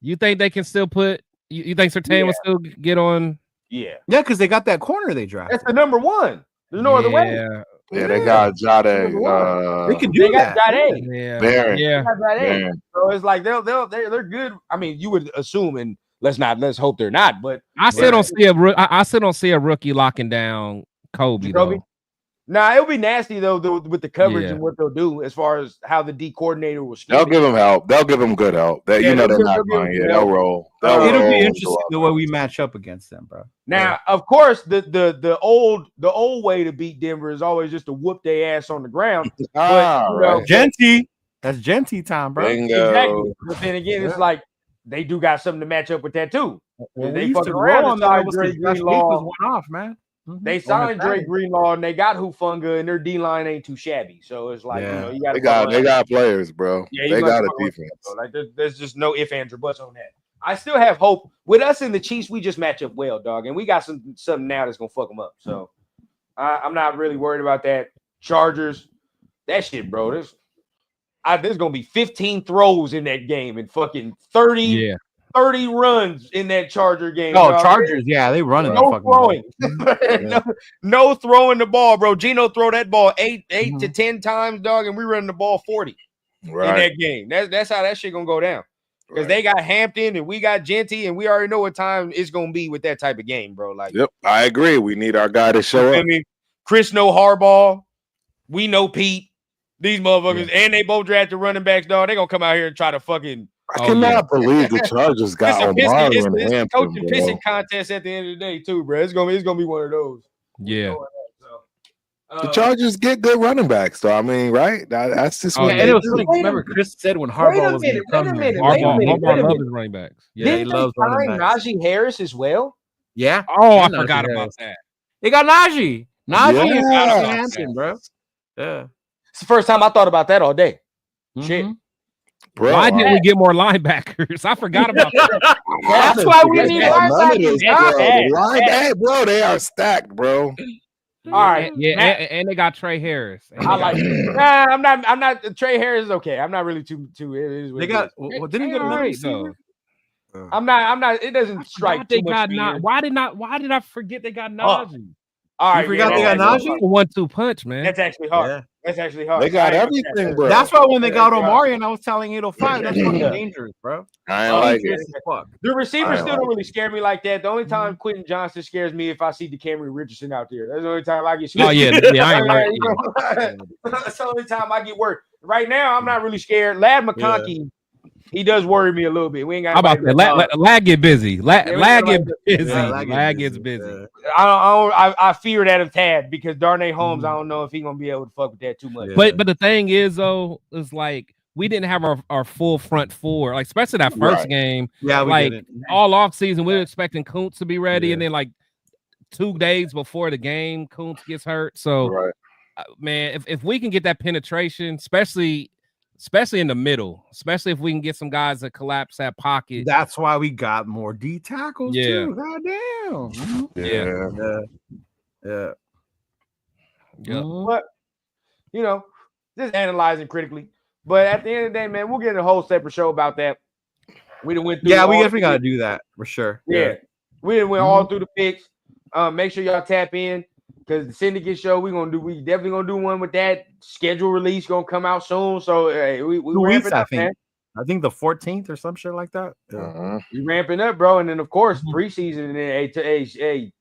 You think they can still put you think Surtain will still get on? Yeah, because they got that corner they drafted. That's the number 1. There's no other way. Yeah, they got Jade. They can do that. Jade. Barron. Yeah. So it's like they're good. I mean, you would assume, and let's hope they're not. But I still don't see a rookie locking down Kobe. Nah, it'll be nasty though with the coverage and what they'll do as far as how the D coordinator will. They'll give them help. They'll give them good help. They're not going. Yeah, they'll roll. It'll be interesting the way we match up against them, bro. Now, of course, the old way to beat Denver is always just to whoop their ass on the ground. Genty, that's Genty time, bro. Bingo. Exactly. But then again, it's like they do got something to match up with that too. They fucking around on that. Was one off, man. They signed Drake Greenlaw and they got Hufanga and their D line ain't too shabby. So it's like you got they got players, bro. Yeah, they got a defense. Like there's just no ifs, ands, or buts on that. I still have hope with us and the Chiefs. We just match up well, dog, and we got something now that's gonna fuck them up. So I'm not really worried about that. Chargers, that shit, bro. There's gonna be 15 throws in that game and fucking 30 runs in that Charger game. Oh, dog. Chargers, they running. No throwing. No throwing the ball, bro. Gino throw that ball 8 to 10 times, dog, and we running the ball 40 in that game. That's how that shit gonna go down. Because they got Hampton and we got Genty, and we already know what time it's gonna be with that type of game, bro. Like, yep, I agree. We need our guy to show up. I mean, Chris know Harbaugh. We know Pete. These motherfuckers, and they both drafted running backs, dog. They gonna come out here and try to fucking. I cannot believe the Chargers got Omar and Hampton. It's a coaching pissing contest at the end of the day, too, bro. It's gonna be one of those. Yeah. The Chargers get good running backs, though. I mean, right? That's just what and it was funny. Remember, Chris said when Harbaugh was going to come here. Harbaugh loves his running backs. Yeah, he loves running backs. Najee Harris as well. Yeah. Oh, I forgot about that. They got Najee. Najee is Yeah. Hampton, bro. Yeah. It's the first time I thought about that all day. Shit. Bro, Why didn't we get more linebackers? I forgot about that. That's why we need linebackers. Hey, bro, they are stacked, bro. All right, and they got Trey Harris. I like it. Nah, I'm not. Trey Harris is okay. I'm not really too. They got. Well, didn't he get another receiver? I'm not. It doesn't strike too much. Why did I forget they got Najee? All right, you forgot they got Najee. 1-2 punch, man. That's actually hard. Yeah. That's actually hard. They got everything, bro. That's why when they got Omari and I was telling 805, that's fucking dangerous, bro. I ain't like it. The receivers still don't really scare me like that. The only time Quentin Johnson scares me if I see DeCamry Richardson out there. That's the only time I get scared. Oh yeah, I ain't right. That's the only time I get worried. Right now, I'm not really scared. Lad McConkey, he does worry me a little bit. We ain't got. How about that? Lag get busy. Lag get busy. Lag gets busy. I fear that a tad because Darnay Holmes, I don't know if he's gonna be able to fuck with that too much. But the thing is though, is like we didn't have our full front four, like especially that first game. Yeah, like all off season, we were expecting Kuntz to be ready, and then like 2 days before the game, Kuntz gets hurt. So, man, if we can get that penetration, especially in the middle, especially if we can get some guys that collapse that pocket. That's why we got more D tackles too. Goddamn. Yeah. But just analyzing critically. But at the end of the day, man, we'll get a whole separate show about that. We done went through. Yeah, we definitely got to do that for sure. Yeah. We done went all through the picks. Make sure y'all tap in. Because the Syndicate show, we definitely gonna do one with that schedule release gonna come out soon. So we ramping up, man. I think the 14th or some shit like that. We ramping up, bro. And then of course preseason. And then hey,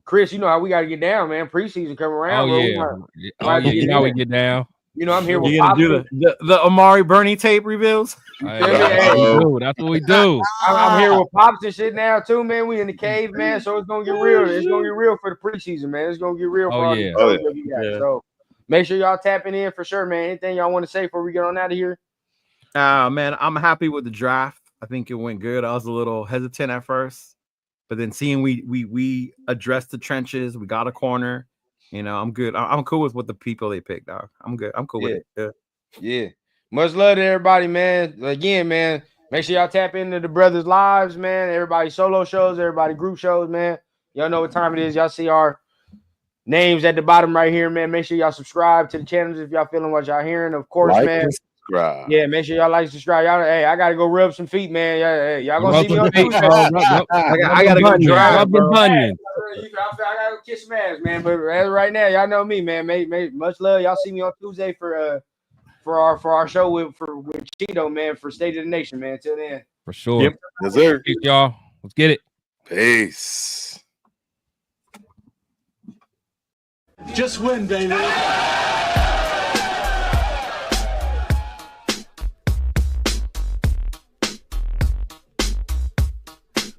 Chris, you know how we gotta get down, man. Preseason come around. You know how we get down. I'm here with do the Amari Bernie tape reveals. That's what we do. I'm here with Pops and shit now too, man. We in the cave, man. So it's gonna get real. It's gonna get real for the preseason, man. It's gonna get real for all the shows that we got. So make sure y'all tapping in for sure, man. Anything y'all want to say before we get on out of here? Man, I'm happy with the draft. I think it went good. I was a little hesitant at first, but then seeing we addressed the trenches, we got a corner. I'm good. I'm cool with what the people they picked, dog. I'm good. I'm cool with it. Yeah. Much love to everybody, man. Again, man, make sure y'all tap into the brothers' lives, man. Everybody solo shows, everybody group shows, man. Y'all know what time it is. Y'all see our names at the bottom right here, man. Make sure y'all subscribe to the channels if y'all feeling what y'all hearing. Of course, man. Subscribe. Yeah, make sure y'all like, subscribe. Y'all, hey, I gotta go rub some feet, man. Y'all gonna see me on Tuesday. I gotta go drive, bro. I gotta kiss some ass, man. But as right now, y'all know me, man. Much love. Y'all see me on Tuesday for our show with Cheeto, man, for State of the Nation, man. Till then, for sure. Yep. Yes, sir. Peace, y'all. Let's get it. Peace. Just win, baby.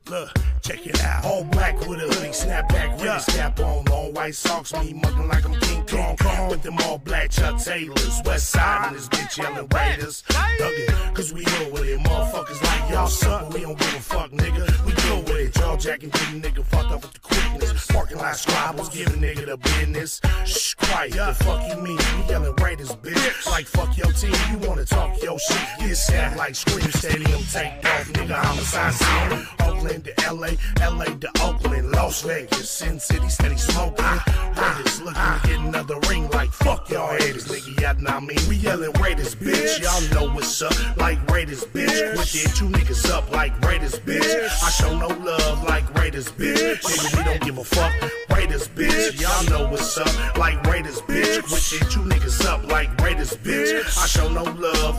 Look, check it out. All black with a hoodie, snapback, ready, snap on. Long white socks, me mugging like I'm King Kong. With them all black Chuck Taylors. West side and this bitch yelling Raiders. Dug it, cause we know with it. Motherfuckers like y'all suck, but we don't give a fuck, nigga. We deal with it. Jaw jacking, getting nigga fucked up with the quickness. Parking lot squabbles, giving nigga the business. Shh, quiet, the fuck you mean? We yelling Raiders, bitch. Like fuck your team, you wanna talk your shit. Get stabbed like Scream Stadium, take off, nigga. Homicide scene. Oakland to LA, LA to Oakland, Las Vegas, Sin City, steady smoking. Raiders looking to get another ring like fuck y'all haters, nigga. Y'all know I mean, we yelling Raiders, bitch. Y'all know what's up, like Raiders, bitch. With it, 2 niggas up like Raiders, bitch. I show no love like Raiders, bitch. Nigga, we don't give a fuck. Raiders, bitch. Y'all know what's up, like Raiders, bitch. With it, 2 niggas up like Raiders, bitch. I show no love.